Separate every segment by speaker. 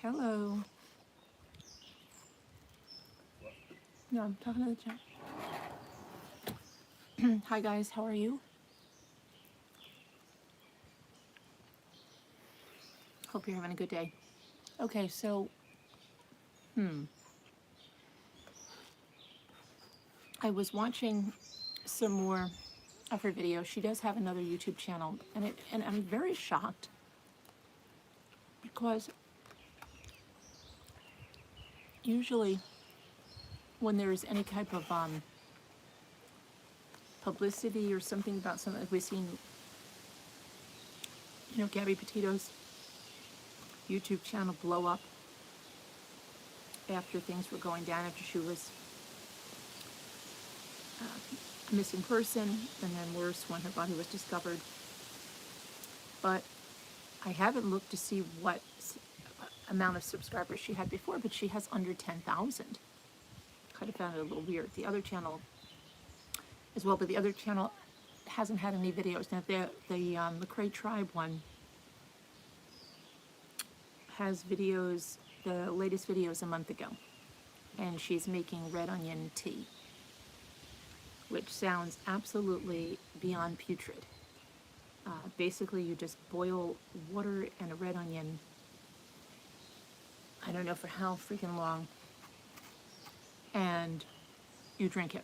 Speaker 1: Hello. No, I'm talking to the chat. Hi guys, how are you? Hope you're having a good day. Okay, so I was watching some more of her videos. She does have another YouTube channel, and I'm very shocked because usually when there is any type of publicity or something about something, like we've seen, Gabby Petito's YouTube channel blow up after things were going down, after she was a missing person, and then worse when her body was discovered. But I haven't looked to see what amount of subscribers she had before, but she has under 10,000. Kind of found it a little weird. The other channel as well, but the other channel hasn't had any videos. Now the McCray Tribe one has videos, the latest video is a month ago, and she's making red onion tea, which sounds absolutely beyond putrid. Basically, you just boil water and a red onion, I don't know for how freaking long, and you drink it.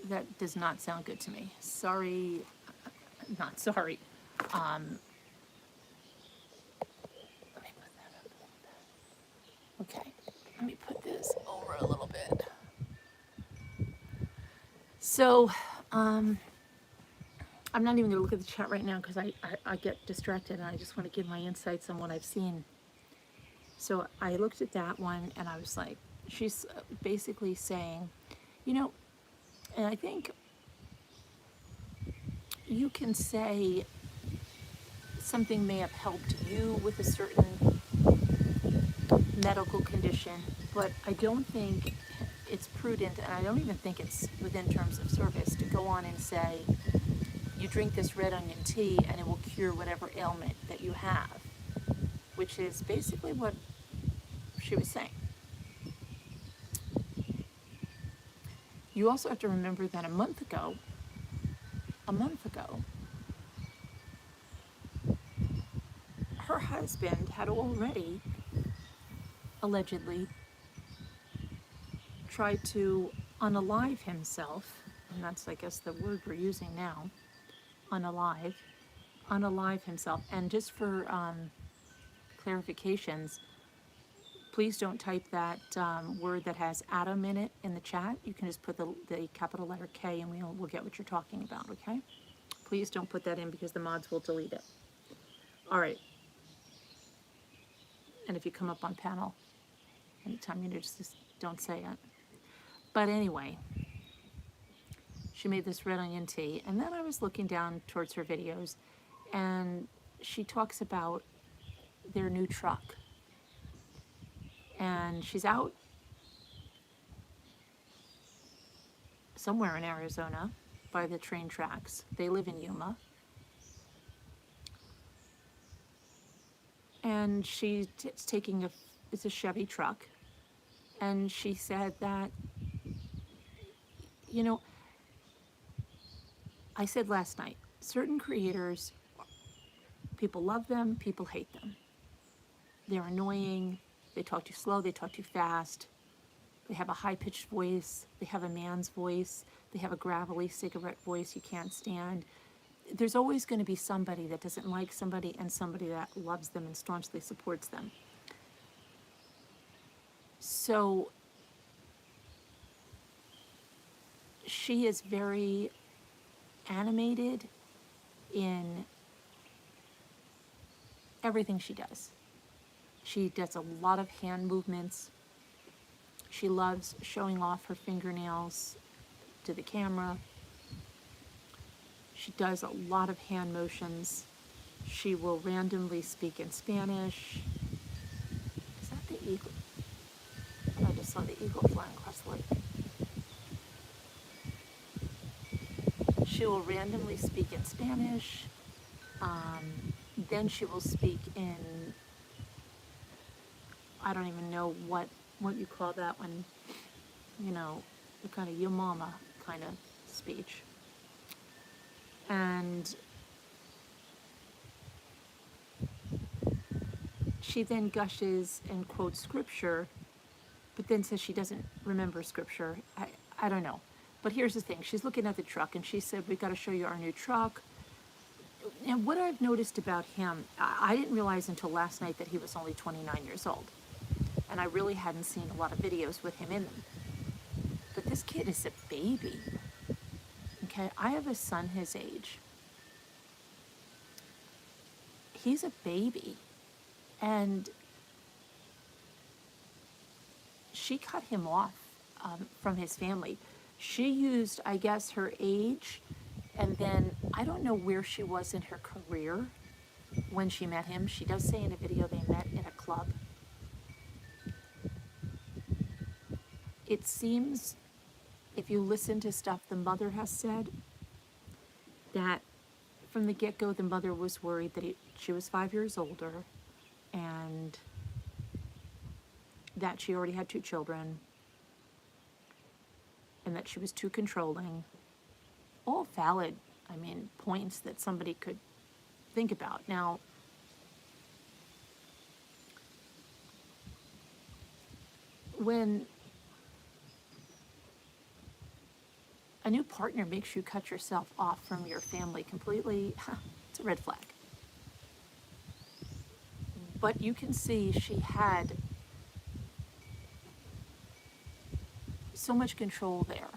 Speaker 1: That does not sound good to me. Sorry, not sorry. Let me put that up a little bit. Okay, let me put this over a little bit. So, I'm not even going to look at the chat right now because I get distracted and I just want to give my insights on what I've seen. So I looked at that one and I was like, she's basically saying, and I think you can say something may have helped you with a certain medical condition, but I don't think it's prudent, and I don't even think it's within terms of service to go on and say, you drink this red onion tea and it will cure whatever ailment that you have, which is basically what she was saying. You also have to remember that a month ago, her husband had already, allegedly, tried to unalive himself, and that's, I guess, the word we're using now, unalive himself. And just for clarifications, please don't type that word that has atom in it in the chat. You can just put the capital letter K and we'll get what you're talking about, okay? Please don't put that in because the mods will delete it. All right. And if you come up on panel anytime, just don't say it. But anyway, she made this red onion tea, and then I was looking down towards her videos, and she talks about their new truck. And she's out somewhere in Arizona by the train tracks. They live in Yuma. And she's taking it's a Chevy truck. And she said that, I said last night, certain creators, people love them, people hate them. They're annoying, they talk too slow, they talk too fast, they have a high-pitched voice, they have a man's voice, they have a gravelly cigarette voice you can't stand. There's always going to be somebody that doesn't like somebody and somebody that loves them and staunchly supports them. So she is very animated in everything she does. She does a lot of hand movements. She loves showing off her fingernails to the camera. She does a lot of hand motions. She will randomly speak in Spanish. Is that the eagle? I just saw the eagle flying across the lake. She will randomly speak in Spanish. Then she will speak in, I don't even know what you call that one, you know, the kind of your mama kind of speech. And she then gushes and quotes scripture, but then says she doesn't remember scripture. I don't know. But here's the thing. She's looking at the truck and she said, "We've got to show you our new truck." And what I've noticed about him, I didn't realize until last night that he was only 29 years old. And I really hadn't seen a lot of videos with him in them. But this kid is a baby. Okay, I have a son his age. He's a baby. And she cut him off from his family. She used, I guess, her age, and then I don't know where she was in her career when she met him. She does say in a video they met in a club. It seems, if you listen to stuff the mother has said, that from the get-go the mother was worried that she was 5 years older and that she already had 2 children and that she was too controlling. All valid, I mean, points that somebody could think about. Now, when a new partner makes you cut yourself off from your family completely, it's a red flag. But you can see she had so much control there.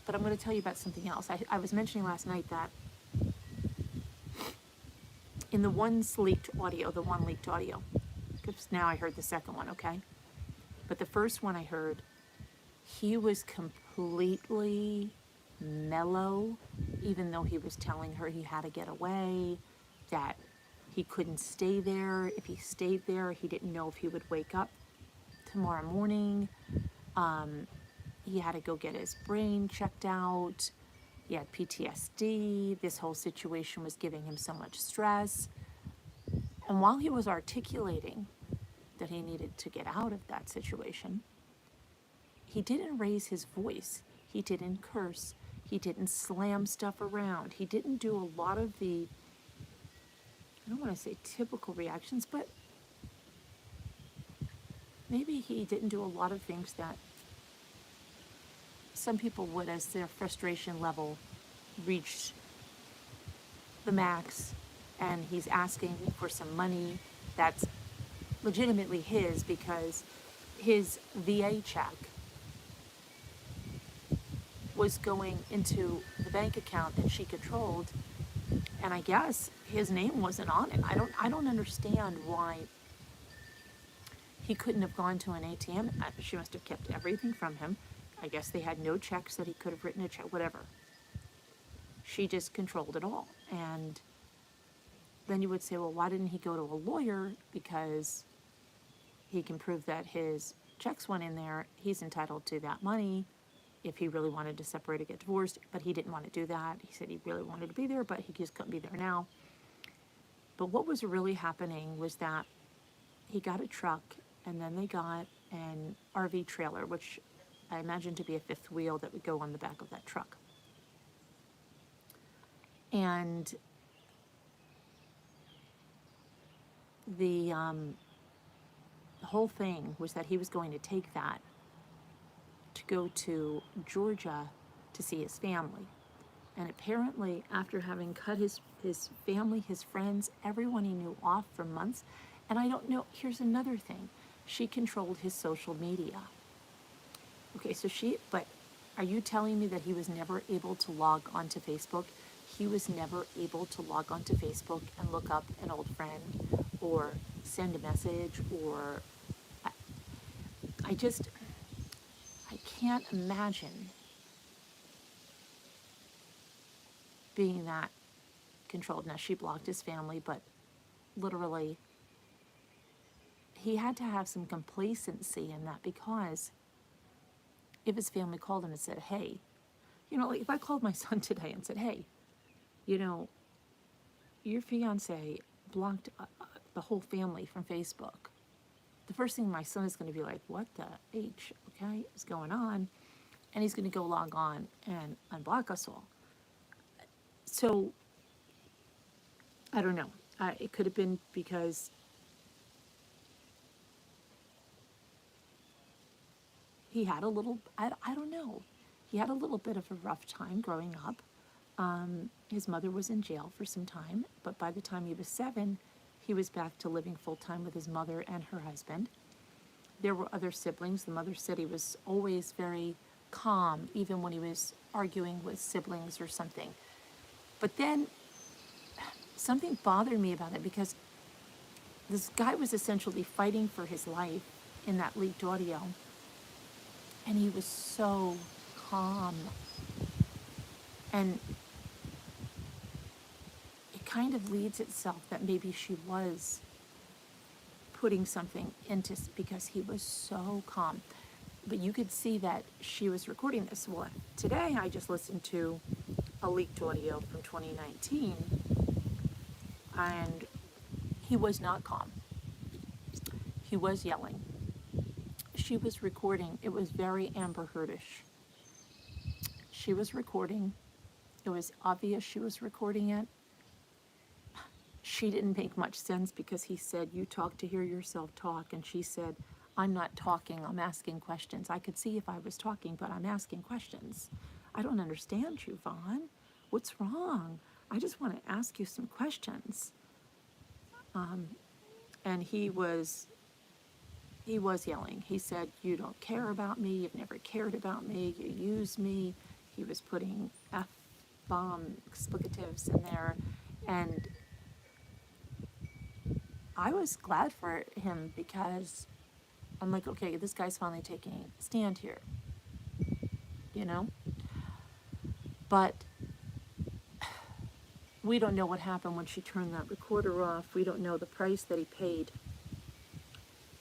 Speaker 1: But I'm going to tell you about something else. I was mentioning last night that in the one leaked audio, because now I heard the second one, okay? But the first one I heard, he was completely mellow, even though he was telling her he had to get away, that he couldn't stay there. If he stayed there, he didn't know if he would wake up tomorrow morning. He had to go get his brain checked out. He had PTSD. This whole situation was giving him so much stress. And while he was articulating that he needed to get out of that situation, he didn't raise his voice. He didn't curse. He didn't slam stuff around. He didn't do a lot of the, I don't want to say typical reactions, but maybe he didn't do a lot of things that some people would as their frustration level reached the max and he's asking for some money that's legitimately his because his VA check was going into the bank account that she controlled, and I guess his name wasn't on it. I don't understand why he couldn't have gone to an ATM. She must have kept everything from him. I guess they had no checks that he could have written a check, whatever. She just controlled it all. And then you would say, well, why didn't he go to a lawyer? Because he can prove that his checks went in there. He's entitled to that money if he really wanted to separate or get divorced, but he didn't want to do that. He said he really wanted to be there, but he just couldn't be there now. But what was really happening was that he got a truck and then they got an RV trailer, which I imagine to be a fifth wheel that would go on the back of that truck. And the whole thing was that he was going to take that to go to Georgia to see his family. And apparently, after having cut his family, his friends, everyone he knew off for months, and I don't know, here's another thing. She controlled his social media. Okay, but are you telling me that he was never able to log onto Facebook? He was never able to log onto Facebook and look up an old friend or send a message or, I can't imagine being that controlled. Now, she blocked his family, but literally, he had to have some complacency in that because if his family called him and said, hey, like if I called my son today and said, hey, your fiance blocked the whole family from Facebook. The first thing my son is going to be like, what the H, okay, is going on? And he's going to go log on and unblock us all. So, I don't know. It could have been because he had a little, I don't know. He had a little bit of a rough time growing up. His mother was in jail for some time, but by the time he was 7, he was back to living full-time with his mother and her husband. There were other siblings. The mother said he was always very calm, even when he was arguing with siblings or something. But then something bothered me about it, because this guy was essentially fighting for his life in that leaked audio. And he was so calm. And it kind of leads itself that maybe she was putting something into, because he was so calm. But you could see that she was recording this. Well, today I just listened to a leaked audio from 2019, and he was not calm. He was yelling. She was recording. It was very Amber Heardish. She was recording. It was obvious she was recording it. She didn't make much sense, because he said, you talk to hear yourself talk. And she said, I'm not talking, I'm asking questions. I could see if I was talking, but I'm asking questions. I don't understand you, Vaughn. What's wrong? I just want to ask you some questions. And he was yelling. He said, you don't care about me. You've never cared about me. You use me. He was putting F-bomb explicatives in there. And I was glad for him, because I'm like, okay, this guy's finally taking a stand here, you know? But we don't know what happened when she turned that recorder off. We don't know the price that he paid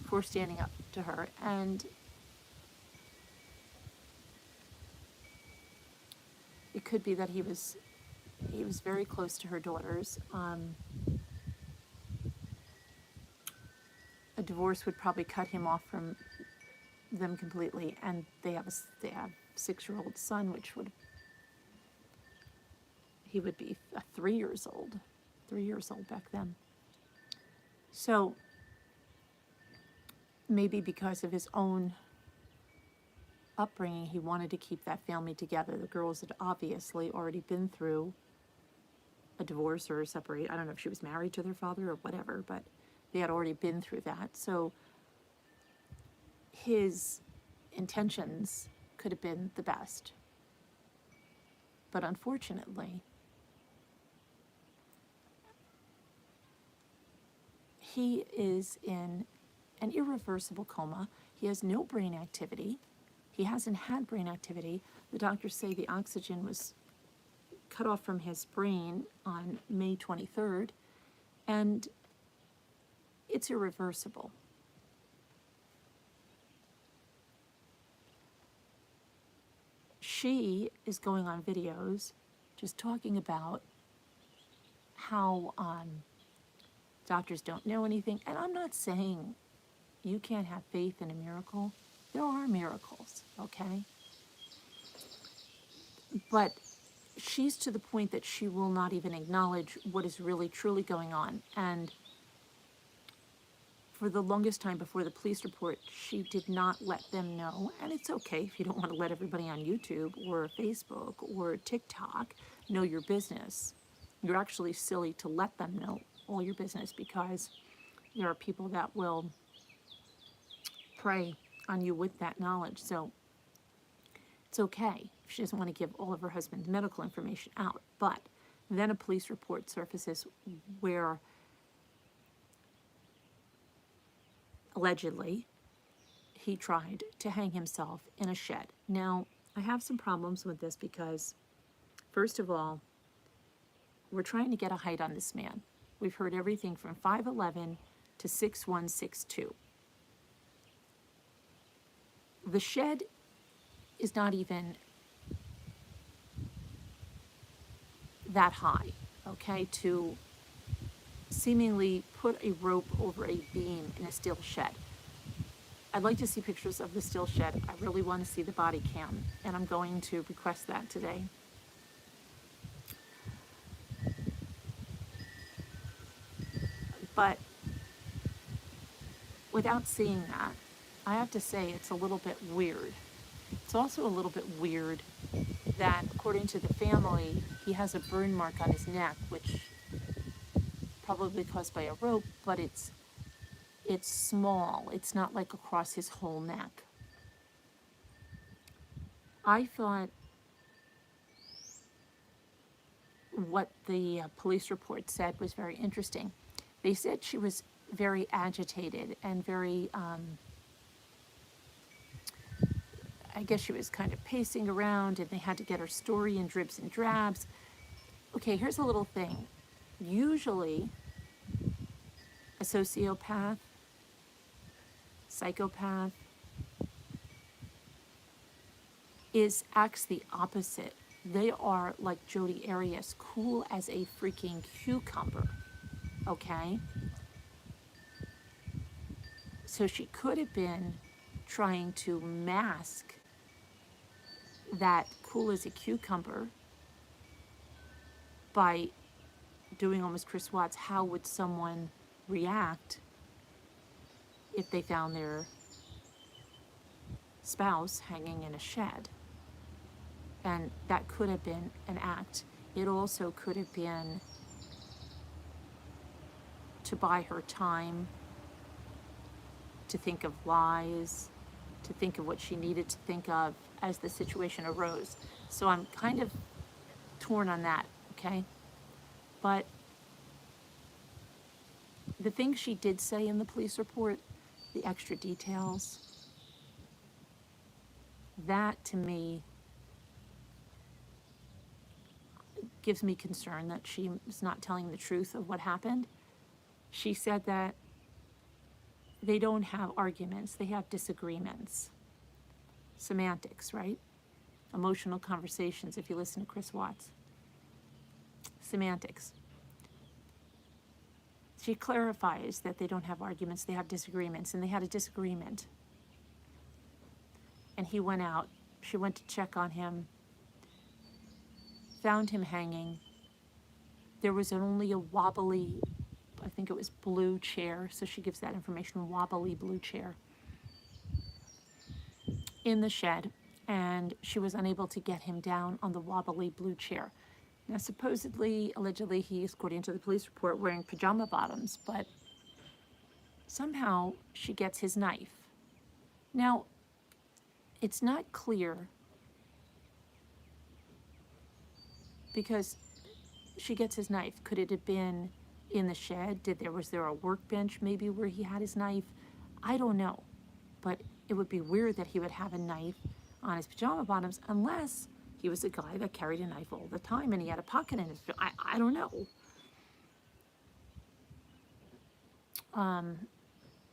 Speaker 1: for standing up to her. And it could be that he was very close to her daughters. A divorce would probably cut him off from them completely, and they have a 6-year-old son, which he would be 3 years old back then. So maybe because of his own upbringing, he wanted to keep that family together. The girls had obviously already been through a divorce or a separate. I don't know if she was married to their father or whatever, but they had already been through that. So his intentions could have been the best. But unfortunately, he is in an irreversible coma. He has no brain activity. He hasn't had brain activity. The doctors say the oxygen was cut off from his brain on May 23rd, and it's irreversible. She is going on videos just talking about how doctors don't know anything. And I'm not saying you can't have faith in a miracle. There are miracles, okay? But she's to the point that she will not even acknowledge what is really, truly going on. And for the longest time before the police report, she did not let them know. And it's okay if you don't want to let everybody on YouTube or Facebook or TikTok know your business. You're actually silly to let them know all your business, because there are people that will prey on you with that knowledge. So it's okay if she doesn't want to give all of her husband's medical information out. But then a police report surfaces where allegedly he tried to hang himself in a shed. Now, I have some problems with this, because first of all, we're trying to get a height on this man. We've heard everything from 5'11" to 6'1", 6'2". The shed is not even that high, okay, to seemingly put a rope over a beam in a steel shed. I'd like to see pictures of the steel shed. I really want to see the body cam, and I'm going to request that today. But without seeing that, I have to say it's a little bit weird. It's also a little bit weird that, according to the family, he has a burn mark on his neck, which probably caused by a rope, but it's small. It's not like across his whole neck. I thought what the police report said was very interesting. They said she was very agitated and very, I guess she was kind of pacing around, and they had to get her story in dribs and drabs. Okay, here's a little thing. Usually, a sociopath, psychopath, acts the opposite. They are like Jodi Arias, cool as a freaking cucumber, okay? So she could have been trying to mask that cool as a cucumber by doing almost Chris Watts. How would someone react if they found their spouse hanging in a shed? And that could have been an act. It also could have been to buy her time, to think of lies, to think of what she needed to think of as the situation arose. So I'm kind of torn on that, okay? But the things she did say in the police report, the extra details, that to me gives me concern that she is not telling the truth of what happened. She said that they don't have arguments, they have disagreements. Semantics, right? Emotional conversations, if you listen to Chris Watts. Semantics. She clarifies that they don't have arguments, they have disagreements, and they had a disagreement. And he went out, she went to check on him, found him hanging. There was only a wobbly, I think it was blue chair, so she gives that information, wobbly blue chair in the shed, and she was unable to get him down on the wobbly blue chair. Now, supposedly, allegedly, he is, according to the police report, wearing pajama bottoms, but somehow she gets his knife. Now, it's not clear because she gets his knife. Could it have been in the shed? Was there a workbench maybe where he had his knife? I don't know, but it would be weird that he would have a knife on his pajama bottoms unless he was a guy that carried a knife all the time and he had a pocket in his, I don't know.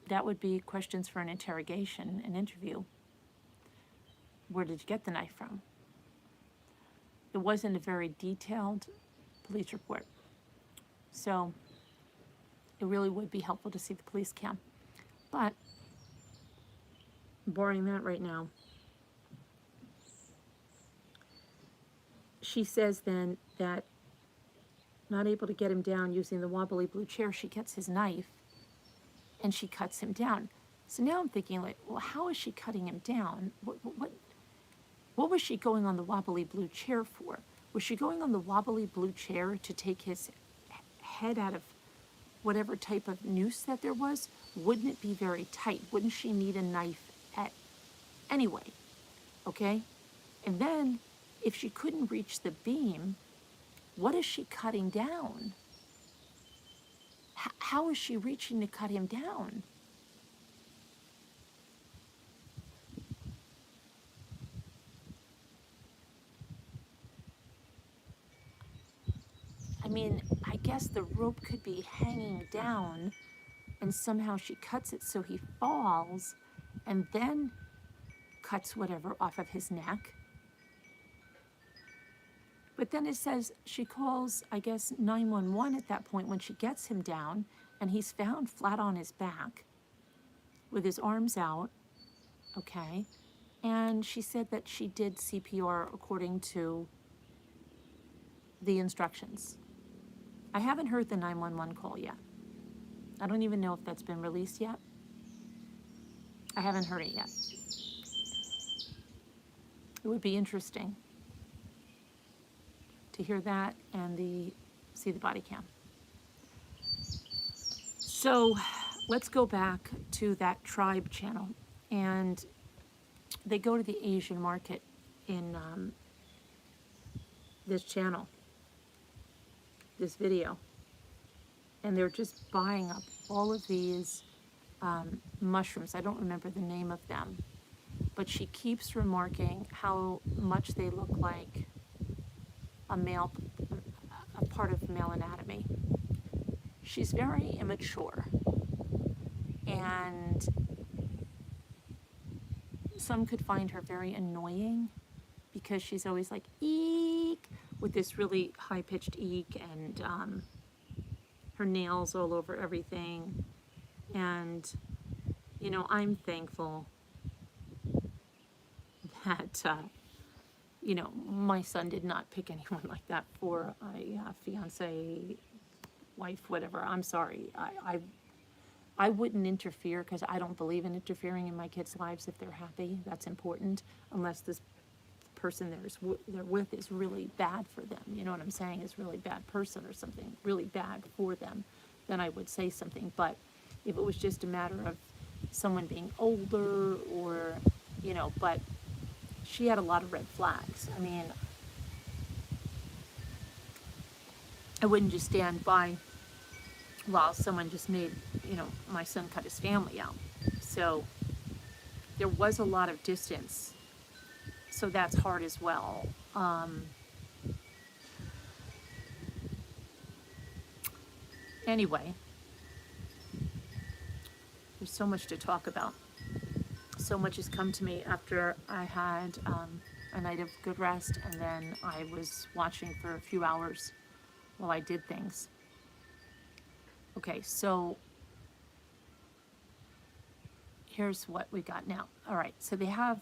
Speaker 1: That would be questions for an interrogation, an interview. Where did you get the knife from? It wasn't a very detailed police report. So it really would be helpful to see the police cam. But barring that right now, she says then that not able to get him down using the wobbly blue chair, she gets his knife and she cuts him down. So now I'm thinking, like, well, how is she cutting him down? What was she going on the wobbly blue chair for? Was she going on the wobbly blue chair to take his head out of whatever type of noose that there was? Wouldn't it be very tight? Wouldn't she need a knife anyway? Okay? And then, if she couldn't reach the beam, what is she cutting down? How is she reaching to cut him down? I mean, I guess the rope could be hanging down and somehow she cuts it so he falls and then cuts whatever off of his neck. But then it says she calls, I guess, 911 at that point when she gets him down, and he's found flat on his back with his arms out, okay? And she said that she did CPR according to the instructions. I haven't heard the 911 call yet. I don't even know if that's been released yet. I haven't heard it yet. It would be interesting to hear that and see the body cam. So let's go back to that tribe channel, and they go to the Asian market in this channel, this video, and they're just buying up all of these mushrooms. I don't remember the name of them, but she keeps remarking how much they look like a part of male anatomy. She's very immature, and some could find her very annoying because she's always like, eek, with this really high-pitched eek, and her nails all over everything. And, you know, I'm thankful that, you know, my son did not pick anyone like that for a fiance, wife, whatever. I'm sorry. I wouldn't interfere because I don't believe in interfering in my kids' lives if they're happy. That's important, unless this person they're with is really bad for them. You know what I'm saying? Is really bad person or something really bad for them, then I would say something. But if it was just a matter of someone being older or, you know, but she had a lot of red flags. I mean, I wouldn't just stand by while someone just made, you know, my son cut his family out. So there was a lot of distance. So that's hard as well. Anyway, there's so much to talk about. So much has come to me after I had a night of good rest, and then I was watching for a few hours while I did things. Okay, so here's what we got now. All right, so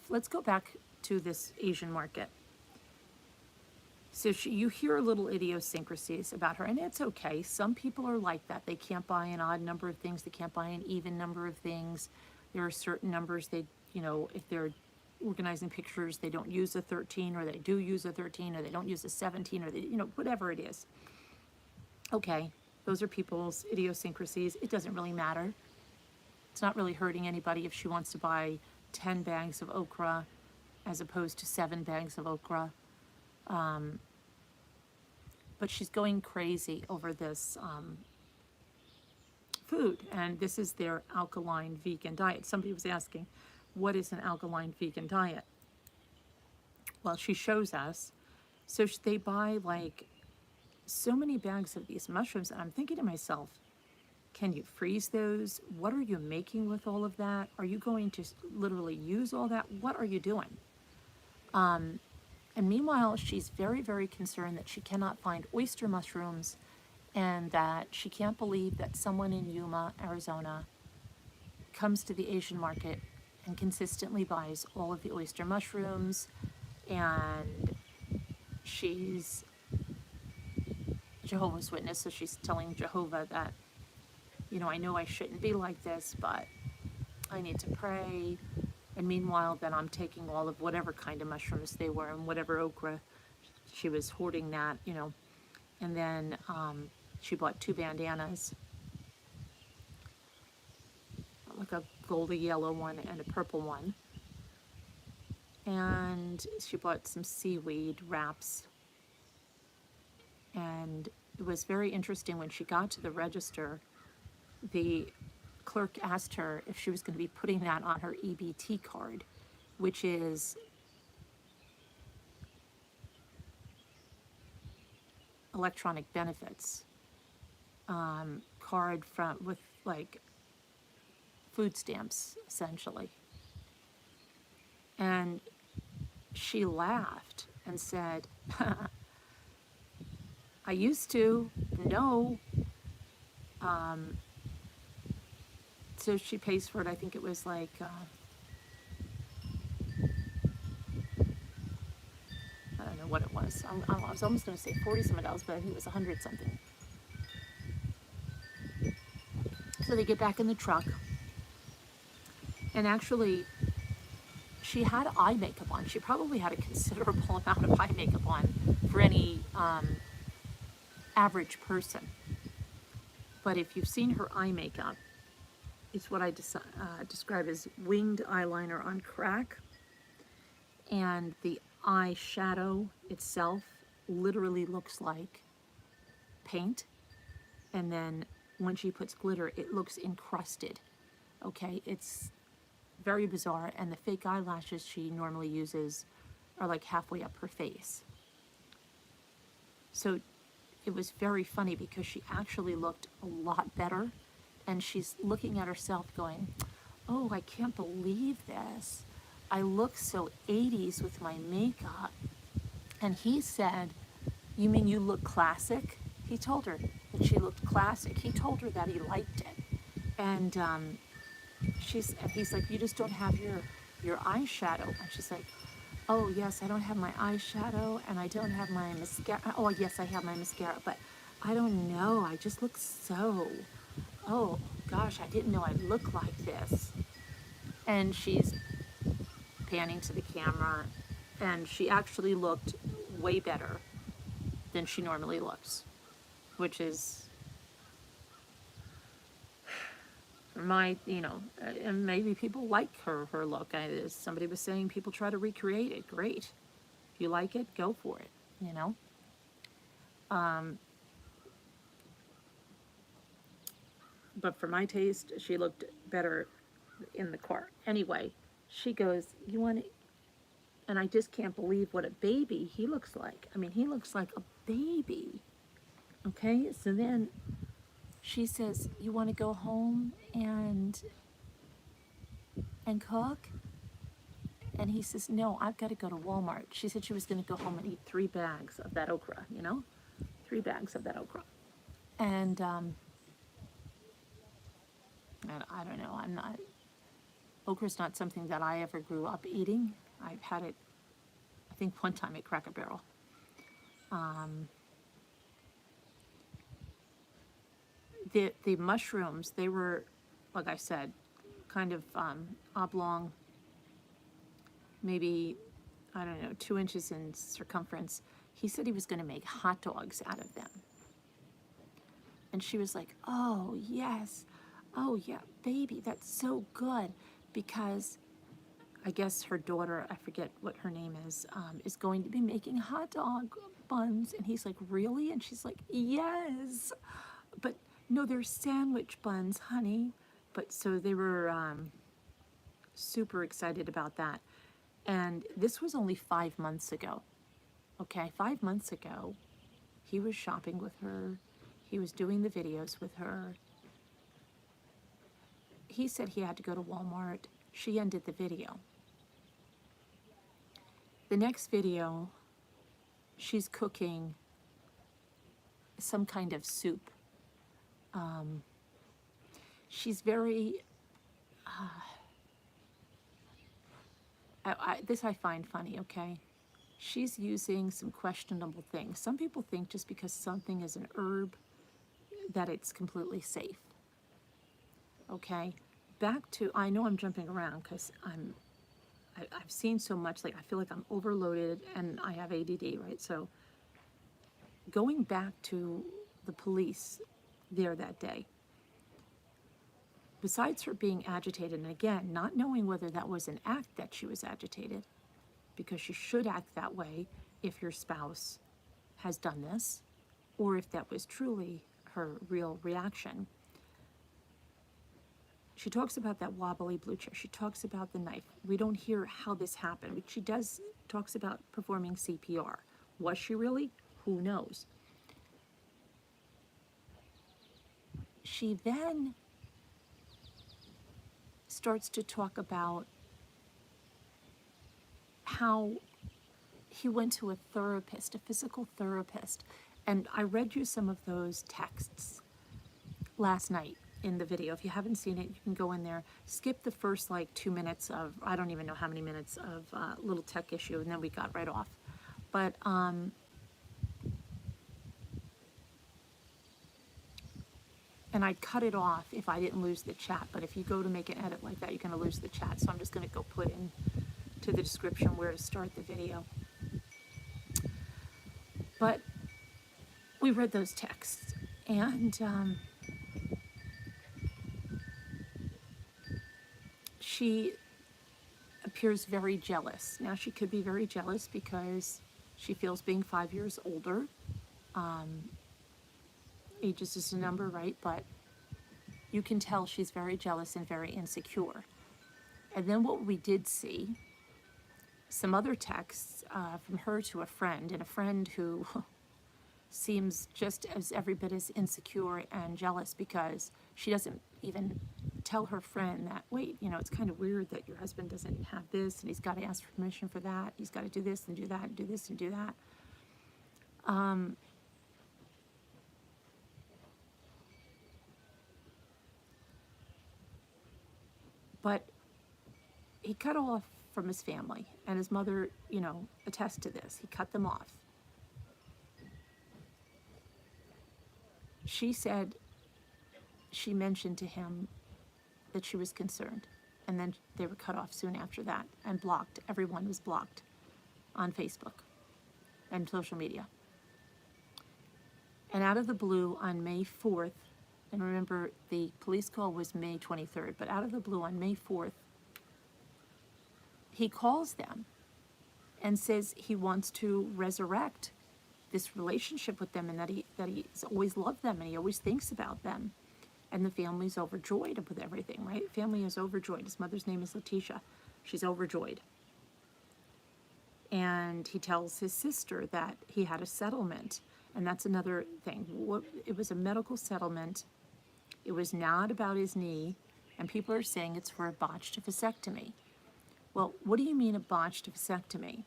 Speaker 1: let's go back to this Asian market. So you hear little idiosyncrasies about her, and it's okay. Some people are like that. They can't buy an odd number of things. They can't buy an even number of things. There are certain numbers they, you know, if they're organizing pictures, they don't use a 13, or they do use a 13, or they don't use a 17, or they, you know, whatever it is. Okay, those are people's idiosyncrasies. It doesn't really matter. It's not really hurting anybody if she wants to buy 10 bags of okra as opposed to 7 bags of okra. But she's going crazy over this food, and this is their alkaline vegan diet. Somebody was asking, what is an alkaline vegan diet? Well, she shows us. So they buy like so many bags of these mushrooms, and I'm thinking to myself, can you freeze those? What are you making with all of that? Are you going to literally use all that? What are you doing? And meanwhile, she's very, very concerned that she cannot find oyster mushrooms, and that she can't believe that someone in Yuma, Arizona, comes to the Asian market and consistently buys all of the oyster mushrooms. And she's Jehovah's Witness, so she's telling Jehovah that, you know, I know I shouldn't be like this, but I need to pray. And meanwhile, then I'm taking all of whatever kind of mushrooms they were and whatever okra, she was hoarding that, you know. And then she bought 2 bandanas, like a goldy yellow one and a purple one. And she bought some seaweed wraps. And it was very interesting when she got to the register, the clerk asked her if she was going to be putting that on her EBT card, which is electronic benefits card with like food stamps, essentially. And she laughed and said, I used to know. So she pays for it. I think it was like, I don't know what it was. I was almost going to say 40 some dollars, but I think it was 100 something. So they get back in the truck, and actually, she had eye makeup on. She probably had a considerable amount of eye makeup on for any average person. But if you've seen her eye makeup, it's what I describe as winged eyeliner on crack, and the eyeshadow itself literally looks like paint, and then when she puts glitter, it looks encrusted. Okay, it's very bizarre, and the fake eyelashes she normally uses are like halfway up her face. So it was very funny because she actually looked a lot better, and she's looking at herself going, oh, I can't believe this. I look so 80s with my makeup. And he said, you mean you look classic? He told her that she looked classic. He told her that he liked it. And he's like, you just don't have your eyeshadow. And she's like, oh yes, I don't have my eyeshadow, and I don't have my mascara. Oh yes, I have my mascara, but I don't know, I just look so, oh gosh, I didn't know I looked like this. And she's panning to the camera, and she actually looked way better than she normally looks, which is my, and maybe people like her look. Somebody was saying people try to recreate it. Great. If you like it, go for it, But for my taste, she looked better in the car. Anyway, she goes, you want to, and I just can't believe what a baby he looks like. I mean, he looks like a baby. Okay, so then she says, you want to go home and cook? And he says, no, I've got to go to Walmart. She said she was going to go home and eat 3 bags of that okra, 3 bags of that okra. And I don't know, okra's not something that I ever grew up eating. I've had it, I think, one time at Cracker Barrel. The mushrooms, they were, like I said, kind of oblong, maybe, I don't know, 2 inches in circumference. He said he was going to make hot dogs out of them. And she was like, oh, yes. Oh, yeah, baby, that's so good. Because I guess her daughter, I forget what her name is going to be making hot dog buns. And he's like, really? And she's like, yes. But no, they're sandwich buns, honey. But so they were super excited about that. And this was only 5 months ago. Okay, 5 months ago, he was shopping with her. He was doing the videos with her. He said he had to go to Walmart. She ended the video. The next video, she's cooking some kind of soup. She's very, this I find funny, okay? She's using some questionable things. Some people think just because something is an herb that it's completely safe. Okay, back to, I know I'm jumping around because I've seen so much, like I feel like I'm overloaded and I have ADD, right? So going back to the police there that day, besides her being agitated, and again, not knowing whether that was an act that she was agitated, because you should act that way if your spouse has done this, or if that was truly her real reaction. She talks about that wobbly blue chair. She talks about the knife. We don't hear how this happened, but she talks about performing CPR. Was she really? Who knows? She then starts to talk about how he went to a therapist, a physical therapist, And I read you some of those texts last night in the video. If you haven't seen it, you can go in there, skip the first like 2 minutes of, I don't even know how many minutes of little tech issue, and then we got right off. But and I'd cut it off if I didn't lose the chat. But if you go to make an edit like that, you're going to lose the chat. So I'm just going to go put in to the description where to start the video. But we read those texts, and she appears very jealous. Now, she could be very jealous because she feels being 5 years older. Age is just a number, right? But you can tell she's very jealous and very insecure. And then what we did see, some other texts from her to a friend, and a friend who seems just as every bit as insecure and jealous because she doesn't even tell her friend that, wait, you know, it's kind of weird that your husband doesn't have this and he's got to ask for permission for that. He's got to do this and do that and do this and do that. But he cut off from his family, and his mother, you know, attests to this. He cut them off. She said she mentioned to him that she was concerned, and then they were cut off soon after that and blocked. Everyone was blocked on Facebook and social media. And out of the blue on May 4th, and remember the police call was May 23rd, but out of the blue on May 4th, he calls them and says he wants to resurrect this relationship with them, and that he's always loved them and he always thinks about them. And the family's overjoyed with everything, right? Family is overjoyed. His mother's name is Letitia. She's overjoyed. And he tells his sister that he had a settlement. And that's another thing. It was a medical settlement. It was not about his knee. And people are saying it's for a botched vasectomy. Well, what do you mean a botched vasectomy?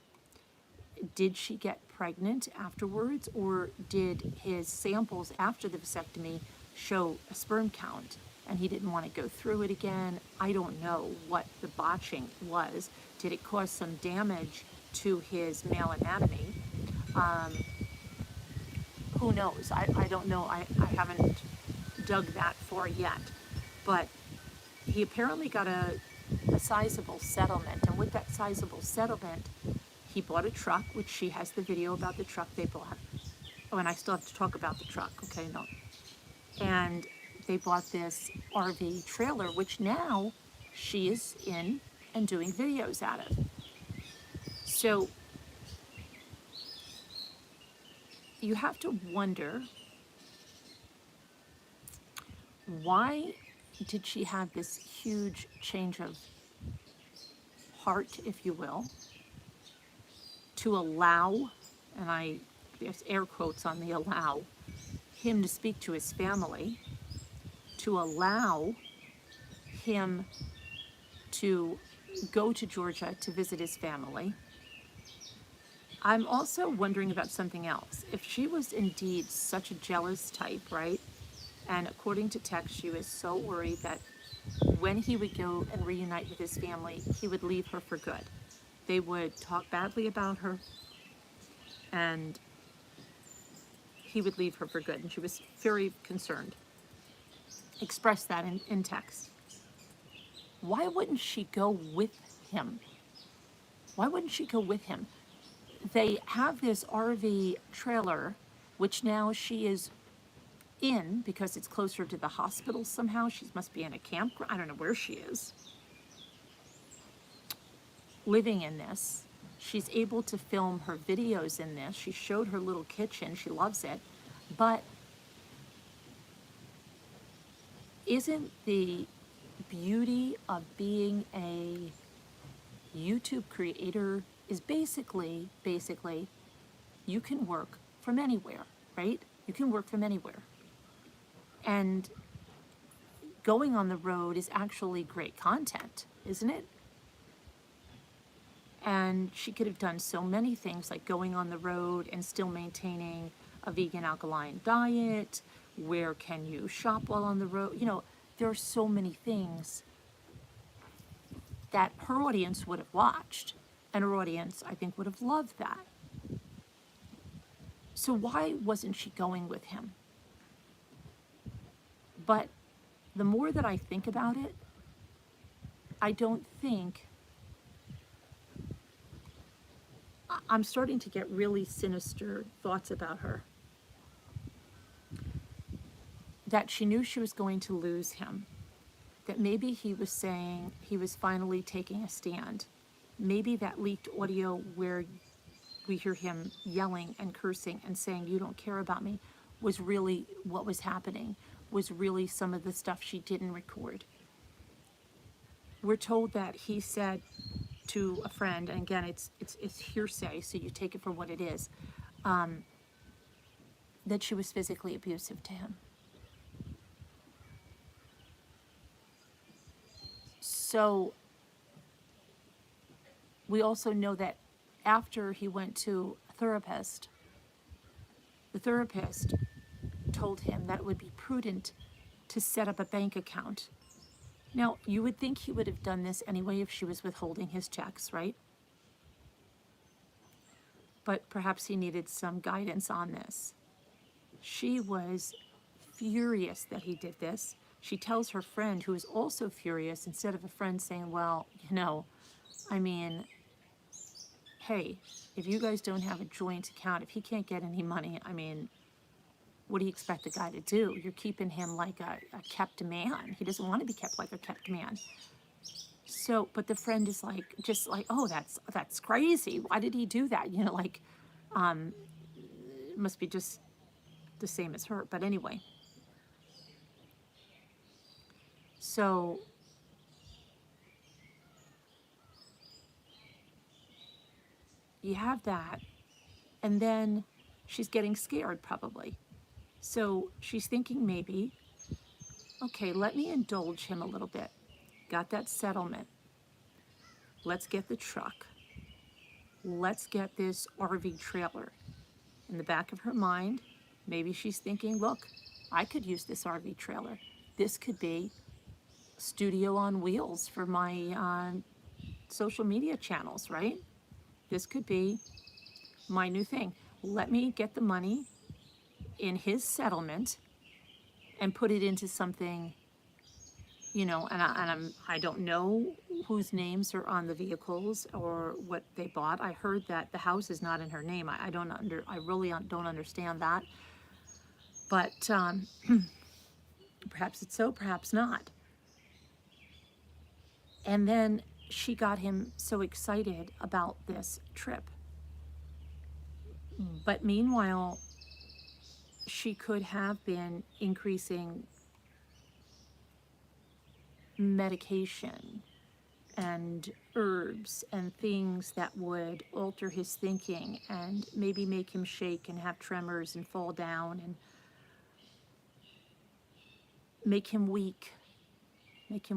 Speaker 1: Did she get pregnant afterwards, or did his samples after the vasectomy show a sperm count and he didn't want to go through it again? I don't know what the botching was. Did it cause some damage to his male anatomy? Who knows? I don't know. I haven't dug that far yet. But he apparently got a sizable settlement, and with that sizable settlement, he bought a truck, which she has the video about the truck they bought. Oh, and I still have to talk about the truck, okay, no. And they bought this RV trailer, which now she is in and doing videos out of. So you have to wonder, why did she have this huge change of heart, if you will, to allow, and there's air quotes on the allow, him to speak to his family, to allow him to go to Georgia to visit his family. I'm also wondering about something else. If she was indeed such a jealous type, right? And according to text, she was so worried that when he would go and reunite with his family, he would leave her for good. They would talk badly about her, and he would leave her for good. And she was very concerned. Expressed that in text. Why wouldn't she go with him? Why wouldn't she go with him? They have this RV trailer, which now she is in because it's closer to the hospital somehow. She must be in a campground. I don't know where she is. Living in this. She's able to film her videos in this. She showed her little kitchen. She loves it. But isn't the beauty of being a YouTube creator is basically, you can work from anywhere, right? You can work from anywhere. And going on the road is actually great content, isn't it? And she could have done so many things, like going on the road and still maintaining a vegan alkaline diet? Where can you shop while on the road? You know, there are so many things that her audience would have watched, and her audience, I think, would have loved that. So why wasn't she going with him? But the more that I think about it, I don't think, I'm starting to get really sinister thoughts about her. That she knew she was going to lose him. That maybe he was saying he was finally taking a stand. Maybe that leaked audio where we hear him yelling and cursing and saying, "You don't care about me," was really what was happening, was really some of the stuff she didn't record. We're told that he said to a friend, and again, it's hearsay, so you take it for what it is, that she was physically abusive to him. So we also know that after he went to a therapist, the therapist told him that it would be prudent to set up a bank account. Now, you would think he would have done this anyway if she was withholding his checks, right? But perhaps he needed some guidance on this. She was furious that he did this. She tells her friend, who is also furious, instead of a friend saying, well, you know, I mean, hey, if you guys don't have a joint account, if he can't get any money, I mean, what do you expect the guy to do? You're keeping him like a kept man. He doesn't want to be kept like a kept man. So, but the friend is like, just like, oh, that's crazy. Why did he do that? You know, like, it must be just the same as her. But anyway, so you have that, and then she's getting scared probably. So she's thinking maybe, okay, let me indulge him a little bit. Got that settlement. Let's get the truck. Let's get this RV trailer. In the back of her mind, maybe she's thinking, look, I could use this RV trailer. This could be studio on wheels for my social media channels, right? This could be my new thing. Let me get the money in his settlement and put it into something, you know, and I don't know whose names are on the vehicles or what they bought. I heard that the house is not in her name. I really don't understand that. But perhaps it's so, perhaps not. And then she got him so excited about this trip. But meanwhile, she could have been increasing medication and herbs and things that would alter his thinking and maybe make him shake and have tremors and fall down and make him weak, make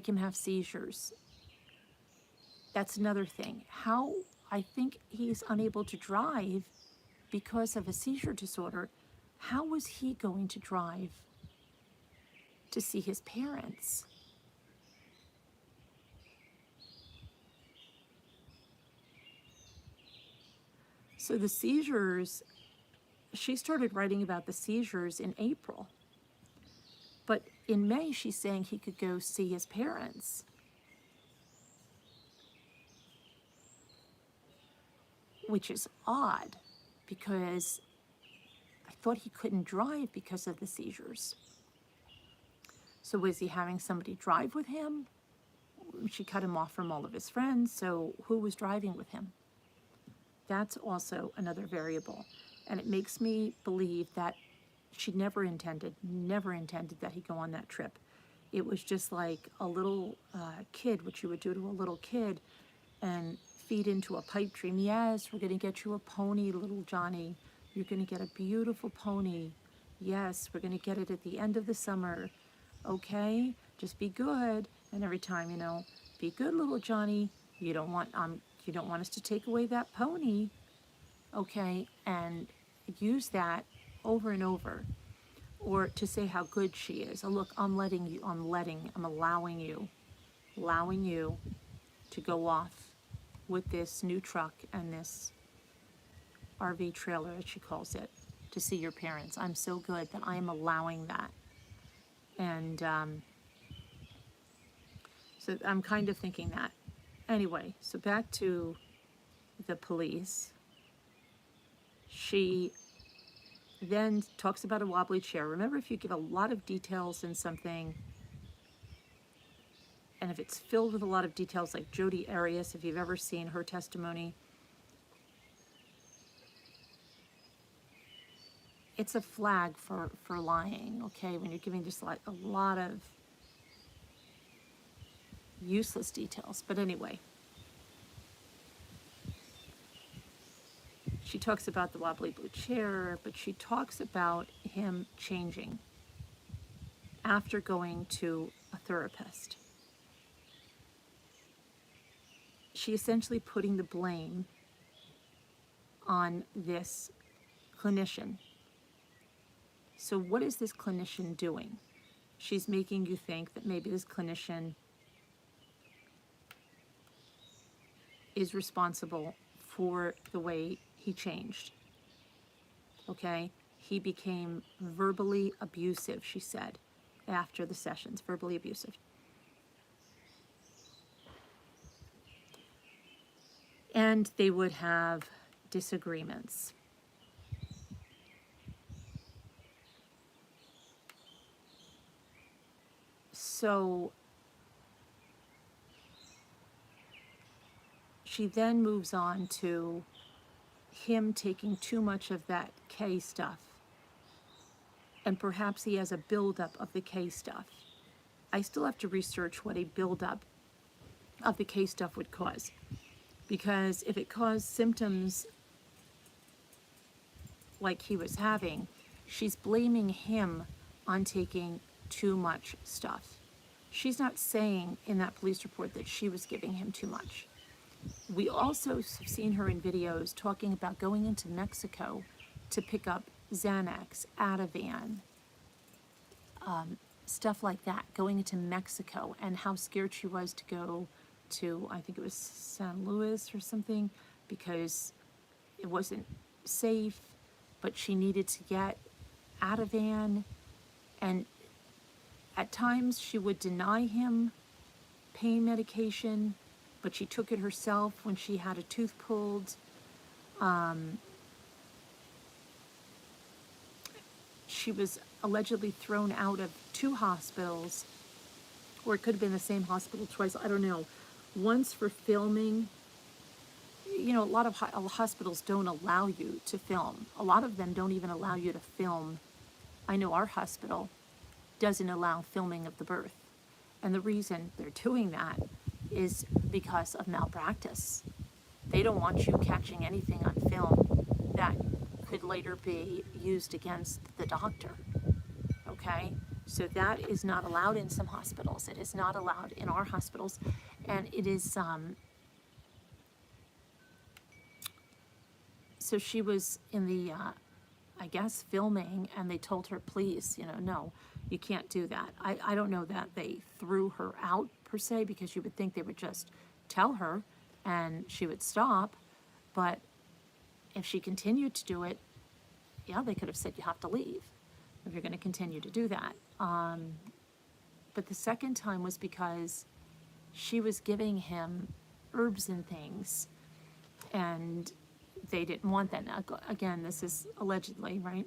Speaker 1: him have seizures. That's another thing. How I think he's unable to drive because of a seizure disorder. How was he going to drive to see his parents? So the seizures, she started writing about the seizures in April. But in May, she's saying he could go see his parents. Which is odd, because I thought he couldn't drive because of the seizures. So was he having somebody drive with him? She cut him off from all of his friends, so who was driving with him? That's also another variable. And it makes me believe that she never intended that he go on that trip. It was just like a little kid, what you would do to a little kid, and feed into a pipe dream. Yes, we're going to get you a pony, little Johnny. You're going to get a beautiful pony. Yes, we're going to get it at the end of the summer. Okay, just be good. And every time, you know, be good, little Johnny. You don't want us to take away that pony. okay, and use that over and over, or to say how good she is. Oh, look, I'm allowing you to go off with this new truck and this RV trailer, as she calls it, to see your parents. I'm so good that I am allowing that. And so I'm kind of thinking that. Anyway, so back to the police. She then talks about a wobbly chair. Remember, if you give a lot of details in something, and if it's filled with a lot of details, like Jodi Arias, if you've ever seen her testimony, it's a flag for lying, okay? When you're giving just like a lot of useless details. But anyway, she talks about the wobbly blue chair, but she talks about him changing after going to a therapist. She essentially putting the blame on this clinician. So what is this clinician doing? She's making you think that maybe this clinician is responsible for the way he changed. Okay? He became verbally abusive, she said, after the sessions, verbally abusive. And they would have disagreements. So she then moves on to him taking too much of that K stuff. And perhaps he has a buildup of the K stuff. I still have to research what a buildup of the K stuff would cause. Because if it caused symptoms like he was having, she's blaming him on taking too much stuff. She's not saying in that police report that she was giving him too much. We also have seen her in videos talking about going into Mexico to pick up Xanax, Ativan, stuff like that, going into Mexico, and how scared she was to go to, I think it was San Luis or something, because it wasn't safe, but she needed to get Ativan, and at times she would deny him pain medication, but she took it herself when she had a tooth pulled. She was allegedly thrown out of 2 hospitals, or it could have been the same hospital twice, I don't know. Once for filming. You know, a lot of hospitals don't allow you to film. A lot of them don't even allow you to film. I know our hospital doesn't allow filming of the birth. And the reason they're doing that is because of malpractice. They don't want you catching anything on film that could later be used against the doctor. Okay? So that is not allowed in some hospitals. It is not allowed in our hospitals. And it is, so she was in the, I guess, filming, and they told her, please, no, you can't do that. I don't know that they threw her out, per se, because you would think they would just tell her and she would stop. But if she continued to do it, yeah, they could have said, you have to leave if you're going to continue to do that. But the second time was because she was giving him herbs and things, and they didn't want that. Now, again, this is allegedly, right?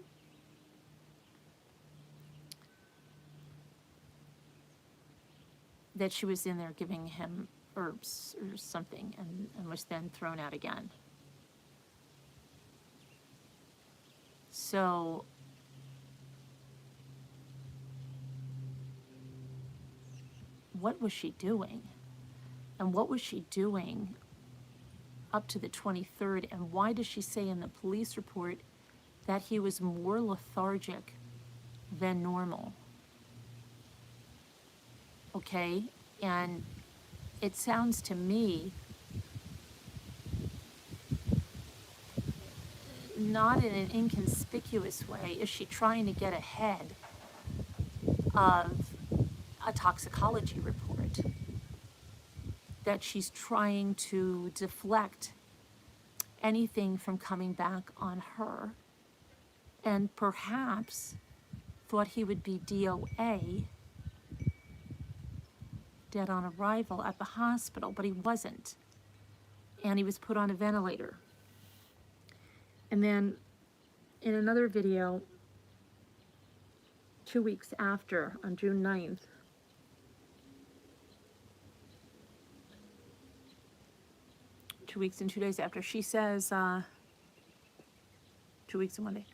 Speaker 1: That she was in there giving him herbs or something, and was then thrown out again. So what was she doing? And what was she doing up to the 23rd? And why does she say in the police report that he was more lethargic than normal? Okay, and it sounds to me not in an inconspicuous way, is she trying to get ahead of a toxicology report, that she's trying to deflect anything from coming back on her, and perhaps thought he would be DOA, dead on arrival, at the hospital, but he wasn't, and he was put on a ventilator. And then in another video, 2 weeks after, on June 9th, two weeks and 2 days after, she says, 2 weeks and 1 day,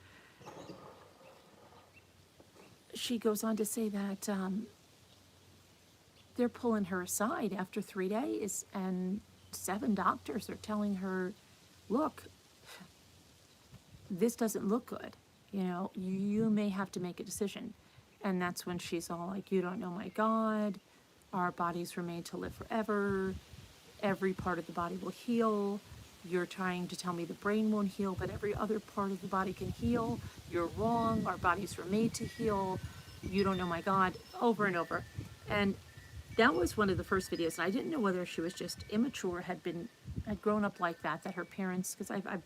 Speaker 1: she goes on to say that they're pulling her aside after 3 days, and 7 doctors are telling her, look, this doesn't look good. You know, you may have to make a decision. And that's when she's all like, you don't know my God, our bodies were made to live forever, every part of the body will heal, you're trying to tell me the brain won't heal, but every other part of the body can heal, you're wrong, our bodies were made to heal, you don't know my God, over and over. And that was one of the first videos, and I didn't know whether she was just immature, had grown up like that her parents, because I've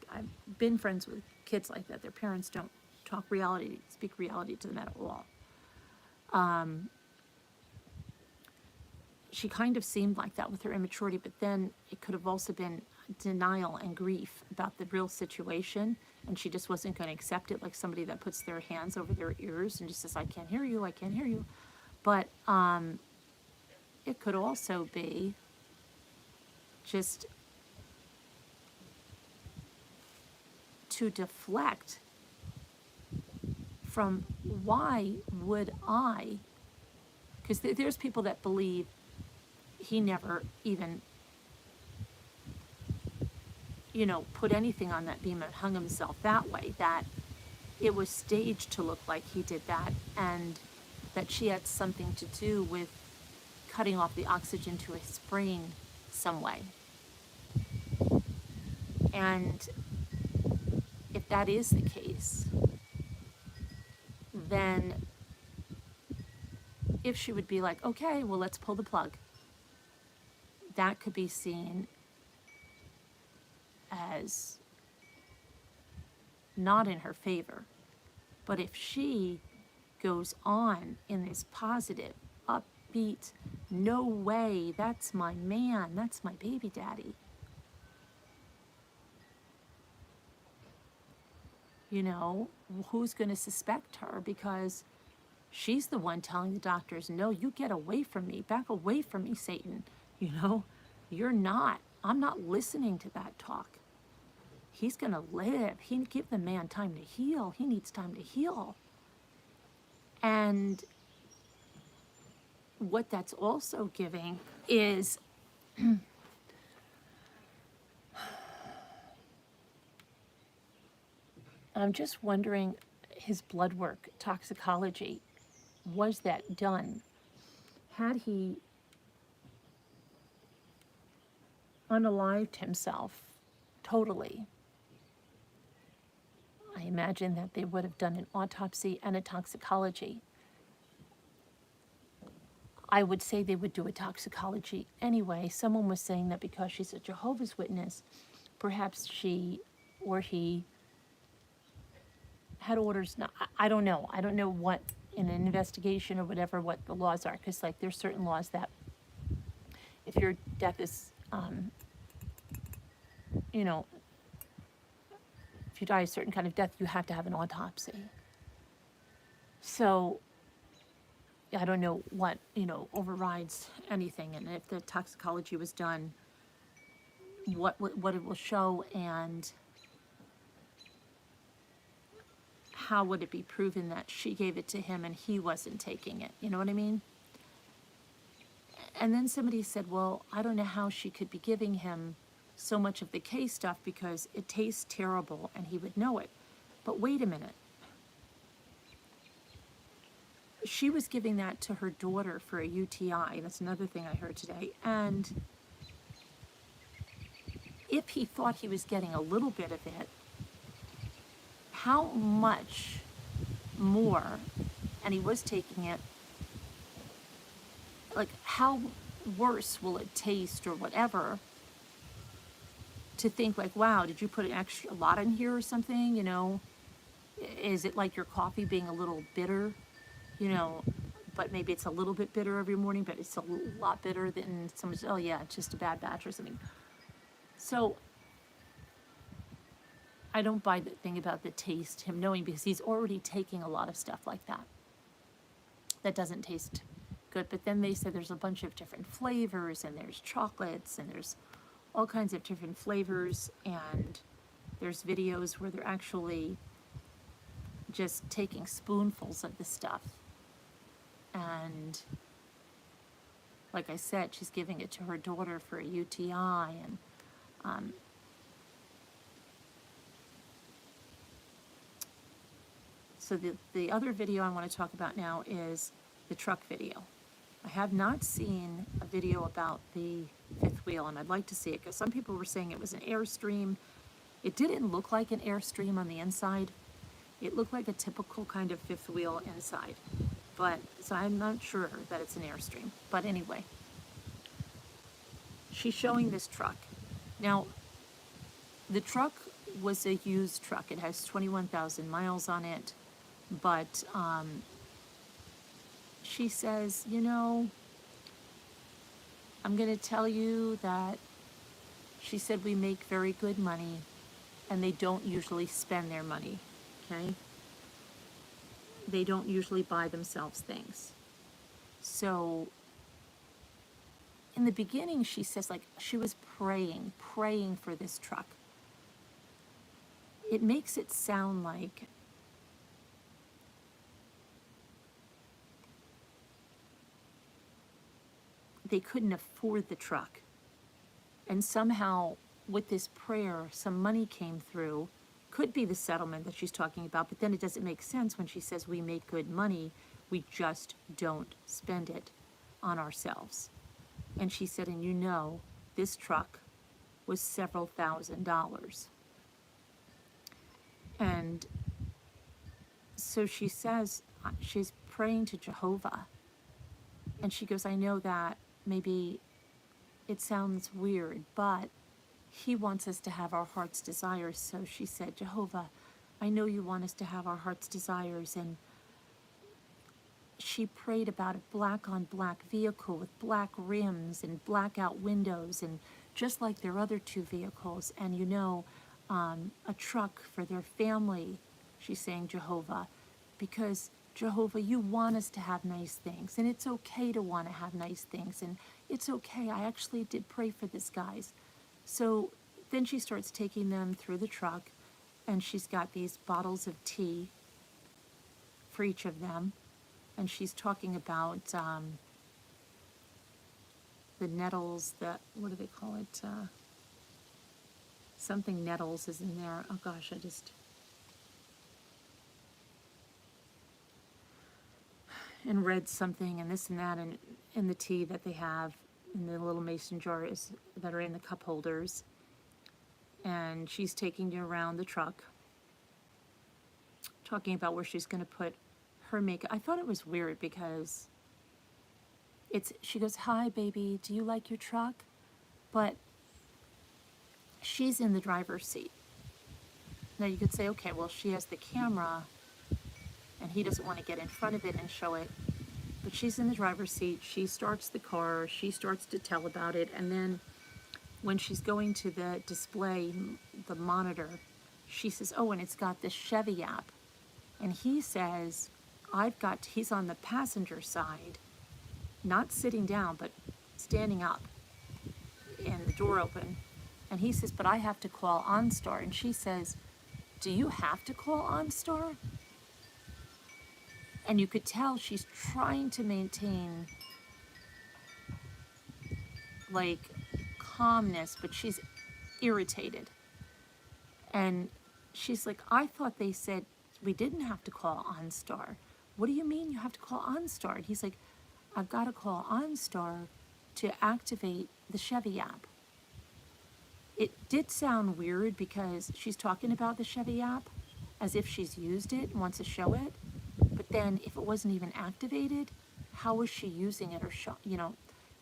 Speaker 1: been friends with kids like that, their parents don't speak reality to them at all. She kind of seemed like that with her immaturity, but then it could have also been denial and grief about the real situation, and she just wasn't going to accept it, like somebody that puts their hands over their ears and just says, I can't hear you, I can't hear you. But it could also be just to deflect from, why would I, because there's people that believe he never even, put anything on that beam and hung himself that way, that it was staged to look like he did that, and that she had something to do with cutting off the oxygen to his brain some way. And if that is the case, then if she would be like, okay, well, let's pull the plug, that could be seen as not in her favor. But if she goes on in this positive, upbeat, no way, that's my man, that's my baby daddy, who's going to suspect her? Because she's the one telling the doctors, no, you get away from me, back away from me, Satan. You're not. I'm not listening to that talk. He's going to live. Give the man time to heal. He needs time to heal. And what that's also giving is I'm just wondering, his blood work, toxicology, was that done? Had he unalived himself totally, I imagine that they would have done an autopsy and a toxicology. I would say they would do a toxicology anyway. Someone was saying that because she's a Jehovah's Witness, perhaps she or he had orders. Now, I don't know. I don't know what, in an investigation or whatever, what the laws are. Because, there's certain laws that if your death is, if you die a certain kind of death, you have to have an autopsy. So I don't know what, overrides anything. And if the toxicology was done, what it will show, and how would it be proven that she gave it to him and he wasn't taking it? You know what I mean? And then somebody said, well, I don't know how she could be giving him so much of the K stuff because it tastes terrible and he would know it. But wait a minute. She was giving that to her daughter for a UTI. That's another thing I heard today. And if he thought he was getting a little bit of it, how much more, and he was taking it, like how worse will it taste or whatever, to think like, wow, did you put an extra lot in here or something, you know? Is it like your coffee being a little bitter, you know, but maybe it's a little bit bitter every morning, but it's a lot bitter than someone's, oh yeah, it's just a bad batch or something. So I don't buy the thing about the taste, him knowing, because he's already taking a lot of stuff like that that doesn't taste good. But then they said there's a bunch of different flavors, and there's chocolates, and there's all kinds of different flavors, and there's videos where they're actually just taking spoonfuls of the stuff. And like I said, she's giving it to her daughter for a UTI. And so the other video I want to talk about now is the truck video. I have not seen a video about the fifth wheel, and I'd like to see it, because some people were saying it was an Airstream. It didn't look like an Airstream on the inside. It looked like a typical kind of fifth wheel inside. But, so I'm not sure that it's an Airstream. But anyway, she's showing this truck. Now, the truck was a used truck. It has 21,000 miles on it. But she says, you know, I'm going to tell you that, she said, we make very good money, and they don't usually spend their money, okay? They don't usually buy themselves things. So in the beginning, she says, like, she was praying for this truck. It makes it sound like they couldn't afford the truck. And somehow, with this prayer, some money came through. Could be the settlement that she's talking about, but then it doesn't make sense when she says we make good money, we just don't spend it on ourselves. And she said, and you know, this truck was several $1,000s. And so she says, she's praying to Jehovah. And she goes, I know that maybe it sounds weird, but he wants us to have our heart's desires. So she said, Jehovah, I know you want us to have our heart's desires. And she prayed about a black on black vehicle with black rims and blackout windows, and just like their other two vehicles. And you know, a truck for their family, she's saying, Jehovah, because Jehovah, you want us to have nice things, and it's okay to want to have nice things, and it's okay. I actually did pray for this, guys. So then she starts taking them through the truck, and she's got these bottles of tea for each of them, and she's talking about the nettles, what do they call it? Something nettles is in there. Oh gosh, and read something and this and that, and in the tea that they have in the little mason jars that are in the cup holders. And she's taking you around the truck, talking about where she's going to put her makeup. I thought it was weird because she goes, hi baby, do you like your truck? But she's in the driver's seat. Now you could say, okay, well, she has the camera and he doesn't want to get in front of it and show it. But she's in the driver's seat. She starts the car. She starts to tell about it. And then when she's going to the display, the monitor, she says, oh, and it's got the Chevy app. And he says, he's on the passenger side, not sitting down, but standing up and the door open. And he says, but I have to call OnStar. And she says, do you have to call OnStar? And you could tell she's trying to maintain like calmness, but she's irritated. And she's like, I thought they said we didn't have to call OnStar. What do you mean you have to call OnStar? And he's like, I've got to call OnStar to activate the Chevy app. It did sound weird because she's talking about the Chevy app, as if she's used it and wants to show it. But then if it wasn't even activated, how was she using it or show,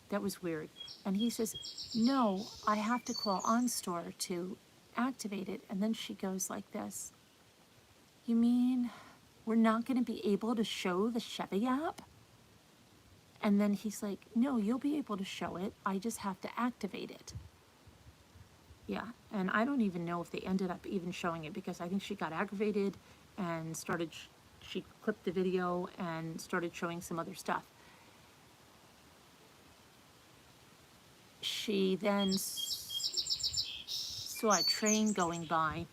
Speaker 1: that was weird. And he says, no, I have to call OnStore to activate it. And then she goes like this, you mean we're not going to be able to show the Chevy app? And then he's like, no, you'll be able to show it. I just have to activate it. Yeah, and I don't even know if they ended up even showing it, because I think she got aggravated and she clipped the video and started showing some other stuff. She then saw a train going by.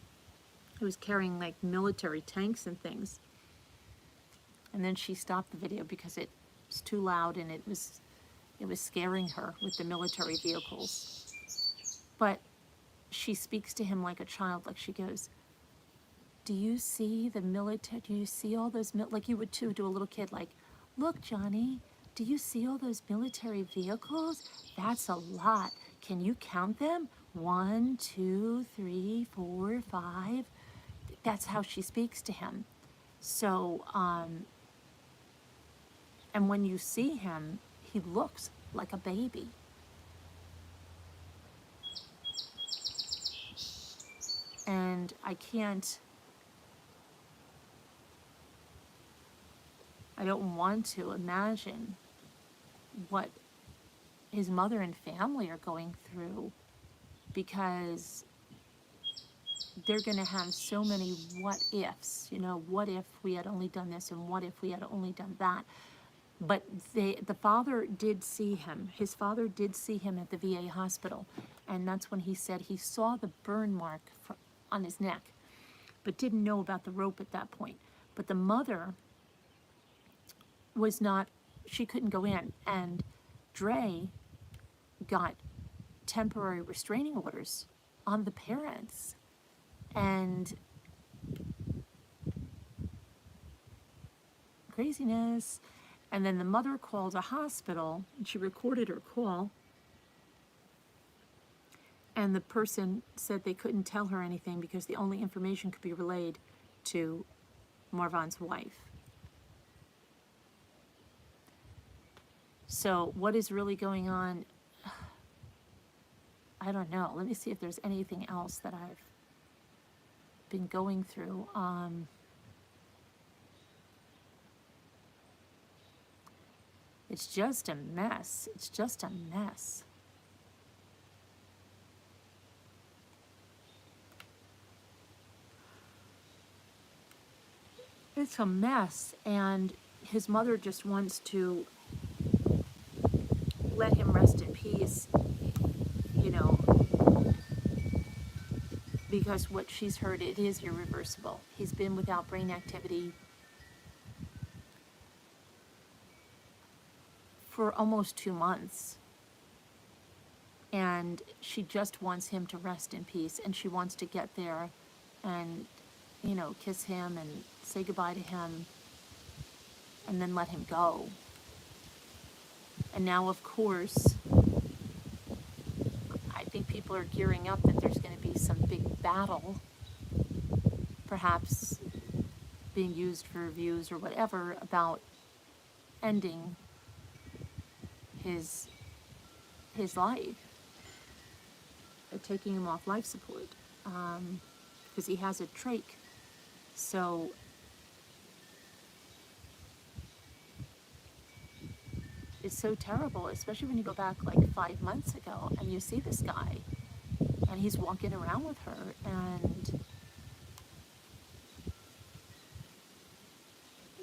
Speaker 1: It was carrying like military tanks and things. And then she stopped the video because it was too loud and it was scaring her with the military vehicles. But she speaks to him like a child, like she goes, do you see the military, do you see all those, like you would too to a little kid, like, look, Johnny, do you see all those military vehicles? That's a lot. Can you count them? 1, 2, 3, 4, 5. That's how she speaks to him. So, and when you see him, he looks like a baby. And I don't want to imagine what his mother and family are going through, because they're going to have so many what ifs, what if we had only done this and what if we had only done that. But the father did see him. His father did see him at the VA hospital, and that's when he said he saw the burn mark on his neck, but didn't know about the rope at that point. But the mother she couldn't go in, and Dre got temporary restraining orders on the parents, and craziness. And then the mother called a hospital, and she recorded her call, and the person said they couldn't tell her anything because the only information could be relayed to Marvan's wife. So what is really going on? I don't know. Let me see if there's anything else that I've been going through. It's just a mess. It's just a mess. It's a mess, and his mother just wants to let him rest in peace, because what she's heard, it is irreversible. He's been without brain activity for almost 2 months, and she just wants him to rest in peace, and she wants to get there and kiss him and say goodbye to him and then let him go. And now, of course, I think people are gearing up that there's going to be some big battle, perhaps being used for reviews or whatever, about ending his life, taking him off life support, because he has a trach. So it's so terrible, especially when you go back like 5 months ago and you see this guy and he's walking around with her, and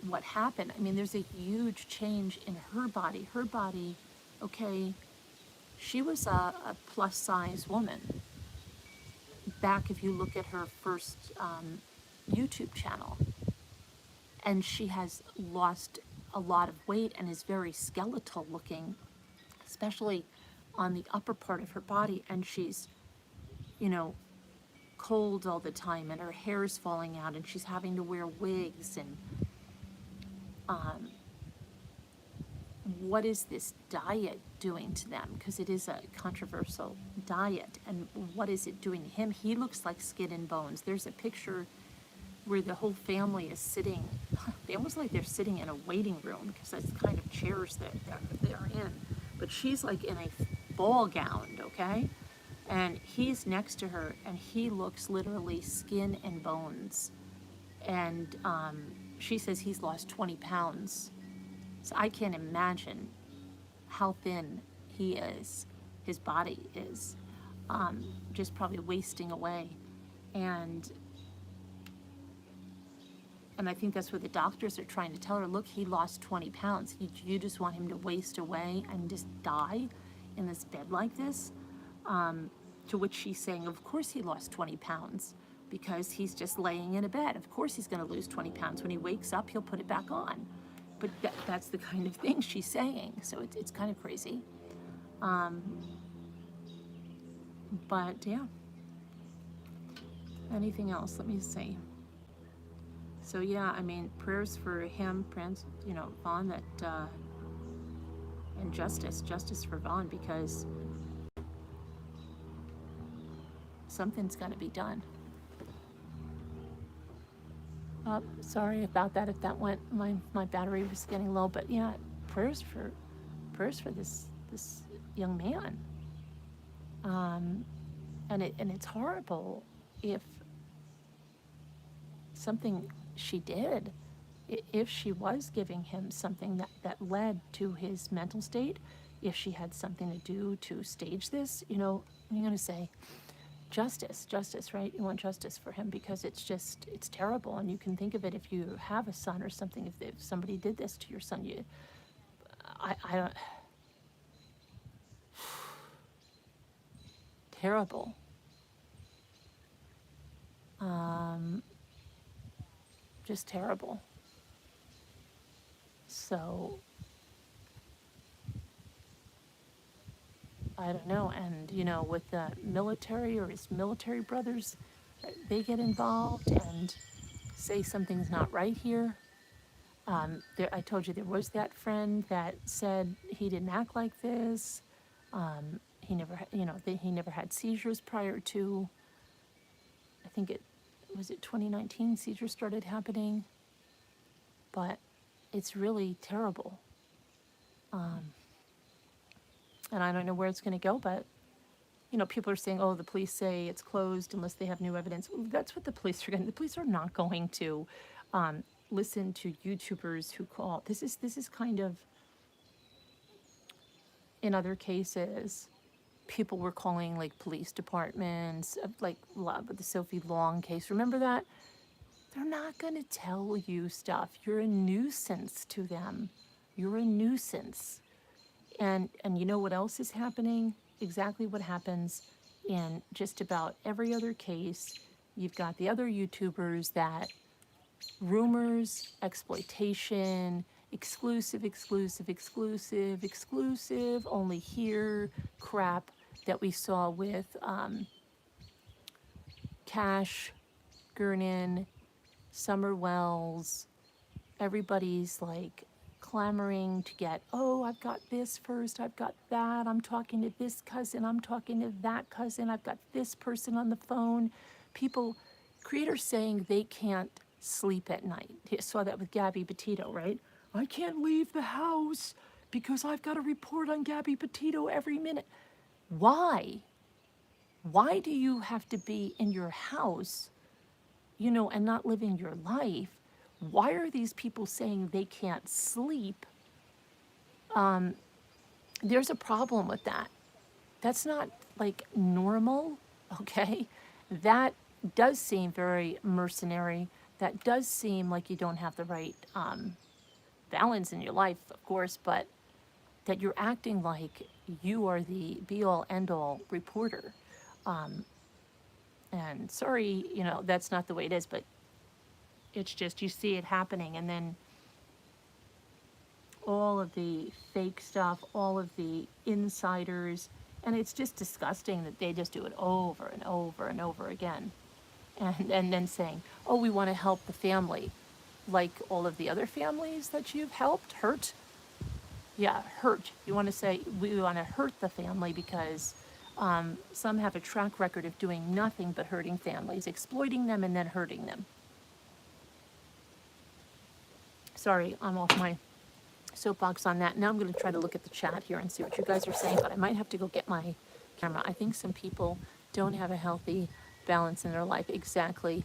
Speaker 1: what happened. I mean, there's a huge change in her body. Her body, okay, she was a plus size woman back if you look at her first YouTube channel, and she has lost a lot of weight and is very skeletal looking, especially on the upper part of her body, and she's cold all the time, and her hair is falling out, and she's having to wear wigs, and what is this diet doing to them? Because it is a controversial diet, and what is it doing to him? He looks like skin and bones. There's a picture where the whole family is sitting. They almost like they're sitting in a waiting room because that's the kind of chairs that they're in. But she's like in a ball gown, okay? And he's next to her, and he looks literally skin and bones. And she says he's lost 20 pounds. So I can't imagine how thin he is, his body is, just probably wasting away. And I think that's what the doctors are trying to tell her. Look, he lost 20 pounds. You just want him to waste away and just die in this bed like this? To which she's saying, of course he lost 20 pounds because he's just laying in a bed. Of course he's going to lose 20 pounds. When he wakes up, he'll put it back on. But that's the kind of thing she's saying. So it's kind of crazy. But yeah. Anything else? Let me see. So yeah, I mean, prayers for him, Vaughn, that, and justice for Vaughn, because something's got to be done. Sorry about that if that went, my battery was getting low, but yeah, prayers for this young man. And it's horrible if something she did, if she was giving him something that led to his mental state, if she had something to do to stage this, you're going to say, justice, right? You want justice for him because it's terrible. And you can think of it if you have a son or something, if somebody did this to your son, I don't, terrible. Just terrible. So, I don't know. And, with the military or his military brothers, they get involved and say something's not right here. I told you there was that friend that said he didn't act like this. He never, he never had seizures prior to, I think it 2019 seizures started happening. But it's really terrible. And I don't know where it's going to go, but, people are saying, oh, the police say it's closed unless they have new evidence. Well, that's what the police are going to, the police are not going to listen to YouTubers who call. This is kind of, in other cases, people were calling like police departments, like with the Sophie Long case. Remember that? They're not going to tell you stuff. You're a nuisance to them. You're a nuisance. And you know what else is happening? Exactly what happens in just about every other case. You've got the other YouTubers that rumors, exploitation, exclusive, only here crap that we saw with Cash, Gurnan, Summer Wells. Everybody's like clamoring to get, oh, I've got this first, I've got that, I'm talking to this cousin, I'm talking to that cousin, I've got this person on the phone. Creators saying they can't sleep at night. You saw that with Gabby Petito, right? I can't leave the house because I've got to report on Gabby Petito every minute. Why? Why do you have to be in your house, and not living your life? Why are these people saying they can't sleep? There's a problem with that. That's not like normal, okay? That does seem very mercenary. That does seem like you don't have the right balance in your life, of course, but that you're acting like you are the be-all, end-all reporter. And sorry, that's not the way it is, but it's just, you see it happening, and then all of the fake stuff, all of the insiders, and it's just disgusting that they just do it over and over and over again. And then saying, oh, we want to help the family. Like all of the other families that you've helped, hurt. Yeah, hurt. You want to say, we want to hurt the family because some have a track record of doing nothing but hurting families, exploiting them and then hurting them. sorry, I'm off my soapbox on that. Now I'm going to try to look at the chat here and see what you guys are saying, but I might have to go get my camera. I think some people don't have a healthy balance in their life. Exactly,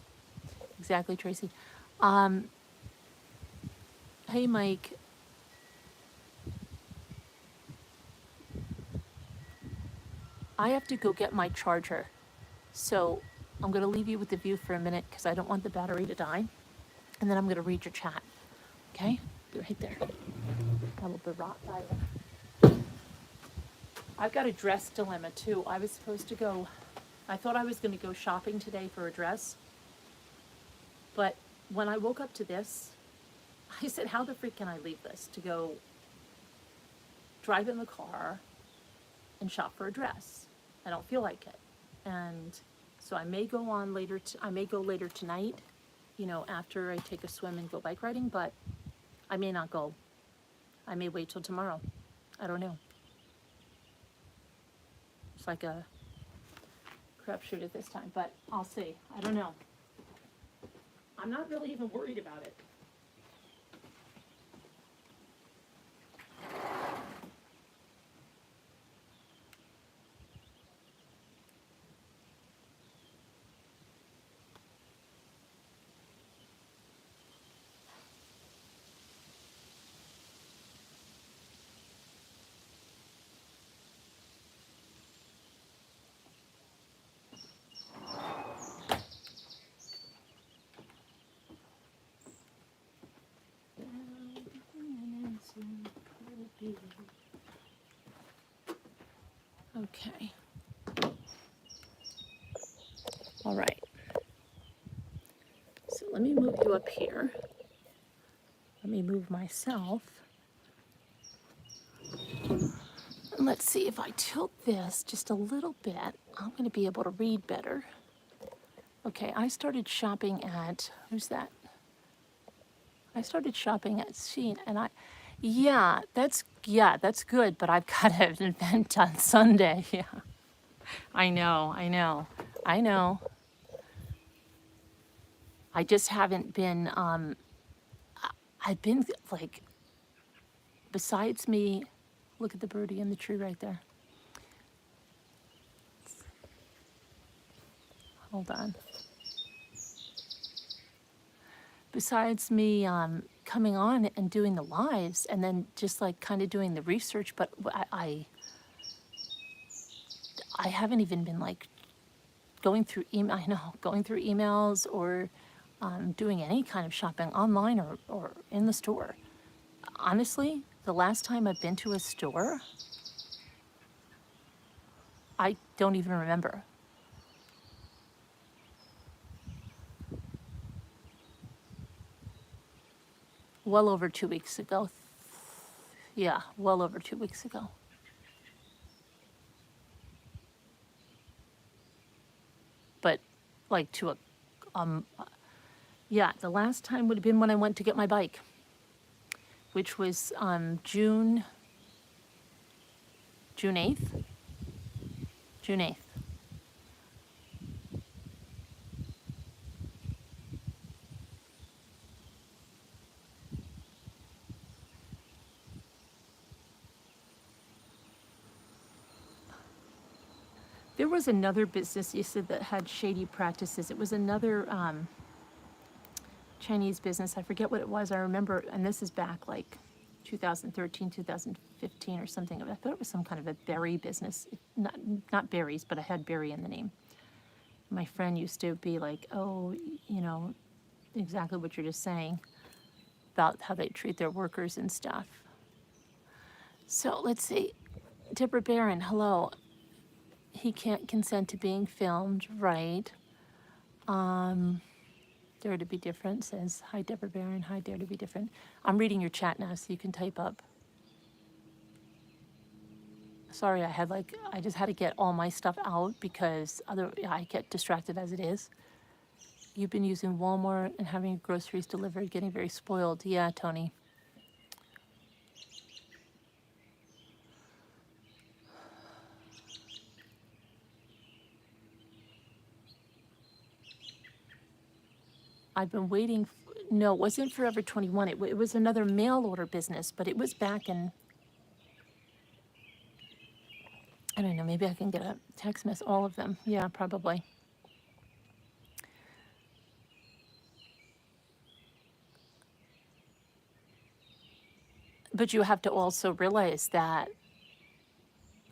Speaker 1: Tracy. Hey, Mike. I have to go get my charger. So I'm going to leave you with the view for a minute because I don't want the battery to die. And then I'm going to read your chat. Okay? Be right there. That will be right there. I've got a dress dilemma too. I was supposed to go, I thought I was going to go shopping today for a dress. But when I woke up to this, I said, how the freak can I leave this to go drive in the car and shop for a dress? I don't feel like it. And so I may go on later, I may go later tonight, you know, after I take a swim and go bike riding, but I may not go. I may wait till tomorrow. I don't know. It's like a crapshoot at this time, but I'll see. I don't know. I'm not really even worried about it. Okay. All right. So let me move you up here. Let me move myself. And let's see if I tilt this just a little bit, I'm going to be able to read better. Okay, I started shopping at, who's that? I started shopping at Shein, and that's good, but I've got an event on Sunday. Yeah, I know. I just haven't been, I've been like, besides me, look at the birdie in the tree right there. Hold on. Besides me coming on and doing the lives and then just like kind of doing the research, but I haven't even been like going through emails or doing any kind of shopping online or in the store. Honestly, the last time I've been to a store, I don't even remember. Well over 2 weeks ago. Yeah, well over 2 weeks ago. But like the last time would have been when I went to get my bike, which was June 8th. June 8th. There was another business you said that had shady practices. It was another Chinese business. I forget what it was. I remember, and this is back like 2013, 2015 or something. I thought it was some kind of a berry business. Not berries, but it had berry in the name. My friend used to be like, oh, you know, exactly what you're just saying about how they treat their workers and stuff. So let's see. Deborah Barron, hello. He can't consent to being filmed, right? Dare to be different says, hi, Deborah Barron. Hi, dare to be different. I'm reading your chat now, so you can type up. Sorry, I just had to get all my stuff out because I get distracted as it is. You've been using Walmart and having groceries delivered, getting very spoiled. Yeah, Tony. I've been waiting. No, it wasn't Forever 21. It was another mail order business, but it was back in, I don't know, maybe I can get a text message, all of them. Yeah, probably. But you have to also realize that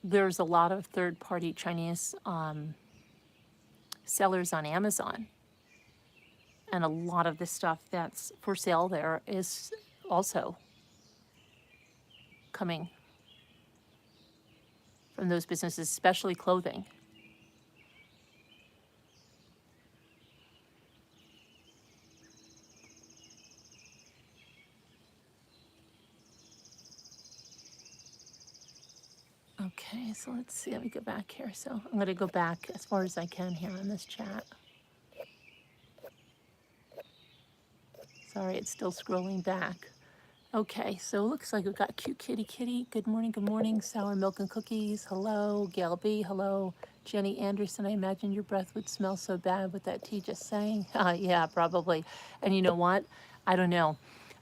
Speaker 1: there's a lot of third-party Chinese sellers on Amazon. And a lot of the stuff that's for sale there is also coming from those businesses, especially clothing. Okay, so let's see, let me go back here. So I'm going to go back as far as I can here on this chat. Sorry, it's still scrolling back. Okay, so it looks like we've got Cute Kitty Kitty. Good morning, good morning. Sour Milk and Cookies. Hello. Gail B. Hello. Jenny Anderson, I imagine your breath would smell so bad with that tea just saying. Yeah, probably. And you know what? I don't know.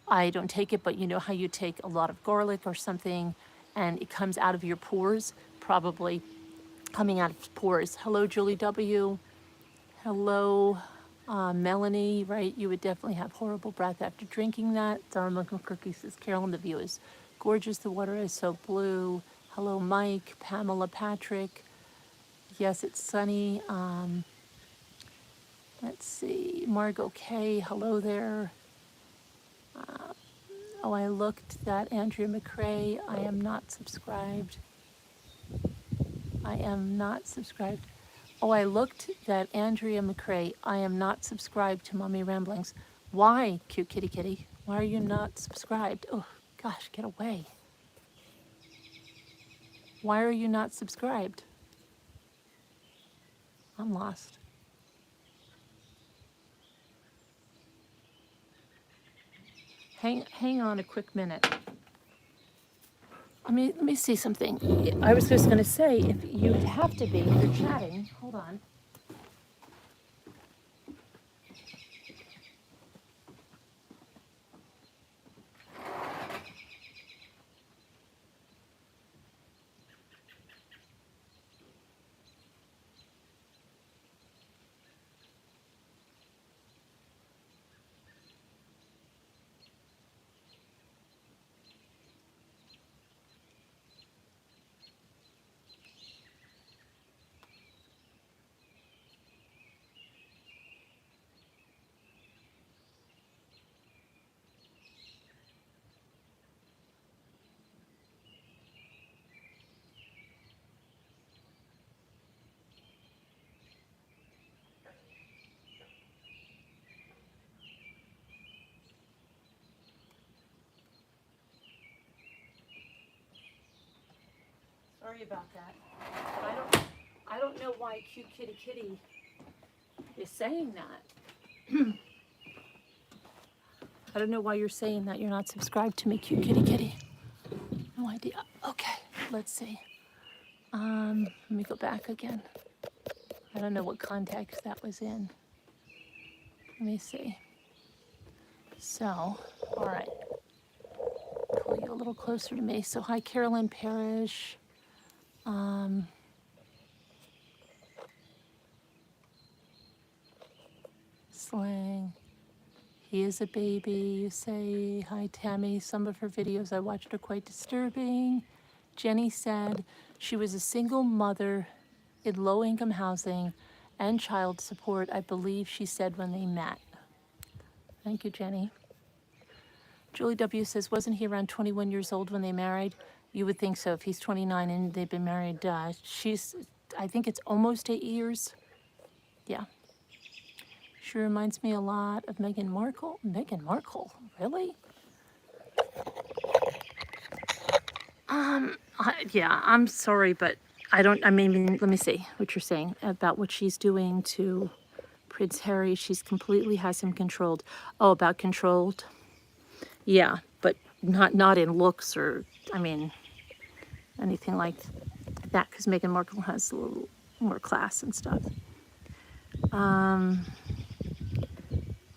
Speaker 1: I don't take it, but you know how you take a lot of garlic or something and it comes out of your pores? Probably coming out of pores. Hello, Julie W. Hello, Melanie, right? You would definitely have horrible breath after drinking that. Sour Milk and Cookies says, Carolyn, the view is gorgeous. The water is so blue. Hello, Mike, Pamela, Patrick. Yes, it's sunny. Let's see, Margot K. Hello there. Oh, I looked that Andrea McCray. I am not subscribed. I am not subscribed. Oh, I looked that Andrea McCray. I am not subscribed to Mommy Ramblings. Why, Cute Kitty Kitty? Why are you not subscribed? Oh, gosh, get away. Why are you not subscribed? I'm lost. Hang on a quick minute. Let me see something. I was just going to say, if you have to be, if you're chatting, hold on. Sorry about that. But I don't know why Cute Kitty Kitty is saying that. I don't know why you're saying that. You're not subscribed to me, Cute Kitty Kitty. No idea. Okay, let's see. Let me go back again. I don't know what context that was in. Let me see. So, all right. Pull you a little closer to me. So, hi, Carolyn Parrish. Slang. He is a baby. You say, hi, Tammy. Some of her videos I watched are quite disturbing. Jenny said she was a single mother in low-income housing and child support, I believe she said when they met. Thank you, Jenny. Julie W. says, wasn't he around 21 years old when they married? You would think so. If he's 29 and they've been married, I think it's almost 8 years. Yeah. She reminds me a lot of Meghan Markle. Meghan Markle? Really? Yeah, I'm sorry, but let me see what you're saying about what she's doing to Prince Harry. She's completely has him controlled. Oh, about controlled? Yeah, but not in looks or, anything like that, because Meghan Markle has a little more class and stuff.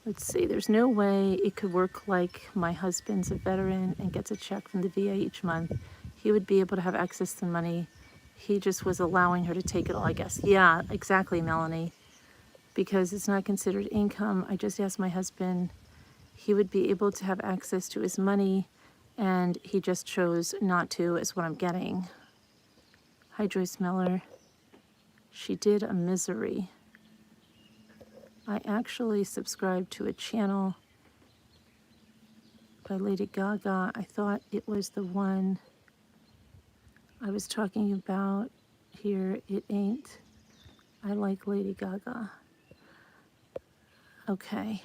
Speaker 1: Let's see, there's no way it could work like my husband's a veteran and gets a check from the VA each month. He would be able to have access to money. He just was allowing her to take it all, I guess. Yeah, exactly, Melanie. Because it's not considered income. I just asked my husband, he would be able to have access to his money, and he just chose not to, is what I'm getting. Hi, Joyce Miller. She did a misery. I actually subscribed to a channel by Lady Gaga. I thought it was the one I was talking about here. It ain't. I like Lady Gaga. Okay.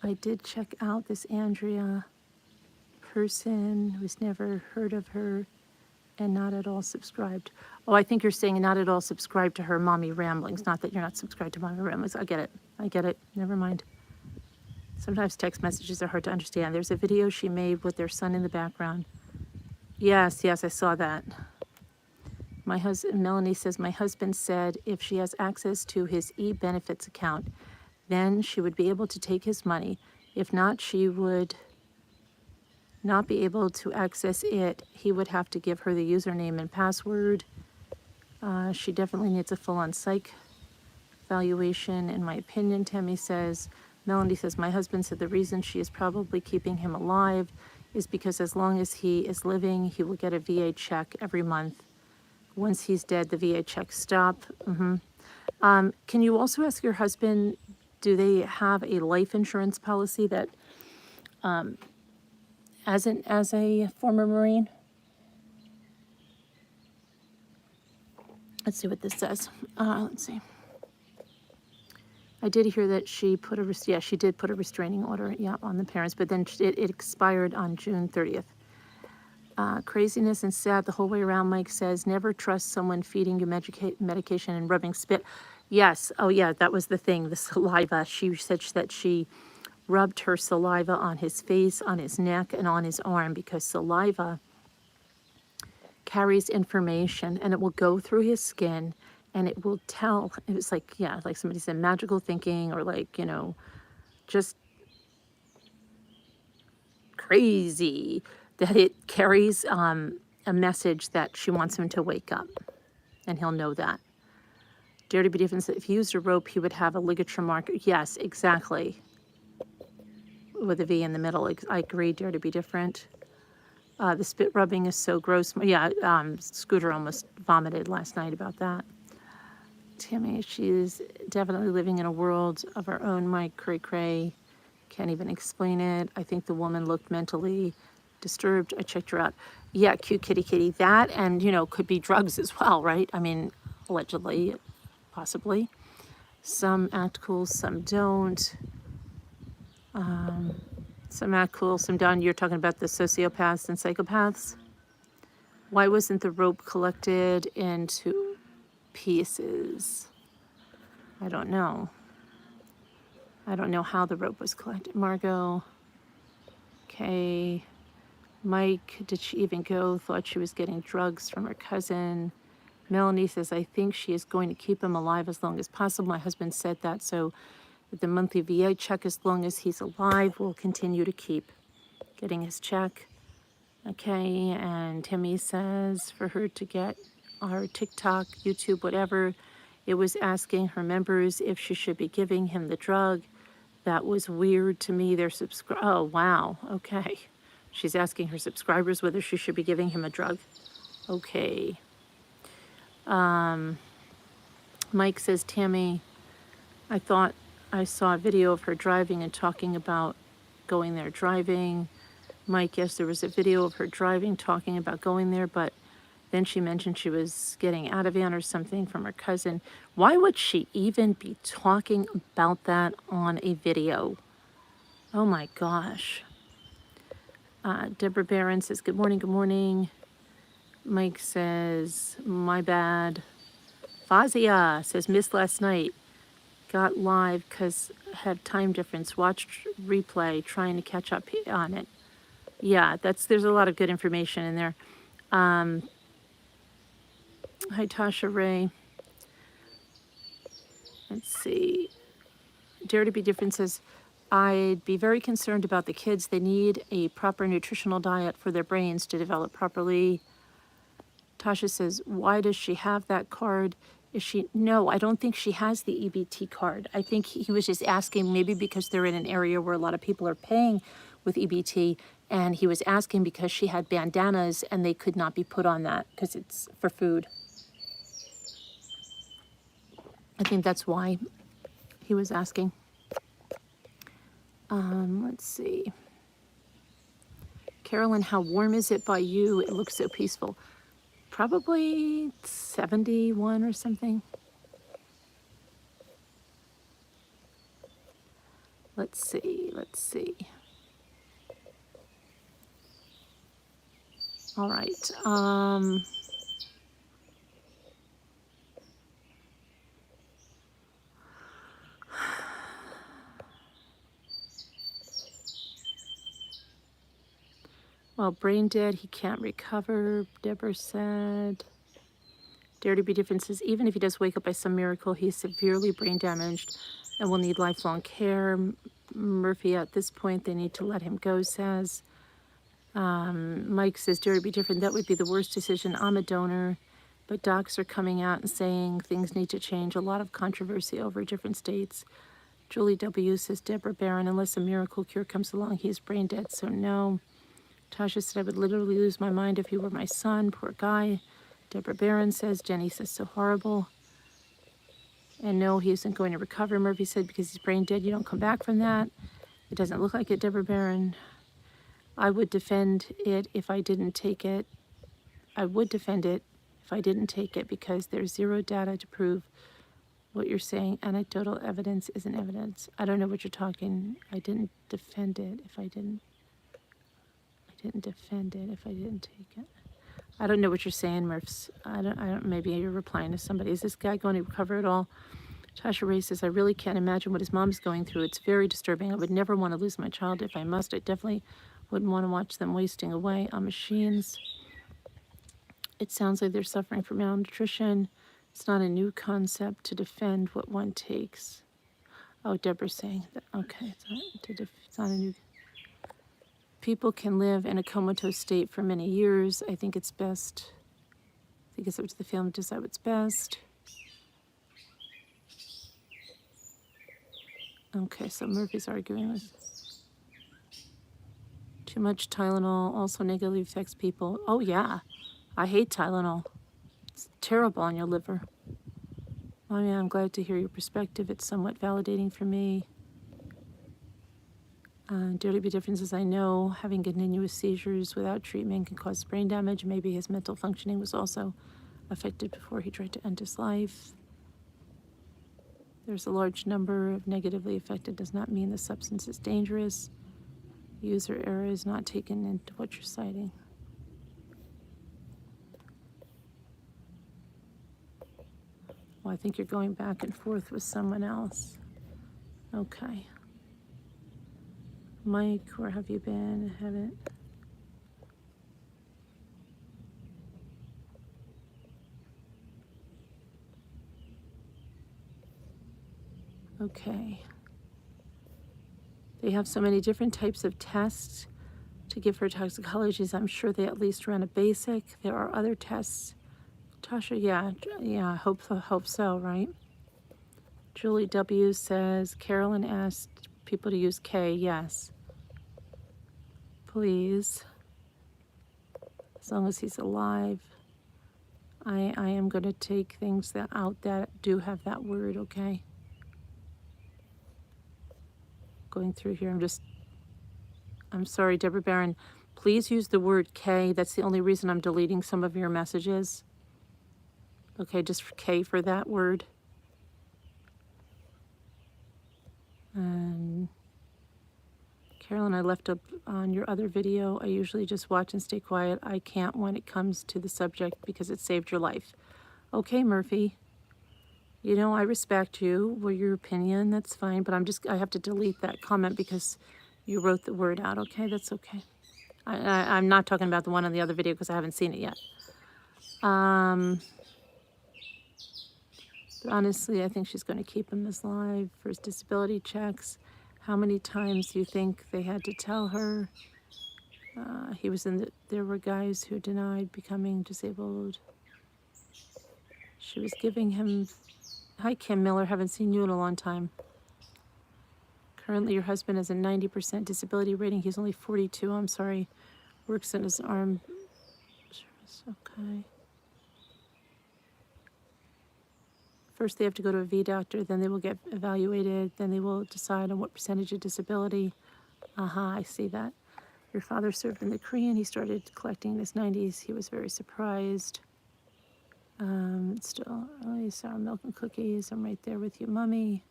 Speaker 1: I did check out this Andrea person who's never heard of her and not at all subscribed. Oh, I think you're saying not at all subscribed to her Mommy Ramblings. Not that you're not subscribed to Mommy Ramblings. I get it. I get it. Never mind. Sometimes text messages are hard to understand. There's a video she made with their son in the background. Yes, I saw that. My husband, Melanie says, my husband said if she has access to his e-benefits account, then she would be able to take his money. If not, she would not be able to access it. He would have to give her the username and password. She definitely needs a full-on psych evaluation, in my opinion, Tammy says. Melanie says, my husband said the reason she is probably keeping him alive is because as long as he is living, he will get a VA check every month. Once he's dead, the VA checks stop. Can you also ask your husband, do they have a life insurance policy that, as a former Marine? Let's see what this says. Let's see. I did hear that she put she did put a restraining order, on the parents, but then it expired on June 30th. Craziness and sad the whole way around, Mike says. Never trust someone feeding you medication and rubbing spit. Yes, oh yeah, that was the thing, the saliva. She said that she rubbed her saliva on his face, on his neck, and on his arm because saliva carries information and it will go through his skin and it will tell. It was like, like somebody said, magical thinking, or like, just crazy that it carries a message that she wants him to wake up, and he'll know that. Dare to be different. If he used a rope, he would have a ligature mark. Yes, exactly. With a V in the middle. I agree. Dare to be different. The spit rubbing is so gross. Yeah, Scooter almost vomited last night about that. Tammy, she's definitely living in a world of her own. Mike cray. Can't even explain it. I think the woman looked mentally disturbed. I checked her out. Yeah, cute kitty. That, and, could be drugs as well, right? I mean, allegedly, possibly. Some act cool, some don't. Some act cool, some don't. You're talking about the sociopaths and psychopaths? Why wasn't the rope collected into pieces? I don't know. I don't know how the rope was collected. Margot. Okay. Mike, did she even go? Thought she was getting drugs from her cousin. Melanie says, I think she is going to keep him alive as long as possible. My husband said that, so the monthly VA check, as long as he's alive, will continue to keep getting his check. Okay, and Timmy says for her to get our TikTok, YouTube, whatever, it was asking her members if she should be giving him the drug. That was weird to me. Oh, wow. Okay. She's asking her subscribers whether she should be giving him a drug. Okay. Mike says, Tammy, I thought I saw a video of her driving and talking about going there driving. Mike, yes, there was a video of her driving, talking about going there, but then she mentioned she was getting Ativan or something from her cousin. Why would she even be talking about that on a video? Oh my gosh. Deborah Barron says, good morning. Mike says, my bad. Fazia says, missed last night. Got live because had time difference. Watched replay, trying to catch up on it. Yeah, there's a lot of good information in there. Hi, Tasha Ray. Let's see. Dare to be different says, I'd be very concerned about the kids. They need a proper nutritional diet for their brains to develop properly. Tasha says, why does she have that card? Is she, no, I don't think she has the EBT card. I think he was just asking maybe because they're in an area where a lot of people are paying with EBT, and he was asking because she had bandanas and they could not be put on that because it's for food. I think that's why he was asking. Let's see. Carolyn, how warm is it by you? It looks so peaceful. Probably 71 or something. Let's see, let's see. All right. Well, brain dead, he can't recover, Deborah said. Dare to be different says, even if he does wake up by some miracle, he's severely brain damaged and will need lifelong care. Murphy, at this point, they need to let him go, says. Mike says, dare to be different, that would be the worst decision. I'm a donor, but docs are coming out and saying things need to change. A lot of controversy over different states. Julie W. says, Deborah Barron, unless a miracle cure comes along, he's brain dead, so no. Tasha said, I would literally lose my mind if he were my son. Poor guy. Deborah Barron says, Jenny says, so horrible. And no, he isn't going to recover. Murphy said, because he's brain dead, you don't come back from that. It doesn't look like it, Deborah Barron. I would defend it if I didn't take it. I would defend it if I didn't take it because there's zero data to prove what you're saying. Anecdotal evidence isn't evidence. I don't know what you're talking. I didn't defend it if I didn't. I didn't defend it if I didn't take it. I don't know what you're saying, Murphs. I don't, maybe you're replying to somebody. Is this guy going to recover at all? Tasha Ray says, I really can't imagine what his mom's going through. It's very disturbing. I would never want to lose my child if I must. I definitely wouldn't want to watch them wasting away on machines. It sounds like they're suffering from malnutrition. It's not a new concept to defend what one takes. Oh, Deborah's saying that. Okay, it's not a new. People can live in a comatose state for many years. I think it's best. I think it's up to the family to decide what's best. Okay, so Murphy's arguing with too much Tylenol also negatively affects people. Oh yeah, I hate Tylenol. It's terrible on your liver. Oh yeah, I'm glad to hear your perspective. It's somewhat validating for me. Dare to be different as I know having continuous seizures without treatment can cause brain damage. Maybe his mental functioning was also affected before he tried to end his life. There's a large number of negatively affected does not mean the substance is dangerous. User error is not taken into what you're citing. Well, I think you're going back and forth with someone else. Okay. Mike, where have you been? I haven't. Okay. They have so many different types of tests to give for toxicologies. I'm sure they at least ran a basic. There are other tests. Tasha, yeah, hope so, right? Julie W. says, Carolyn asked people to use K. Yes. Please. As long as he's alive. I am going to take things that out that do have that word, okay? Going through here, I'm sorry, Deborah Barron. Please use the word K. That's the only reason I'm deleting some of your messages. Okay, just K for that word. And Carolyn, I left up on your other video. I usually just watch and stay quiet. I can't when it comes to the subject because it saved your life. Okay, Murphy. You know, I respect you, or your opinion, that's fine, but I have to delete that comment because you wrote the word out, okay? That's okay. I'm not talking about the one on the other video because I haven't seen it yet. But honestly, I think she's going to keep him as live for his disability checks. How many times do you think they had to tell her? He was in the, there were guys who denied becoming disabled. She was giving him, hi Kim Miller, haven't seen you in a long time. Currently your husband has a 90% disability rating. He's only 42, I'm sorry. Works in his arm. Okay. First they have to go to a V doctor, then they will get evaluated, then they will decide on what percentage of disability. I see that. Your father served in the Korean. He started collecting in his 90s. He was very surprised. Still early sour milk and cookies. I'm right there with you, Mummy.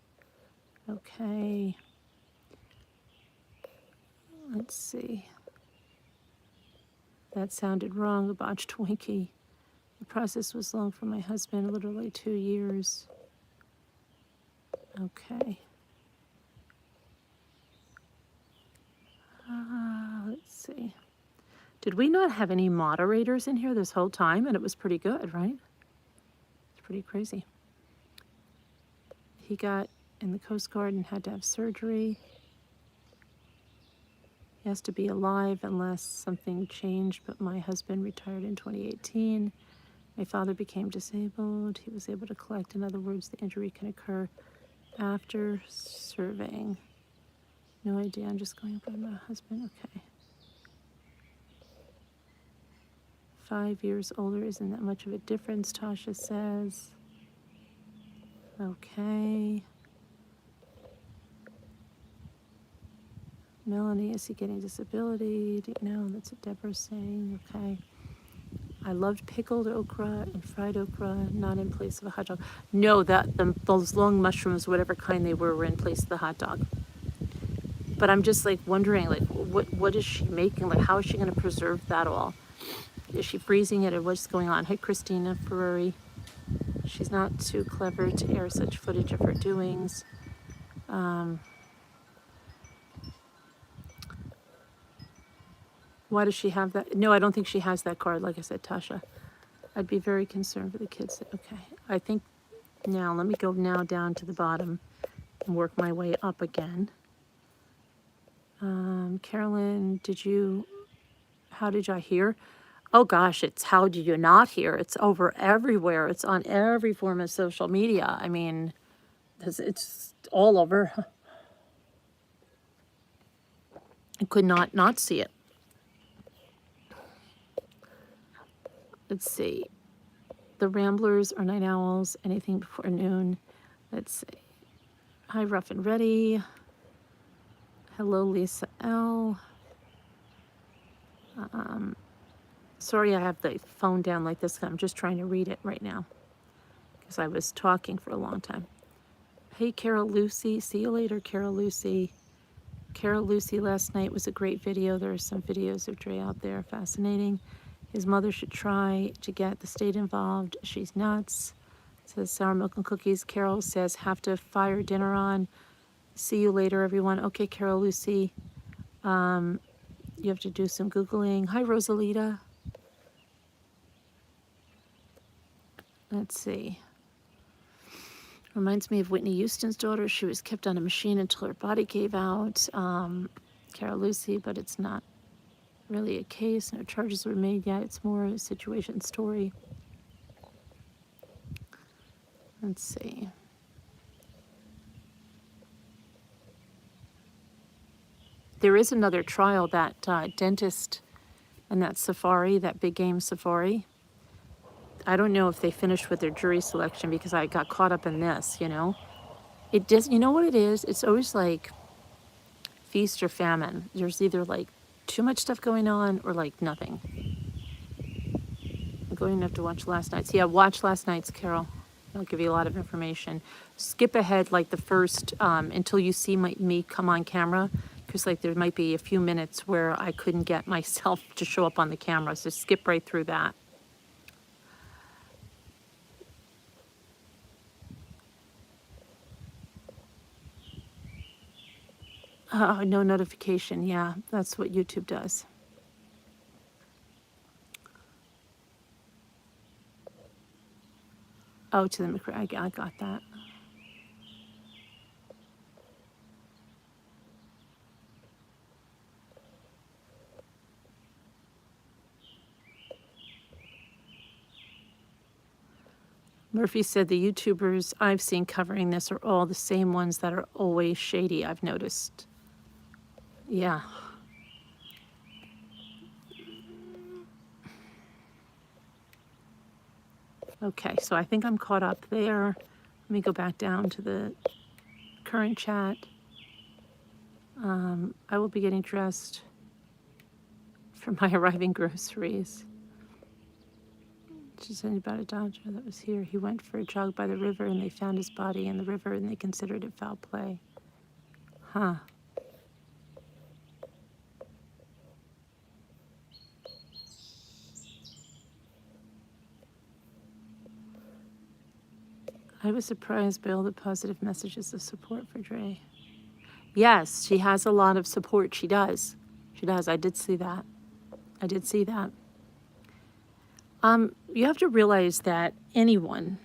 Speaker 1: Okay. Let's see. That sounded wrong, a botched Twinkie. The process was long for my husband, literally 2 years. Okay. Let's see. Did we not have any moderators in here this whole time? And it was pretty good, right? It's pretty crazy. He got in the Coast Guard and had to have surgery. He has to be alive unless something changed, but my husband retired in 2018. My father became disabled. He was able to collect. In other words, the injury can occur after serving. No idea, I'm just going by my husband, okay. 5 years older isn't that much of a difference, Tasha says. Okay. Melanie, is he getting disability? No, that's what Deborah's saying, okay. I loved pickled okra and fried okra, not in place of a hot dog. No, those long mushrooms, whatever kind they were in place of the hot dog. But I'm just like wondering, like, what is she making? Like, how is she going to preserve that all? Is she freezing it, or what's going on? Hey, Christina Ferrari. She's not too clever to air such footage of her doings. Why does she have that? No, I don't think she has that card, like I said, Tasha. I'd be very concerned for the kids. Okay, I think now, let me go now down to the bottom and work my way up again. Carolyn, how did I hear? Oh gosh, it's how did you not hear? It's over everywhere. It's on every form of social media. I mean, it's all over. I could not see it. Let's see. The Ramblers are night owls, anything before noon. Let's see. Hi, Rough and Ready. Hello, Lisa L. Sorry I have the phone down like this. I'm just trying to read it right now because I was talking for a long time. Hey, Carol Lucy. See you later, Carol Lucy. Carol Lucy last night was a great video. There are some videos of Dre out there. Fascinating. His mother should try to get the state involved. She's nuts. Says sour milk and cookies. Carol says have to fire dinner on. See you later, everyone. Okay, Carol Lucy. You have to do some Googling. Hi, Rosalita. Let's see. Reminds me of Whitney Houston's daughter. She was kept on a machine until her body gave out. Carol Lucy, but it's not really a case. No charges were made yet. It's more a situation story. Let's see. There is another trial, that dentist and that safari, that big game safari. I don't know if they finished with their jury selection because I got caught up in this, you know. It does, you know what it is? It's always like feast or famine. There's either like too much stuff going on or like nothing. I'm going to have to watch last night's. Yeah, watch last night's, Carol. I'll give you a lot of information. Skip ahead like the first, until you see me come on camera, because like there might be a few minutes where I couldn't get myself to show up on the camera, so skip right through that. No notification, yeah, that's what YouTube does. Oh, to the McCray. I got that. Murphy said the YouTubers I've seen covering this are all the same ones that are always shady, I've noticed. Yeah. Okay, so I think I'm caught up there. Let me go back down to the current chat. I will be getting dressed for my arriving groceries. She said about a Dodger that was here. He went for a jog by the river and they found his body in the river and they considered it foul play. Huh. I was surprised by all the positive messages of support for Dre. Yes, she has a lot of support. She does. She does. I did see that. I did see that. You have to realize that anyone,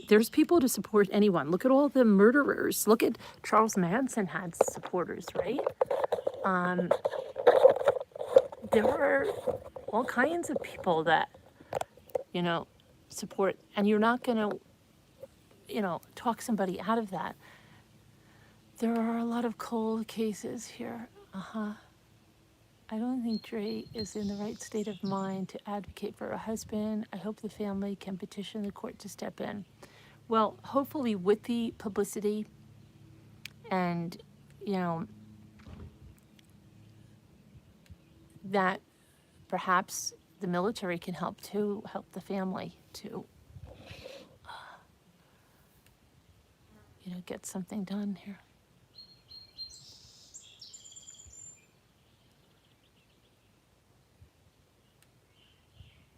Speaker 1: there's people to support anyone. Look at all the murderers. Look at Charles Manson had supporters, right? There are all kinds of people that, support, and you're not going to, talk somebody out of that. There are a lot of cold cases here. I don't think Dre is in the right state of mind to advocate for her husband. I hope the family can petition the court to step in. Well, hopefully with the publicity and, that perhaps the military can help the family to, get something done here.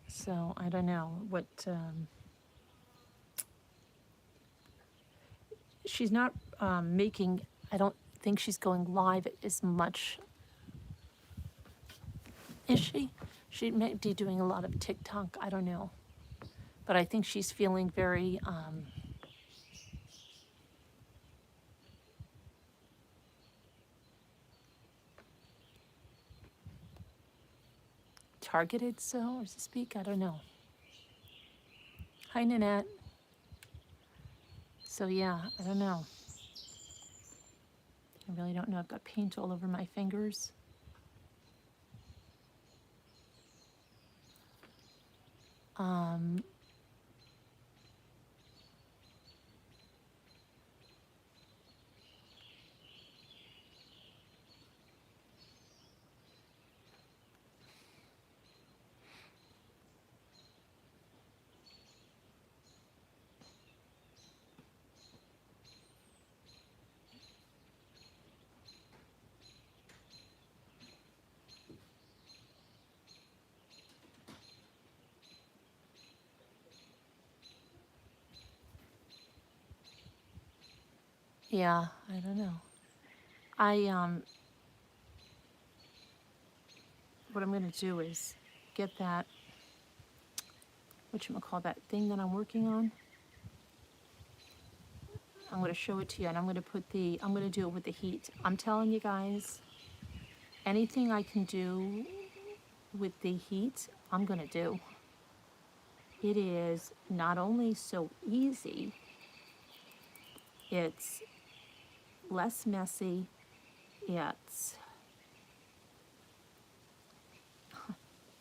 Speaker 1: So I don't know what, she's not making, I don't think she's going live as much. Is she? She may be doing a lot of TikTok, I don't know. But I think she's feeling very, targeted, so to speak. I don't know. Hi, Nanette. So yeah, I don't know. I really don't know. I've got paint all over my fingers. Yeah, I don't know. What I'm gonna do is get that, whatchamacall, that thing that I'm working on. I'm gonna show it to you, and I'm gonna do it with the heat. I'm telling you guys, anything I can do with the heat, I'm gonna do. It is not only so easy, it's less messy, it's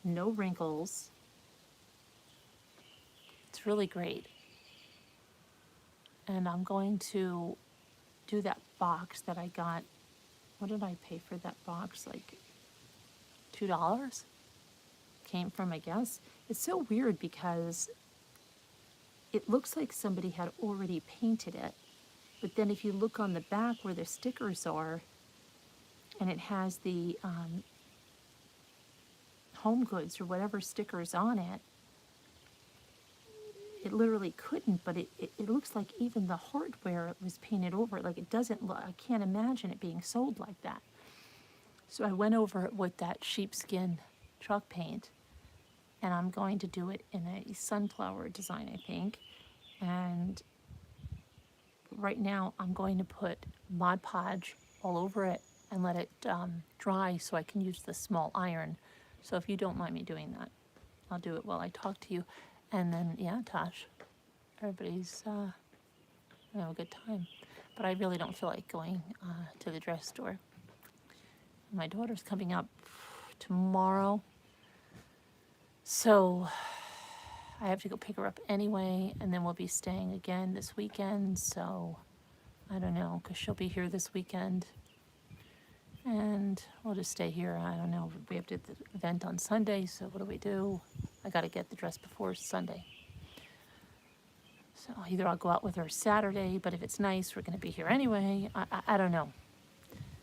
Speaker 1: no wrinkles. It's really great. And I'm going to do that box that I got. What did I pay for that box? Like $2? Came from, I guess. It's so weird because it looks like somebody had already painted it. But then if you look on the back where the stickers are, and it has the Home Goods or whatever stickers on it, it literally couldn't, but it looks like even the hardware was painted over it. Like it doesn't look, I can't imagine it being sold like that. So I went over it with that sheepskin chalk paint, and I'm going to do it in a sunflower design, I think. And right now I'm going to put Mod Podge all over it and let it dry so I can use the small iron. So if you don't mind me doing that, I'll do it while I talk to you. And then, yeah, Tosh, everybody's having a good time. But I really don't feel like going to the dress store. My daughter's coming up tomorrow, so I have to go pick her up anyway, and then we'll be staying again this weekend, so I don't know, because she'll be here this weekend, and we'll just stay here. I don't know, we have to do the event on Sunday, so what do we do? I got to get the dress before Sunday. So either I'll go out with her Saturday, but if it's nice, we're going to be here anyway. I don't know.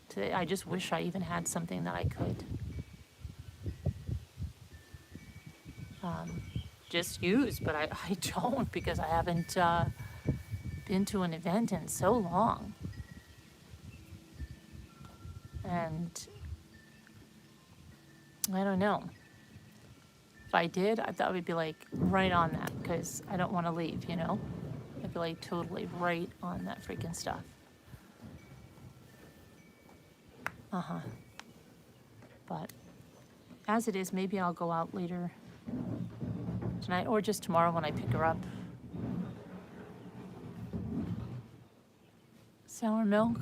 Speaker 1: Today, I just wish I even had something that I could just use, but I don't, because I haven't been to an event in so long. And I don't know. If I did, I thought we'd be like right on that, because I don't want to leave, you know? I'd be like totally right on that freaking stuff. But as it is, maybe I'll go out later tonight or just tomorrow when I pick her up. Sour milk?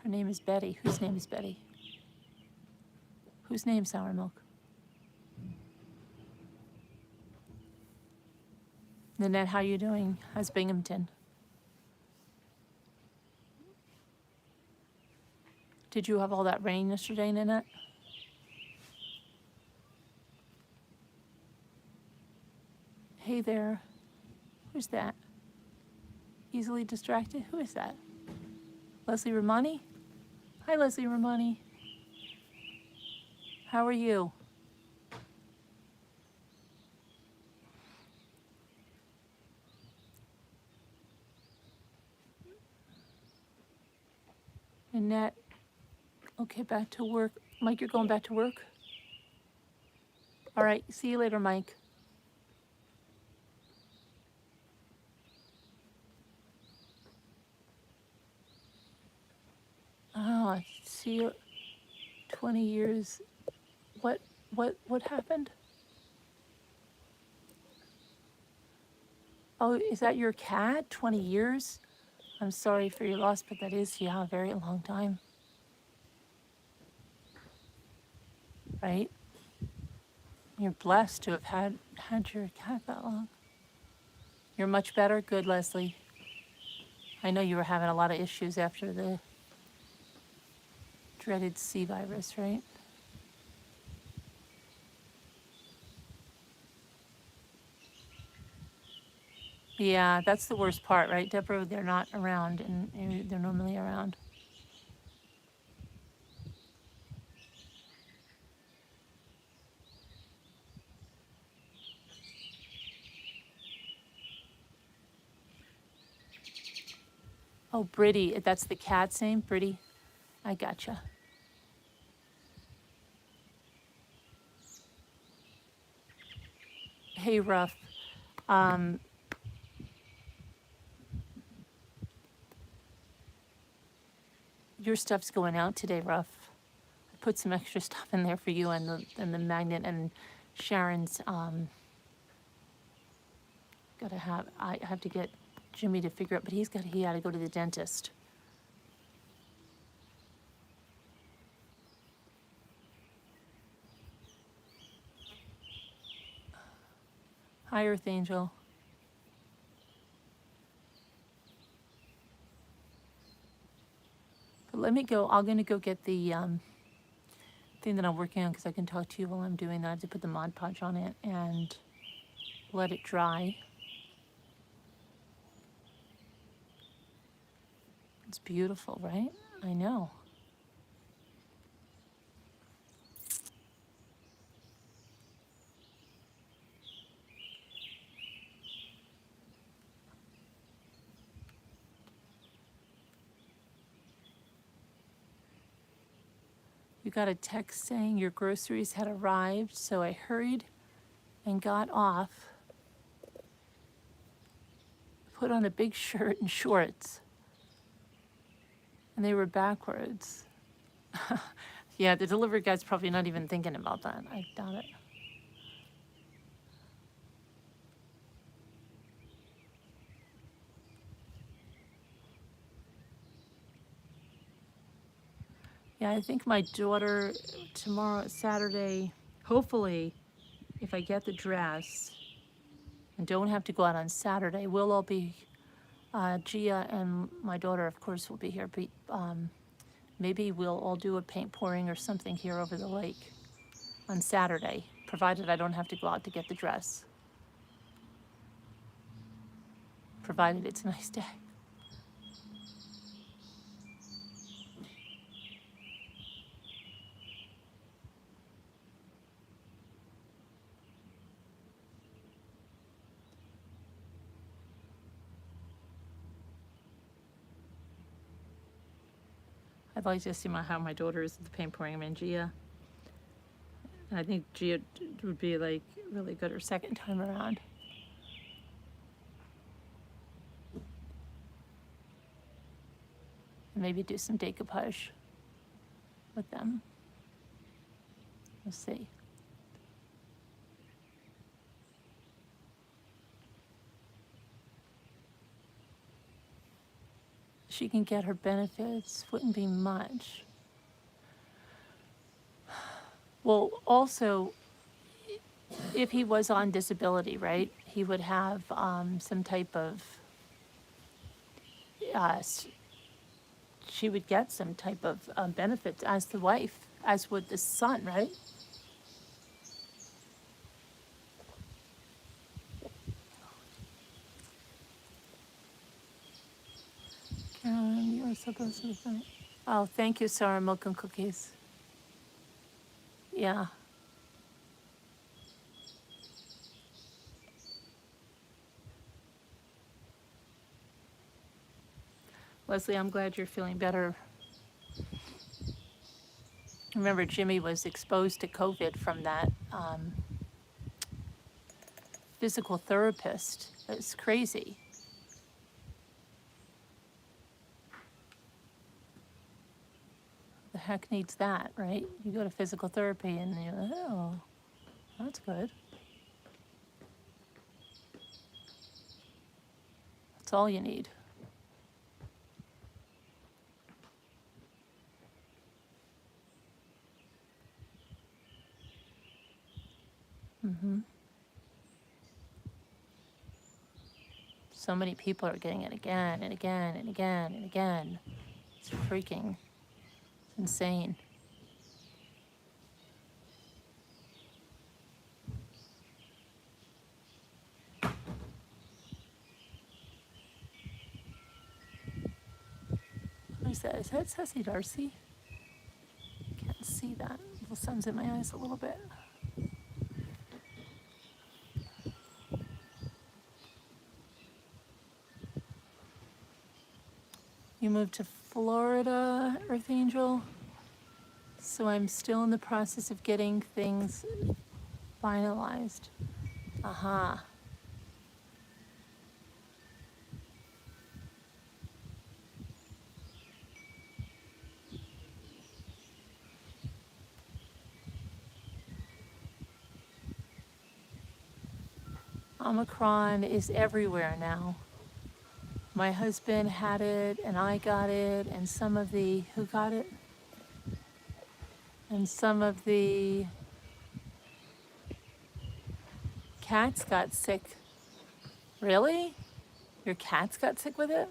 Speaker 1: Her name is Betty. Whose name is Betty? Whose name's Sour milk? Nanette, how you doing? How's Binghamton? Did you have all that rain yesterday, Nanette? Hey there. Who's that? Easily distracted? Who is that? Leslie Romani? Hi, Leslie Romani. How are you? Annette. Okay, back to work. Mike, you're going back to work? All right, see you later, Mike. Oh, I see you. 20 years. What happened? Oh, is that your cat? 20 years? I'm sorry for your loss, but that is, yeah, a very long time. Right? You're blessed to have had your cat that long. You're much better? Good, Leslie. I know you were having a lot of issues after the dreaded C virus, right? Yeah, that's the worst part, right, Deborah? They're not around, and they're normally around. Oh, Britty, that's the cat's name, Britty? I gotcha. Hey, Ruff. Your stuff's going out today, Ruff. I put some extra stuff in there for you and the magnet, and Sharon's I have to get Jimmy to figure out, but he had to go to the dentist. Hi, Earth Angel. But let me go. I'm going to go get the thing that I'm working on, because I can talk to you while I'm doing that. I have to put the Mod Podge on it and let it dry. It's beautiful, right? I know. You got a text saying your groceries had arrived, so I hurried and got off, put on a big shirt and shorts, and they were backwards. Yeah, the delivery guy's probably not even thinking about that. I doubt it. Yeah, I think my daughter tomorrow, Saturday, hopefully, if I get the dress and don't have to go out on Saturday, we'll all be, Gia and my daughter, of course, will be here. But maybe we'll all do a paint pouring or something here over the lake on Saturday, provided I don't have to go out to get the dress. Provided it's a nice day. I'd like to see how my daughter is at the paint pouring. I mean, Gia. And I think Gia would be like really good her second time around. And maybe do some decoupage with them. We'll see. She can get her benefits, wouldn't be much. Well, also, if he was on disability, right, he would have some type of, she would get some type of benefits as the wife, as would the son, right? Carolyn, you are so close to the front. Oh, thank you, Sarah, milk and cookies. Yeah. Leslie, I'm glad you're feeling better. Remember, Jimmy was exposed to COVID from that physical therapist. It's crazy. The heck needs that, right? You go to physical therapy and you're like, oh, that's good. That's all you need. So many people are getting it again and again and again and again. It's freaking insane. What is that? Is that Ceci Darcy? Can't see that. The sun's in my eyes a little bit. You moved to Florida, Earth Angel. So I'm still in the process of getting things finalized. Aha. Omicron is everywhere now. My husband had it, and I got it, and some of the, who got it? And some of the cats got sick. Really? Your cats got sick with it?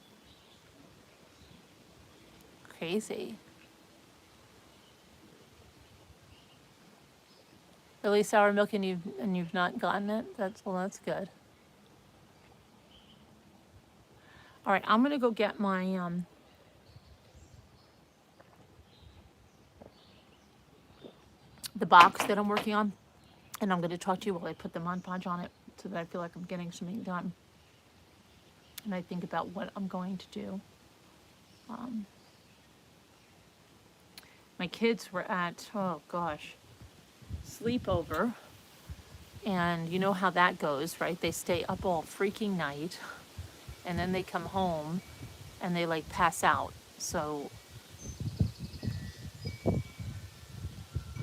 Speaker 1: Crazy. Really sour milk and you've not gotten it? That's good. All right, I'm gonna go get my the box that I'm working on, and I'm gonna talk to you while I put the Mod Podge on it so that I feel like I'm getting something done. And I think about what I'm going to do. my kids were at, oh gosh, sleepover. And you know how that goes, right? They stay up all freaking night and then they come home and they like pass out. So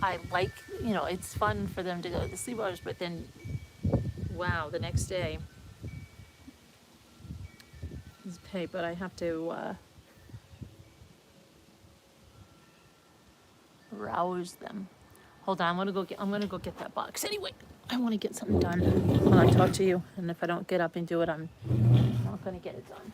Speaker 1: I like, it's fun for them to go to the sleepovers, but then, wow, the next day is pay, but I have to rouse them. Hold on, I'm gonna go get that box. Anyway, I want to get something done when I talk to you, and if I don't get up and do it, I'm not gonna get it done.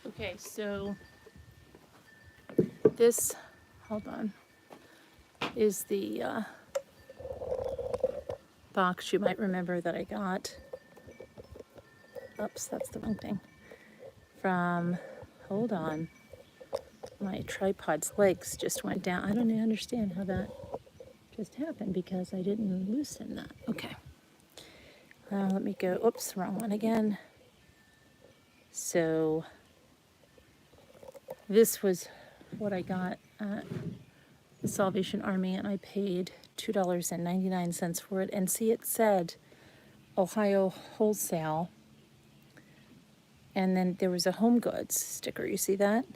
Speaker 1: Okay, so this, hold on, is the box you might remember that I got. Oops, that's the wrong thing. From, hold on, my tripod's legs just went down. I don't understand how that just happened because I didn't loosen that. Okay, let me go. Oops, wrong one again. So this was what I got at the Salvation Army, and I paid $2.99 for it. And see, it said Ohio Wholesale, and then there was a Home Goods sticker. You see that?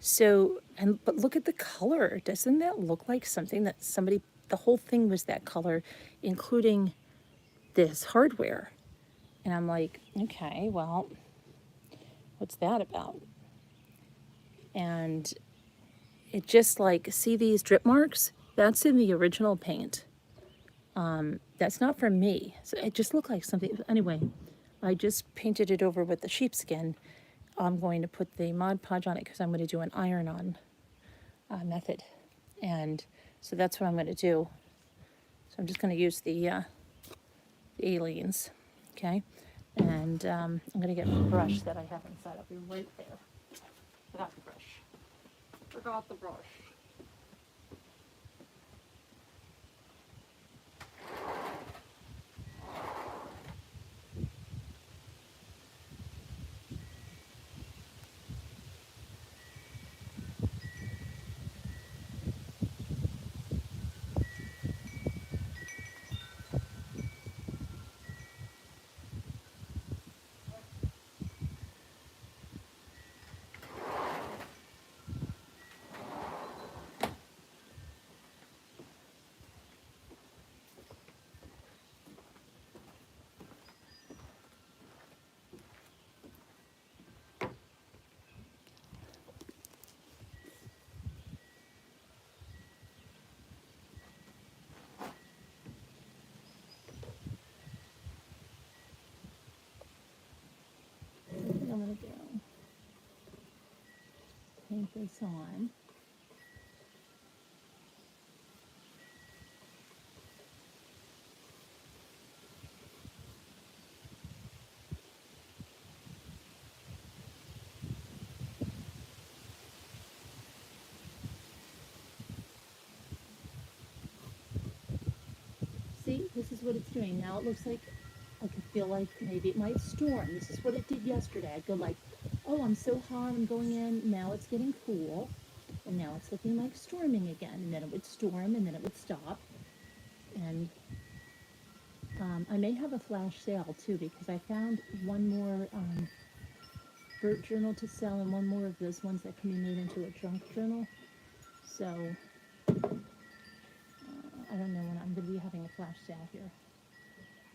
Speaker 1: So, but look at the color. Doesn't that look like something that somebody, the whole thing was that color, including this hardware? And I'm like, okay, well, what's that about? And it just like, see these drip marks? That's in the original paint. That's not from me. So it just looked like something. Anyway, I just painted it over with the sheepskin. I'm going to put the Mod Podge on it because I'm going to do an iron-on method. And so that's what I'm going to do. So I'm just going to use the aliens, okay? And I'm going to get a brush that I have inside. I'll be right there. Forgot the brush. Forgot the brush. I'm going to do paint this on. See, this is what it's doing. Now it looks like I could feel like maybe it might storm. This is what it did yesterday. I'd go like, oh, I'm so hot, I'm going in. Now it's getting cool. And now it's looking like storming again. And then it would storm and then it would stop. And I may have a flash sale too because I found one more Burt journal to sell and one more of those ones that can be made into a junk journal. So I don't know when I'm going to be having a flash sale here.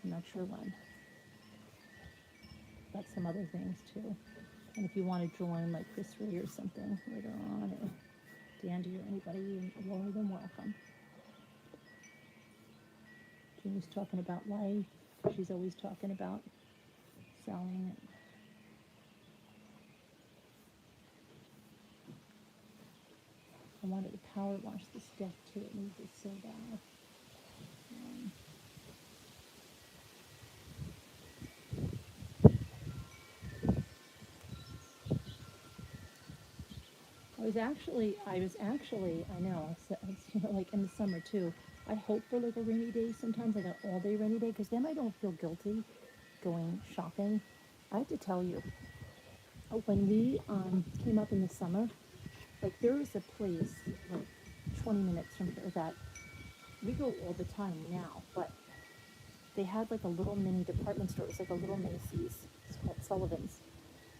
Speaker 1: I'm not sure when. But some other things too. And if you want to join like Chris Ray or something later on, or Dandy or anybody, you're more than welcome. Jeannie's talking about life. She's always talking about selling it. I wanted to power wash this deck too. It needs it so bad. I know, it's, like in the summer too. I hope for like a rainy day sometimes, like an all day rainy day, because then I don't feel guilty going shopping. I have to tell you, when we came up in the summer, like there was a place like 20 minutes from here that we go all the time now, but they had like a little mini department store. It was like a little Macy's at Sullivan's,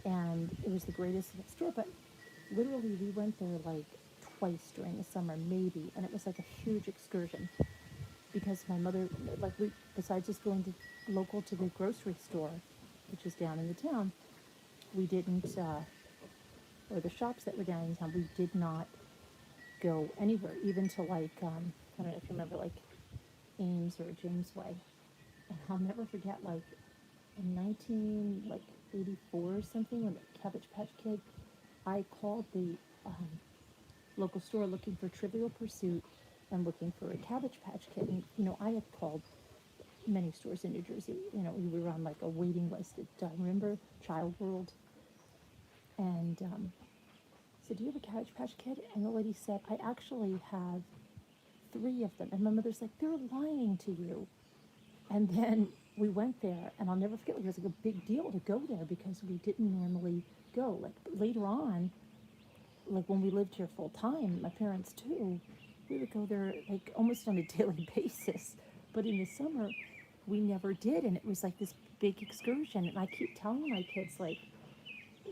Speaker 1: and it was the greatest store. But literally, we went there like twice during the summer, maybe, and it was like a huge excursion because my mother, like, we besides just going to local to the grocery store, which is down in the town, we didn't, or the shops that were down in town, we did not go anywhere, even to like, I don't know if you remember, like Ames or James Way. And I'll never forget, like, in 1984 or something, when the Cabbage Patch Kid, I called the local store looking for Trivial Pursuit and looking for a Cabbage Patch Kid. And, I had called many stores in New Jersey. We were on like a waiting list at, remember, Child World. And I said, do you have a Cabbage Patch Kid? And the lady said, I actually have 3 of them. And my mother's like, they're lying to you. And then we went there, and I'll never forget, like, it was like a big deal to go there because we didn't normally go. Like, later on, like when we lived here full time, my parents too, we would go there like almost on a daily basis. But in the summer, we never did, and it was like this big excursion. And I keep telling my kids, like,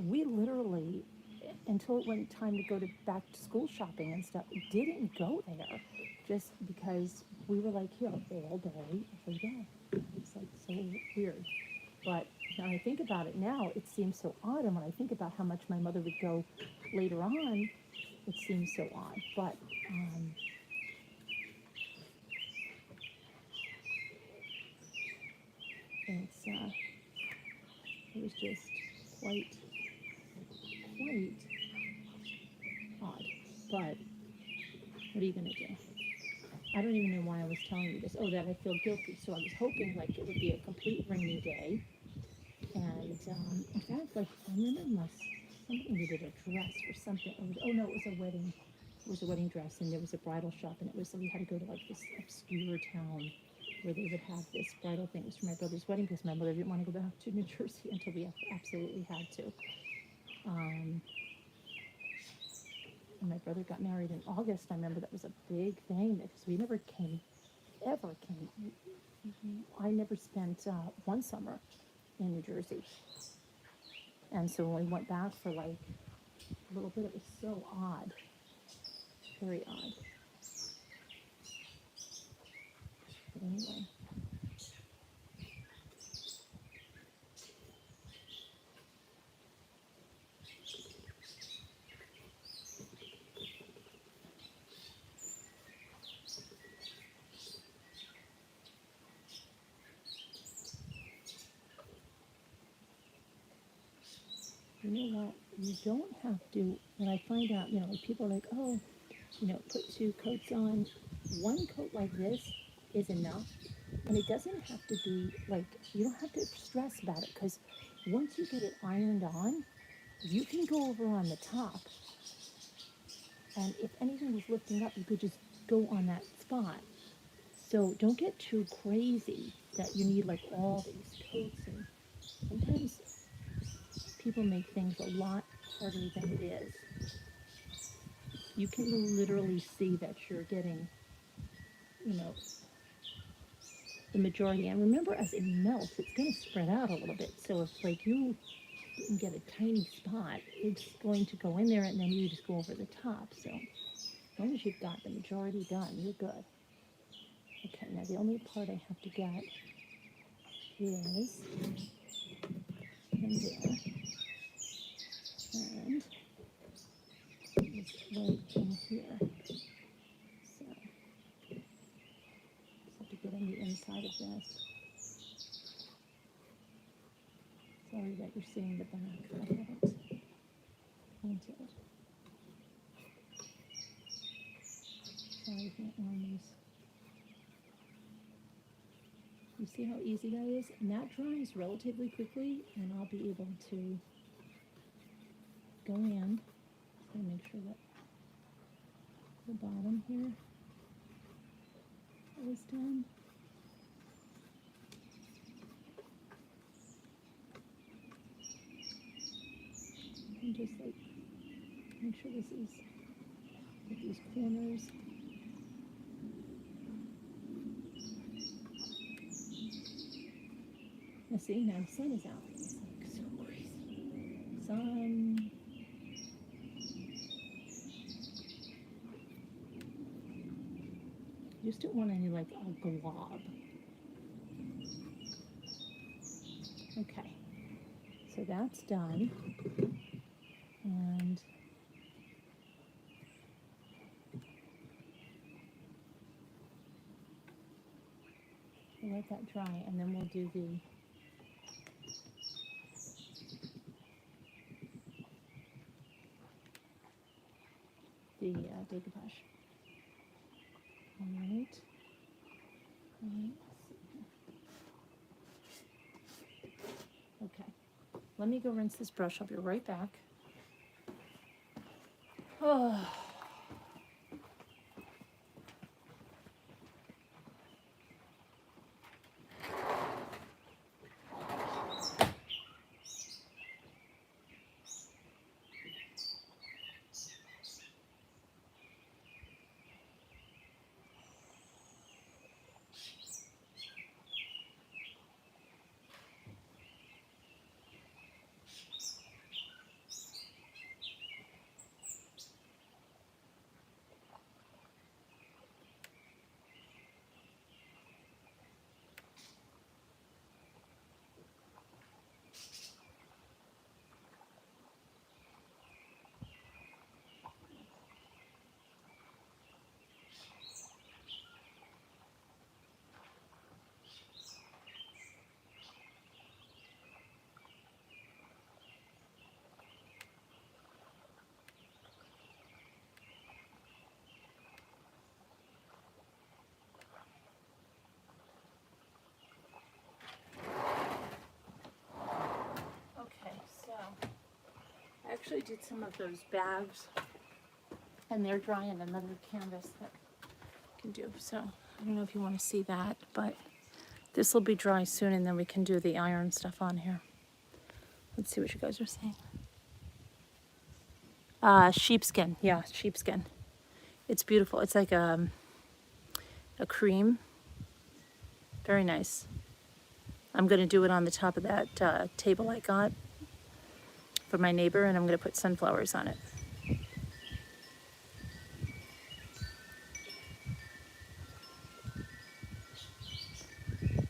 Speaker 1: we literally, until it went time to go to back to school shopping and stuff, didn't go there just because we were like here all day, every day. It's like so weird. But when I think about it now, it seems so odd. And when I think about how much my mother would go later on, it seems so odd. But it was just quite odd. But what are you going to do? I don't even know why I was telling you this. Oh, that I feel guilty. So I was hoping like it would be a complete rainy day. And in fact, like I remember somebody needed a dress or something. It was a wedding. It was a wedding dress, and there was a bridal shop, and we had to go to like this obscure town where they would have this bridal thing. It was for my brother's wedding because my mother didn't want to go back to New Jersey until we absolutely had to. And my brother got married in August. I remember that was a big thing because we never ever came. I never spent one summer in New Jersey. And so when we went back for like a little bit, it was so odd. Very odd. But anyway. You know what? You don't have to, when I find out, like people are like, oh, put 2 coats on. One coat like this is enough. And it doesn't have to be like, you don't have to stress about it because once you get it ironed on, you can go over on the top. And if anything was lifting up, you could just go on that spot. So don't get too crazy that you need like all these coats, and sometimes people make things a lot harder than it is. You can literally see that you're getting, you know, the majority. And remember, as it melts, it's going to spread out a little bit. So if like you didn't get a tiny spot, it's going to go in there and then you just go over the top. So as long as you've got the majority done, you're good. Okay, now the only part I have to get is in there. And it's right in here. So just have to get on the inside of this. Sorry that you're seeing the back. I haven't painted. Sorry, I can't on these. You see how easy that is? And that dries relatively quickly, and I'll be able to go in and make sure that the bottom here is done. And just like make sure this is get these corners. Now see, now the sun is out. It's like so crazy. Sun. You just don't want any like a glob. Okay, so that's done. And we'll let that dry, and then we'll do the decoupage. All right. Okay. Let me go rinse this brush. I'll be right back. Oh. I actually did some of those bags, and they're drying another canvas that I can do. So I don't know if you want to see that, but this will be dry soon, and then we can do the iron stuff on here. Let's see what you guys are saying. Sheepskin, yeah, sheepskin. It's beautiful. It's like a cream. Very nice. I'm going to do it on the top of that table I got for my neighbor, and I'm going to put sunflowers on it.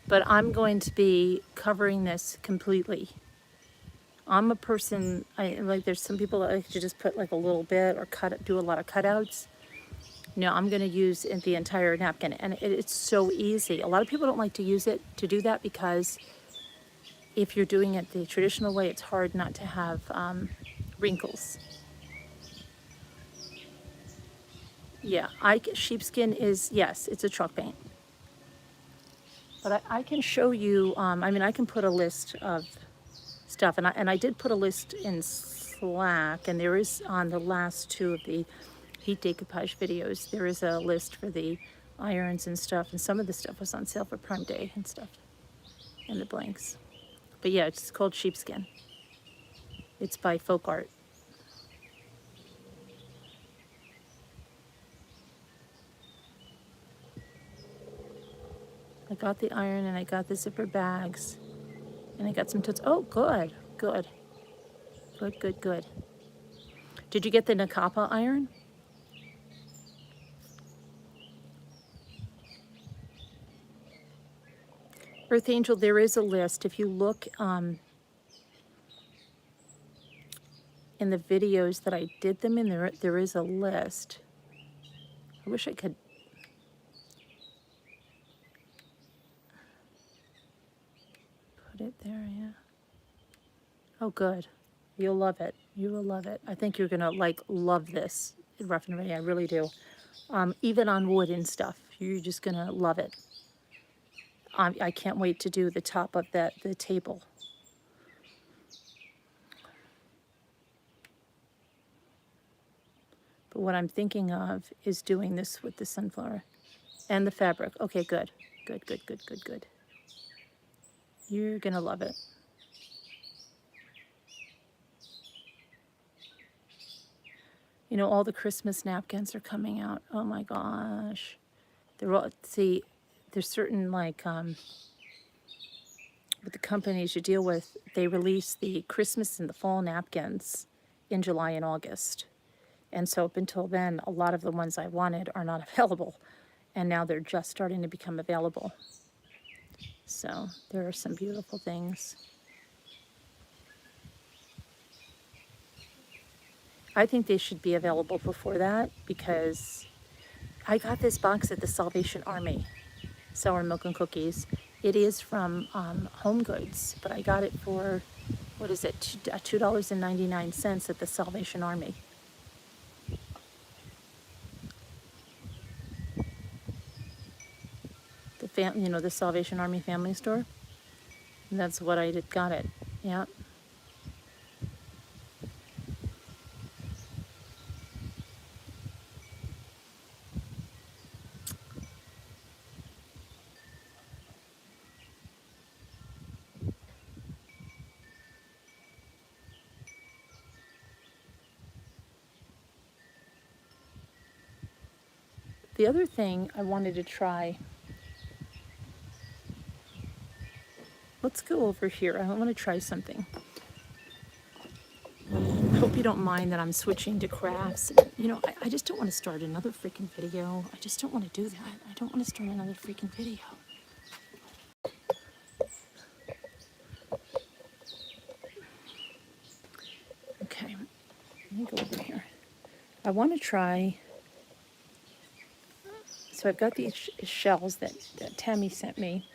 Speaker 1: But I'm going to be covering this completely. I'm a person, there's some people that like to just put like a little bit or do a lot of cutouts. No, I'm going to use the entire napkin, and it's so easy. A lot of people don't like to use it to do that because if you're doing it the traditional way, it's hard not to have wrinkles. Yeah, sheepskin is, yes, it's a chalk paint. But I can show you, I can put a list of stuff, and I did put a list in Slack, and there is on the last two of the heat decoupage videos, there is a list for the irons and stuff, and some of the stuff was on sale for Prime Day and stuff, and the blanks. But yeah, it's called Sheepskin. It's by Folk Art. I got the iron and I got the zipper bags and I got some totes. Oh, good, good, good, good, good. Did you get the Nakapa iron? Earth Angel, there is a list. If you look in the videos that I did them in, there is a list. I wish I could. Put it there, yeah. Oh, good. You'll love it. You will love it. I think you're gonna love this rough and ready. I really do. Even on wood and stuff, you're just gonna love it. I can't wait to do the top of the table. But what I'm thinking of is doing this with the sunflower and the fabric. Okay, good, good, good, good, good, good. You're gonna love it. You know, all the Christmas napkins are coming out. Oh my gosh. They're all, see, there's certain with the companies you deal with, they release the Christmas and the fall napkins in July and August. And so up until then, a lot of the ones I wanted are not available. And now they're just starting to become available. So there are some beautiful things. I think they should be available before that because I got this box at the Salvation Army, Sour Milk and Cookies. It is from Home Goods, but I got it for, what is it, $2.99 at the Salvation Army. The Salvation Army Family Store. And that's what I did, got it, yeah. The other thing I wanted to try, let's go over here. I want to try something. I hope you don't mind that I'm switching to crafts. You know, I just don't want to start another freaking video. I just don't want to do that. I don't want to start another freaking video. Okay, let me go over here. I want to try, so I've got these shells that Tammy sent me.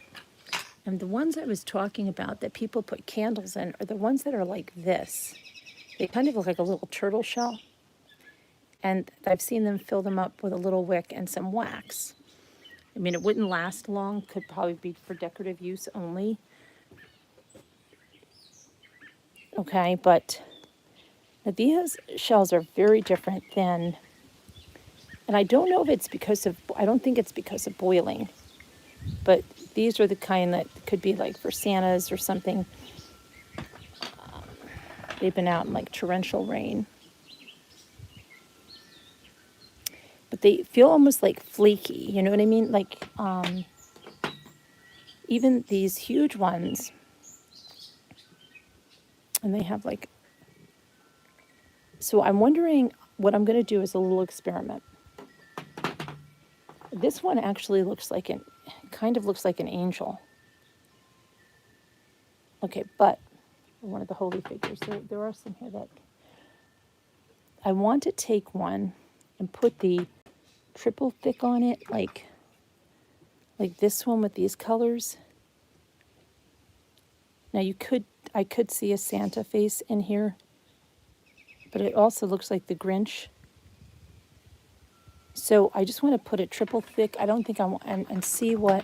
Speaker 1: And the ones I was talking about that people put candles in are the ones that are like this. They kind of look like a little turtle shell. And I've seen them fill them up with a little wick and some wax. I mean, it wouldn't last long, could probably be for decorative use only. Okay, but these shells are very different than, and I don't know if it's because of, I don't think it's because of boiling, but these are the kind that could be like for Santas or something. They've been out in like torrential rain. But they feel almost like flaky, you know what I mean? Like, even these huge ones, and they have like, so I'm wondering what I'm going to do is a little experiment. This one actually looks like kind of looks like an angel. Okay, but one of the holy figures. There are some here that I want to take one and put the triple thick on it, like this one with these colors. Now I could see a Santa face in here, but it also looks like the Grinch. So I just want to put it triple thick. I don't think I want, and see what,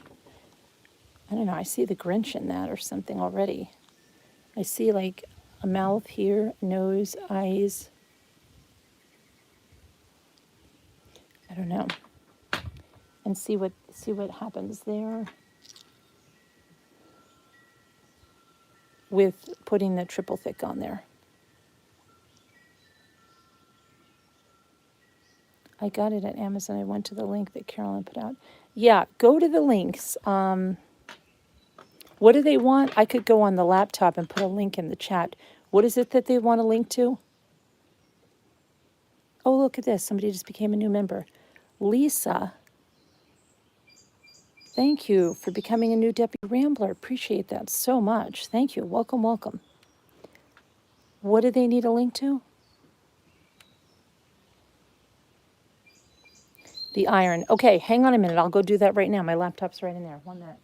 Speaker 1: I don't know, I see the Grinch in that or something already. I see like a mouth here, nose, eyes. I don't know. and see what happens there with putting the triple thick on there. I got it at Amazon. I went to the link that Carolyn put out. Yeah, go to the links. What do they want? I could go on the laptop and put a link in the chat. What is it that they want a link to? Oh, look at this. Somebody just became a new member. Lisa, thank you for becoming a new Deputy Rambler. Appreciate that so much. Thank you. Welcome, welcome. What do they need a link to? The iron. Okay, hang on a minute. I'll go do that right now. My laptop's right in there. 1 minute.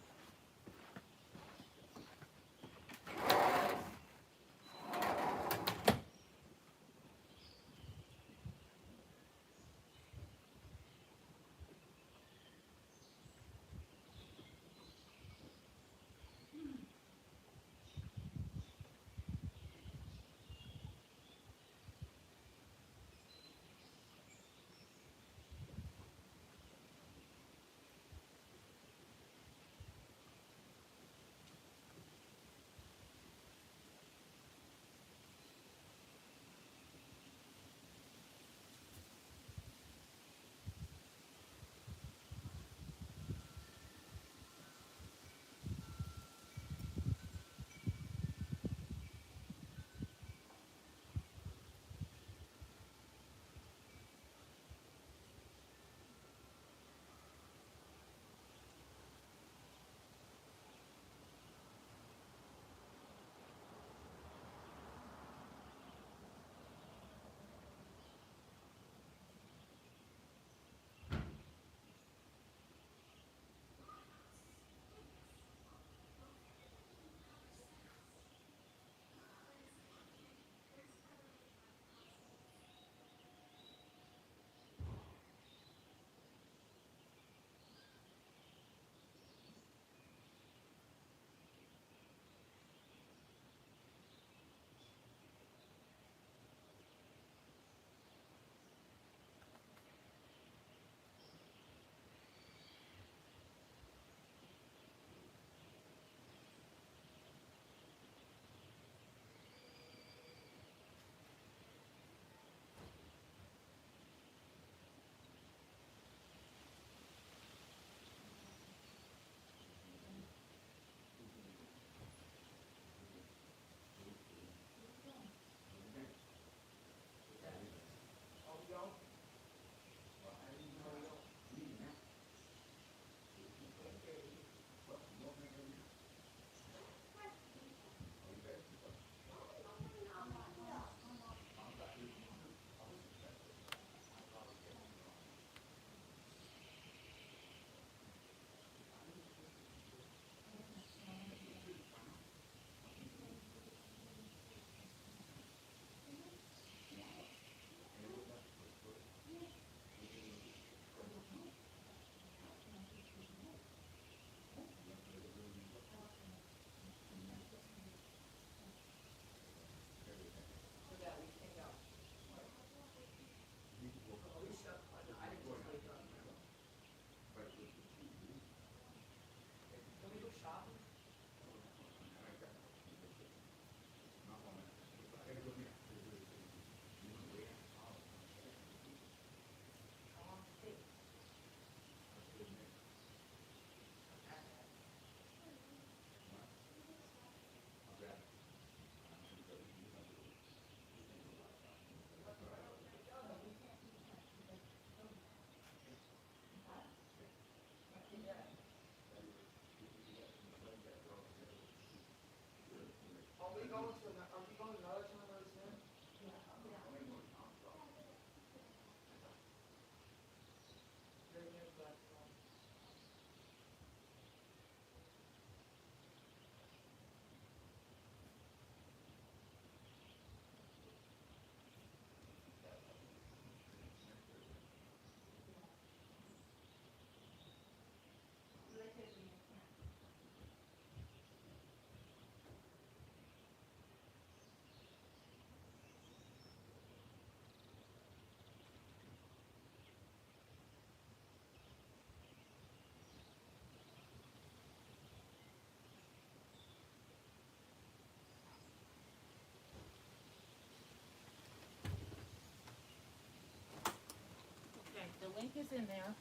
Speaker 1: is in there.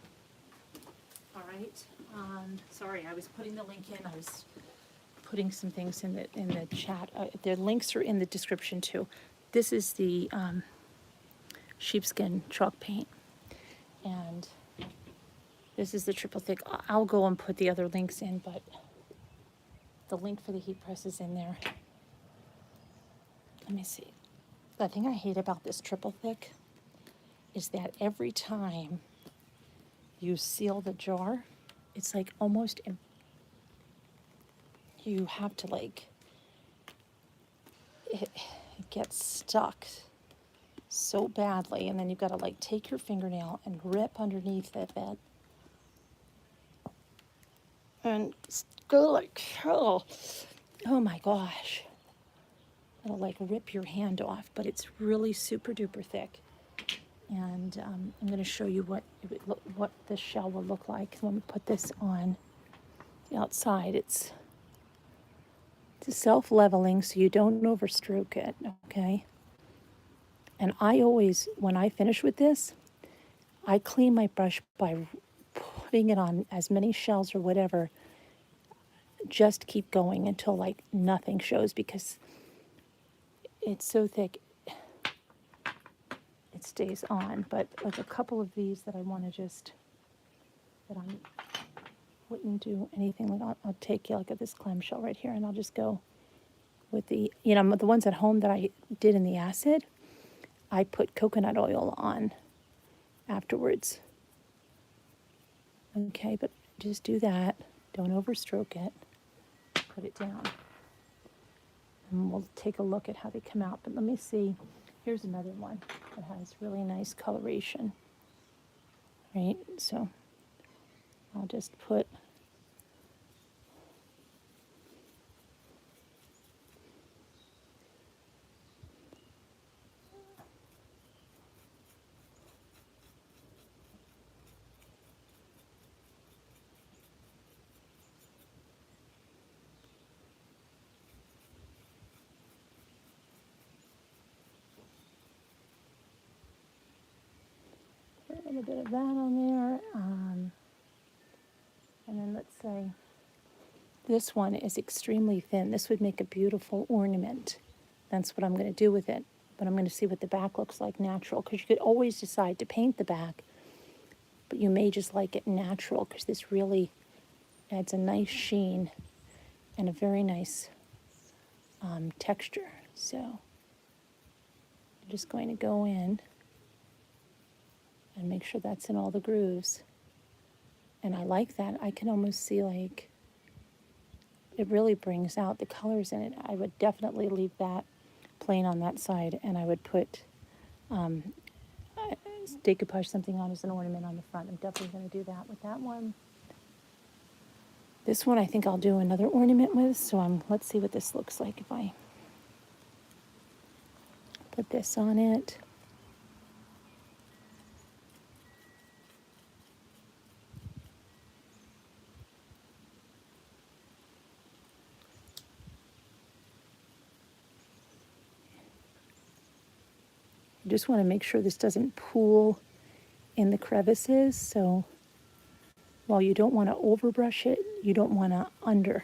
Speaker 1: All right. Sorry, I was putting the link in. I was putting some things in the chat. The links are in the description too. This is the sheepskin chalk paint, and this is the triple thick. I'll go and put the other links in, but the link for the heat press is in there. Let me see. The thing I hate about this triple thick is that every time you seal the jar, it's like almost, you have to like, it gets stuck so badly, and then you've got to like take your fingernail and rip underneath it and go like, oh my gosh. It'll like rip your hand off, but it's really super duper thick. And I'm going to show you what this shell will look like when we put this on the outside. It's self-leveling, so you don't overstroke it, okay? And I always, when I finish with this, I clean my brush by putting it on as many shells or whatever. Just keep going until like nothing shows, because it's so thick it stays on. But like a couple of these that I want to just, that I wouldn't do anything like, I'll take, like, at this clamshell right here, and I'll just go with the, you know, the ones at home that I did in the acid, I put coconut oil on afterwards. Okay, but just do that. Don't overstroke it. Put it down. And we'll take a look at how they come out. But let me see. Here's another one that has really nice coloration. Right? So I'll just put a little bit of that on there. And then let's say this one is extremely thin. This would make a beautiful ornament. That's what I'm going to do with it. But I'm going to see what the back looks like natural, because you could always decide to paint the back, but you may just like it natural, because this really adds a nice sheen and a very nice texture. So I'm just going to go in and make sure that's in all the grooves. And I like that. I can almost see, like, it really brings out the colors in it. I would definitely leave that plain on that side, and I would put decoupage something on as an ornament on the front. I'm definitely going to do that with that one. This one I think I'll do another ornament with, so let's see what this looks like if I put this on it. I just want to make sure this doesn't pool in the crevices, so while you don't want to overbrush it, you don't want to under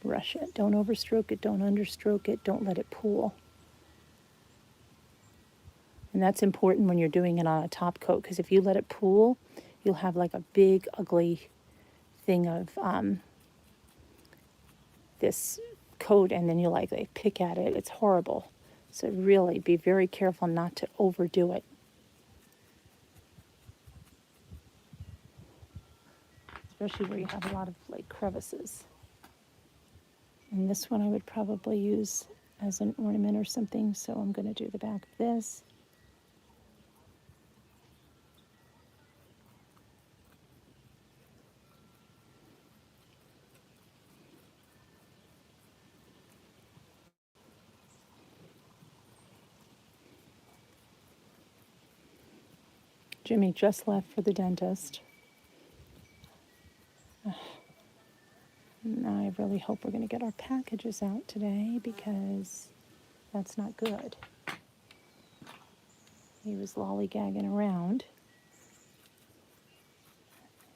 Speaker 1: brush it. Don't overstroke it, don't understroke it, don't let it pool. And that's important when you're doing it on a top coat, because if you let it pool, you'll have like a big, ugly thing of this coat, and then you like pick at it. It's horrible. So really be very careful not to overdo it. Especially where you have a lot of like crevices. And this one I would probably use as an ornament or something, so I'm going to do the back of this. Jimmy just left for the dentist. Now I really hope we're going to get our packages out today, because that's not good. He was lollygagging around.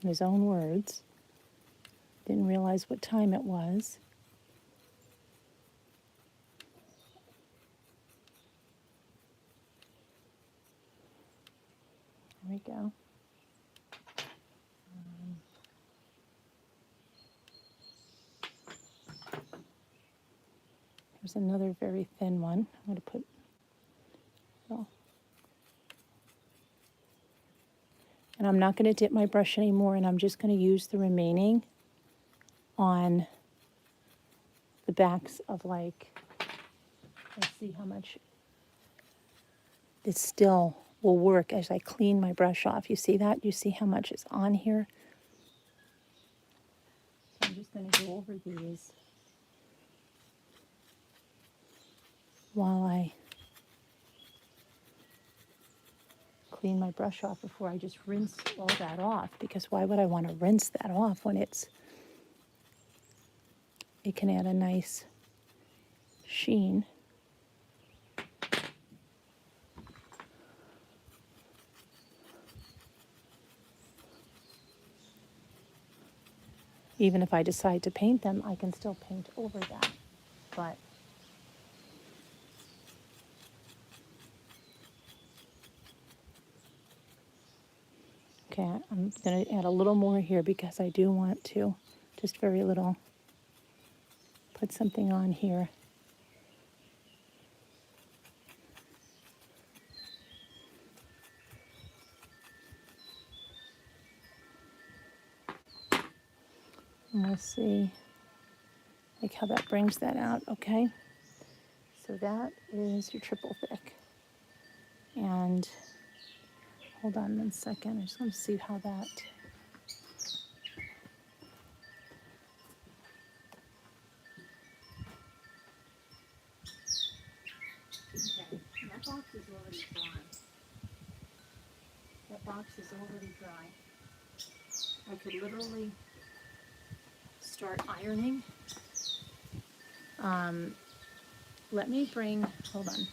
Speaker 1: in his own words. Didn't realize what time it was. There we go. Here's another very thin one. I'm going to put, oh. And I'm not going to dip my brush anymore, and I'm just going to use the remaining on the backs of, like, let's see how much it still will work as I clean my brush off. You see that? You see how much is on here? So I'm just going to go over these while I clean my brush off before I just rinse all that off, because why would I want to rinse that off when it can add a nice sheen. Even if I decide to paint them, I can still paint over that. But okay, I'm going to add a little more here because I do want to, just very little, put something on here. And we'll see like how that brings that out, okay? So that is your triple thick. And hold on 1 second, I just want to see how that, okay, that box is already dry. That box is already dry. I could literally start ironing. Let me bring, hold on.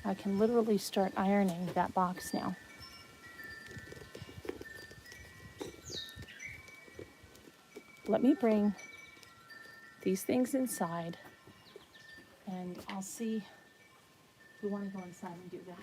Speaker 1: I can literally start ironing that box now. Let me bring these things inside, and I'll see if we want to go inside and do that.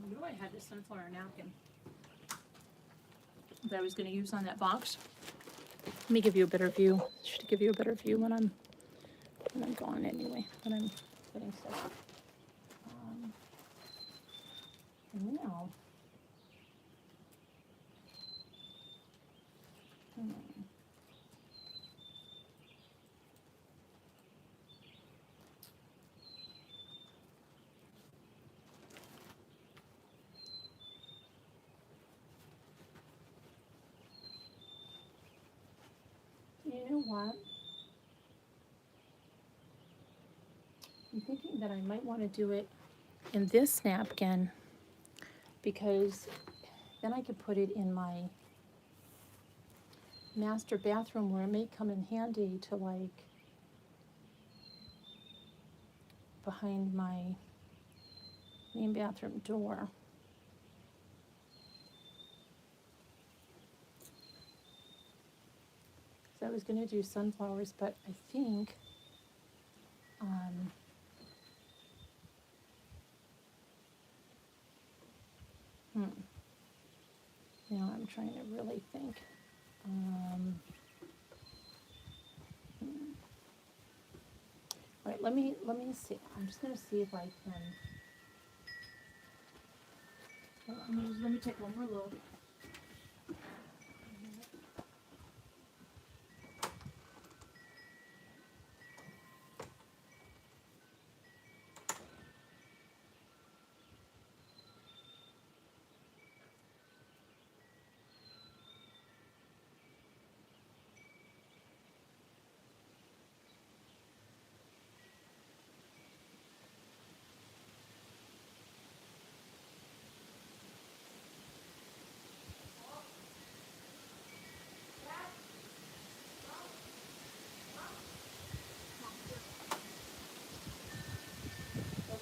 Speaker 1: You know, I had this sunflower napkin that I was going to use on that box. Let me give you a better view. Should give you a better view when I'm gone anyway. When I'm getting stuff. And now, you know what? I'm thinking that I might want to do it in this napkin because then I could put it in my master bathroom where it may come in handy to like behind my main bathroom door. So I was going to do sunflowers, but I think now I'm trying to really think. All right, let me see. I'm just going to see if I can. Let me take one more look.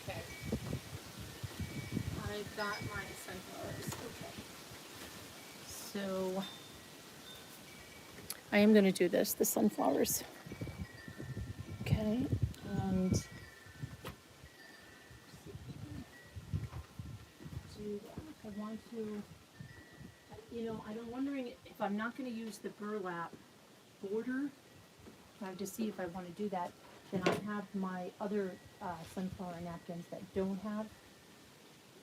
Speaker 1: Okay. I've got my sunflowers. Okay. So I am going to do this, the sunflowers. Okay. And do that. I want to, you know, I'm wondering if I'm not going to use the burlap border. I have to see if I want to do that. Then I have my other sunflower napkins that don't have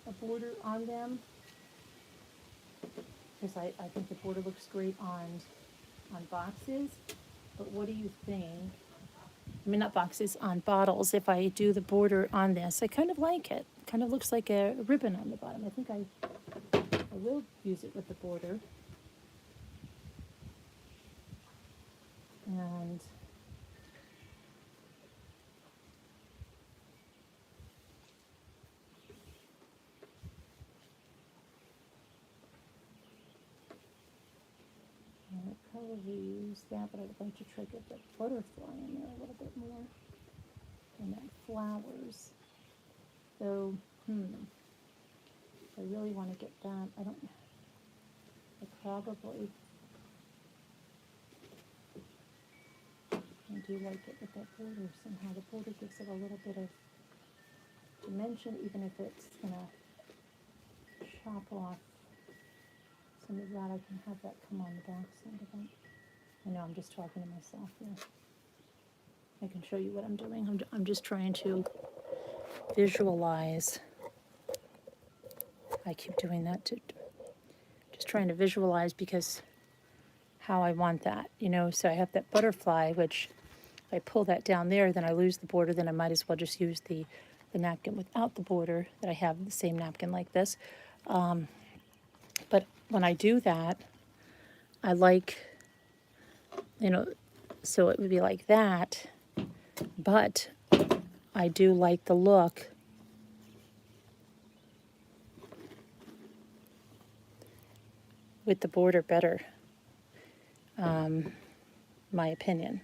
Speaker 1: a border on them. Because I think the border looks great on boxes. But what do you think? I mean, not boxes, on bottles. If I do the border on this, I kind of like it. Kind of looks like a ribbon on the bottom. I think I will use it with the border. And I'll probably use that, but I'd like to try to get the butterfly in there a little bit more. And then flowers. So, I really want to get that. I probably, I do like it with that border somehow. The border gives it a little bit of dimension, even if it's going to chop off some of that. I can have that come on the back side of it. I know I'm just talking to myself here. I can show you what I'm doing. I'm just trying to visualize. I keep doing that just trying to visualize because how I want that, you know. So I have that butterfly, which if I pull that down there, then I lose the border. Then I might as well just use the napkin without the border that I have, the same napkin like this. But when I do that, I like, you know, so it would be like that, but I do like the look with the border better, my opinion.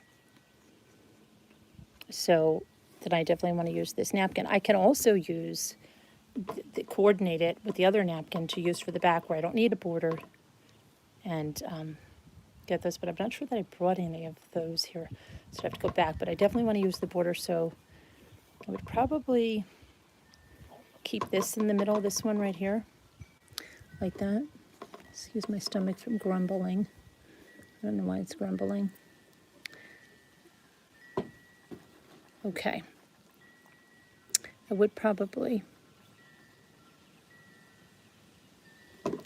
Speaker 1: So then I definitely want to use this napkin. I can also use, coordinate it with the other napkin to use for the back where I don't need a border and get those, but I'm not sure that I brought any of those here, so I have to go back, but I definitely want to use the border, so I would probably keep this in the middle, this one right here, like that. Excuse my stomach from grumbling. I don't know why it's grumbling. Okay. I would probably do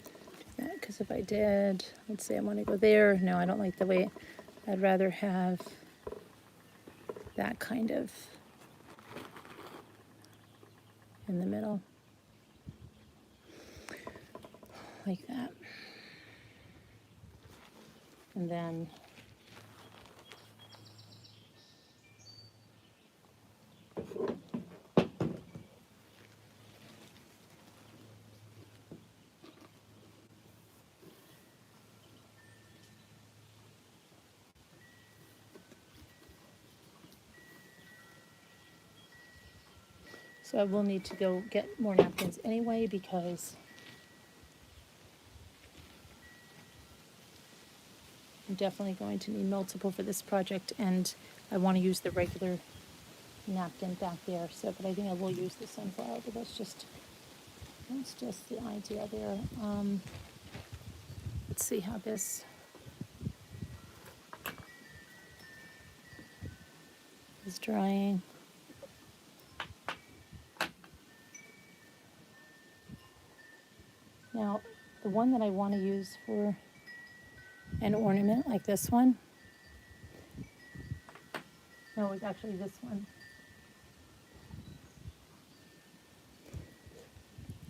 Speaker 1: that, because if I did, let's say I want to go there. No, I don't like the way, I'd rather have that kind of in the middle, like that. And then so I will need to go get more napkins anyway, because I'm definitely going to need multiple for this project, and I want to use the regular napkin back there. So, but I think I will use the sunflower, but that's just the idea there. Let's see how this is drying. Now, the one that I want to use for an ornament like this one, no, it's actually this one.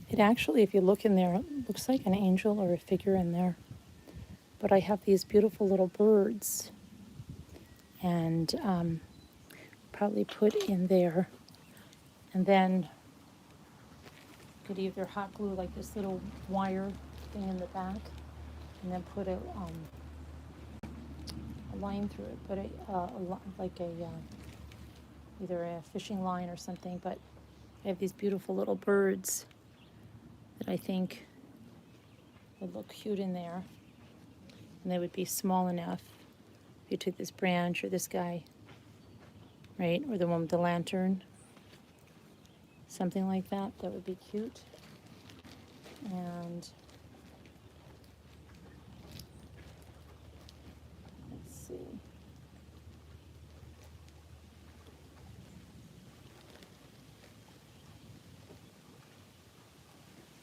Speaker 1: It actually, if you look in there, it looks like an angel or a figure in there. But I have these beautiful little birds, and probably put in there, and then could either hot glue like this little wire thing in the back, and then put a line through it, put either a fishing line or something. But I have these beautiful little birds that I think would look cute in there, and they would be small enough. If you took this branch or this guy, right, or the one with the lantern, something like that, that would be cute. And let's see.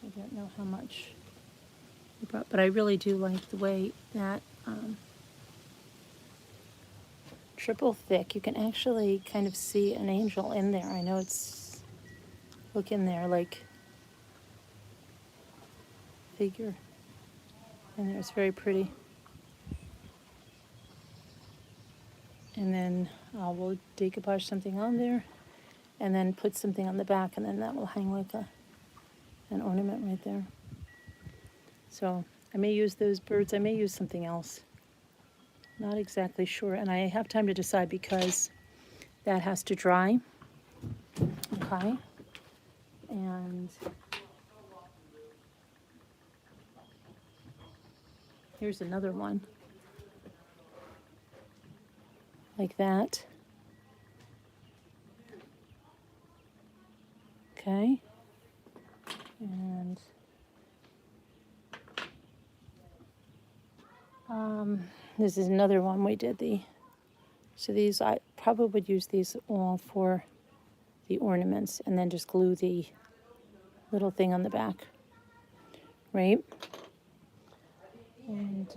Speaker 1: I don't know how much I brought, but I really do like the way that triple thick, you can actually kind of see an angel in there. I know it's, look in there, like figure in there. It's very pretty. And then we'll decoupage something on there, and then put something on the back, and then that will hang like an ornament right there. So I may use those birds. I may use something else. Not exactly sure. And I have time to decide, because that has to dry. Okay. And here's another one. Like that. Okay. And this is another one we did so these, I probably would use these all for the ornaments, and then just glue the little thing on the back, right? And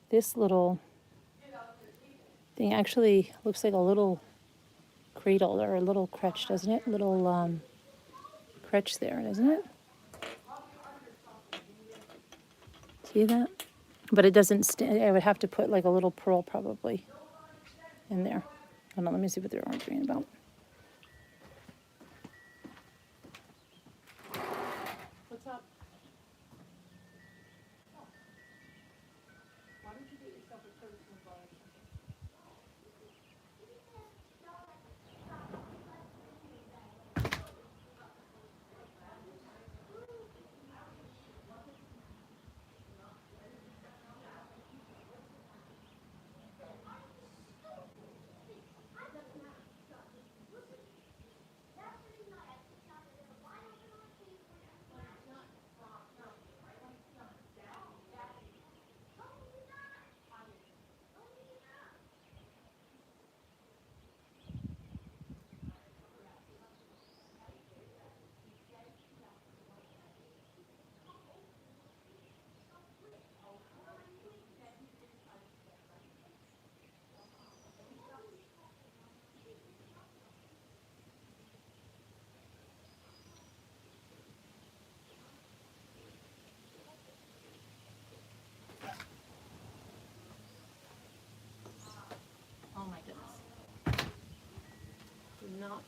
Speaker 1: this little thing actually looks like a little cradle or a little crutch, doesn't it? Little crutch there, doesn't it? See that? But it doesn't stand. I would have to put like a little pearl probably in there. Hold on, let me see what they're arguing about. What's up? Why don't you get yourself a coat and a brush?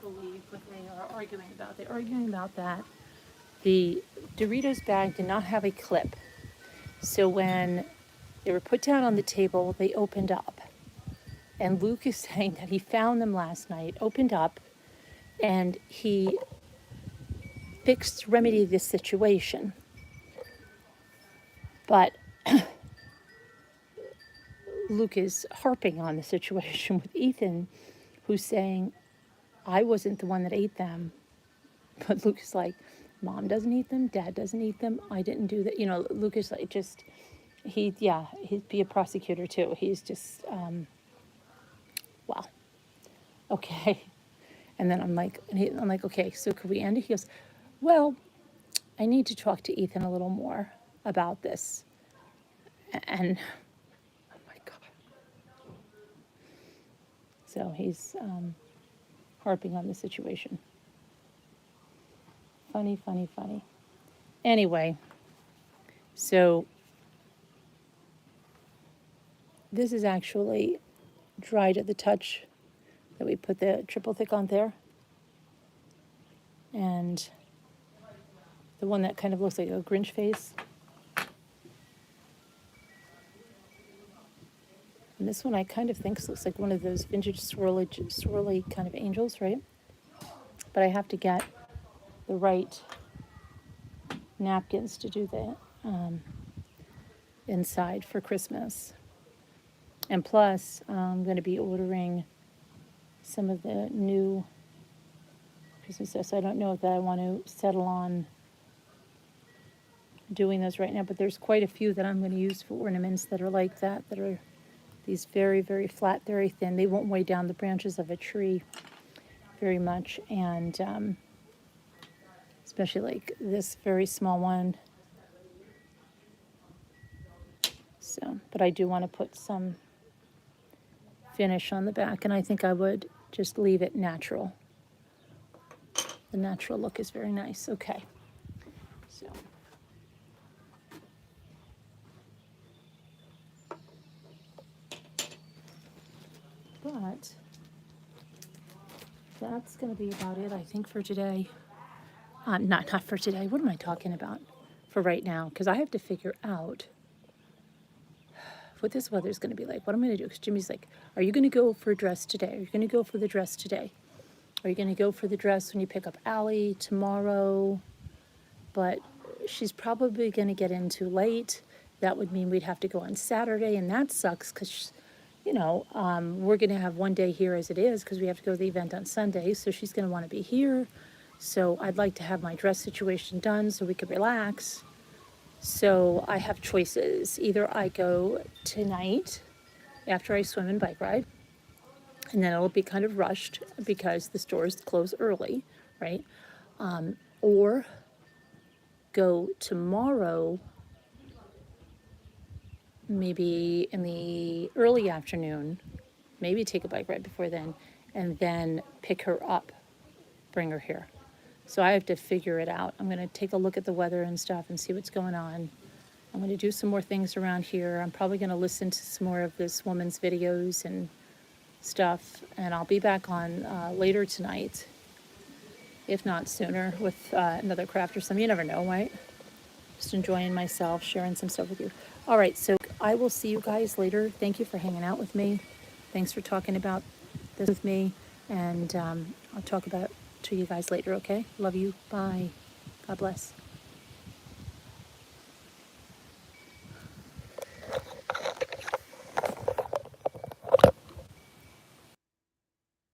Speaker 1: believe what they are arguing about. They're arguing about that the Doritos bag did not have a clip. So when they were put down on the table, they opened up. And Luke is saying that he found them last night, opened up, and he remedied this situation. But Luke is harping on the situation with Ethan, who's saying, I wasn't the one that ate them. But Luke is like, Mom doesn't eat them, Dad doesn't eat them, I didn't do that. You know, Luke is like, just, he'd be a prosecutor too. He's just, wow. Okay. And then I'm like, okay, so could we end it? He goes, well, I need to talk to Ethan a little more about this. And, oh my God. So he's harping on the situation. Funny. Anyway, so this is actually Dry to the Touch that we put the triple thick on there. And the one that kind of looks like a Grinch face. And this one I kind of think looks like one of those vintage swirly kind of angels, right? But I have to get the right napkins to do the inside for Christmas. And plus, I'm going to be ordering some of the new Christmas stuff. So I don't know if I want to settle on doing those right now, but there's quite a few that I'm going to use for ornaments that are like that are these very, very flat, very thin. They won't weigh down the branches of a tree very much. And especially like this very small one. So, but I do want to put some finish on the back, and I think I would just leave it natural. The natural look is very nice. Okay. So. But that's going to be about it, I think, for today. Not for today. What am I talking about? For right now, because I have to figure out what this weather is going to be like. What I'm going to do? Because Jimmy's like, "Are you going to go for a dress today? Are you going to go for the dress today? Are you going to go for the dress when you pick up Allie tomorrow?" But she's probably going to get in too late. That would mean we'd have to go on Saturday, and that sucks because, you know, we're going to have one day here as it is because we have to go to the event on Sunday. So she's going to want to be here. So I'd like to have my dress situation done so we could relax. So I have choices. Either I go tonight after I swim and bike ride, and then it'll be kind of rushed because the stores close early, right? Or go tomorrow, maybe in the early afternoon, maybe take a bike ride before then, and then pick her up, bring her here. So I have to figure it out. I'm going to take a look at the weather and stuff and see what's going on. I'm going to do some more things around here. I'm probably going to listen to some more of this woman's videos and stuff, and I'll be back on later tonight, if not sooner, with another craft or something. You never know, right? Just enjoying myself, sharing some stuff with you. All right, so I will see you guys later. Thank you for hanging out with me. Thanks for talking about this with me, and I'll talk about it to you guys later, okay? Love you. Bye. God bless.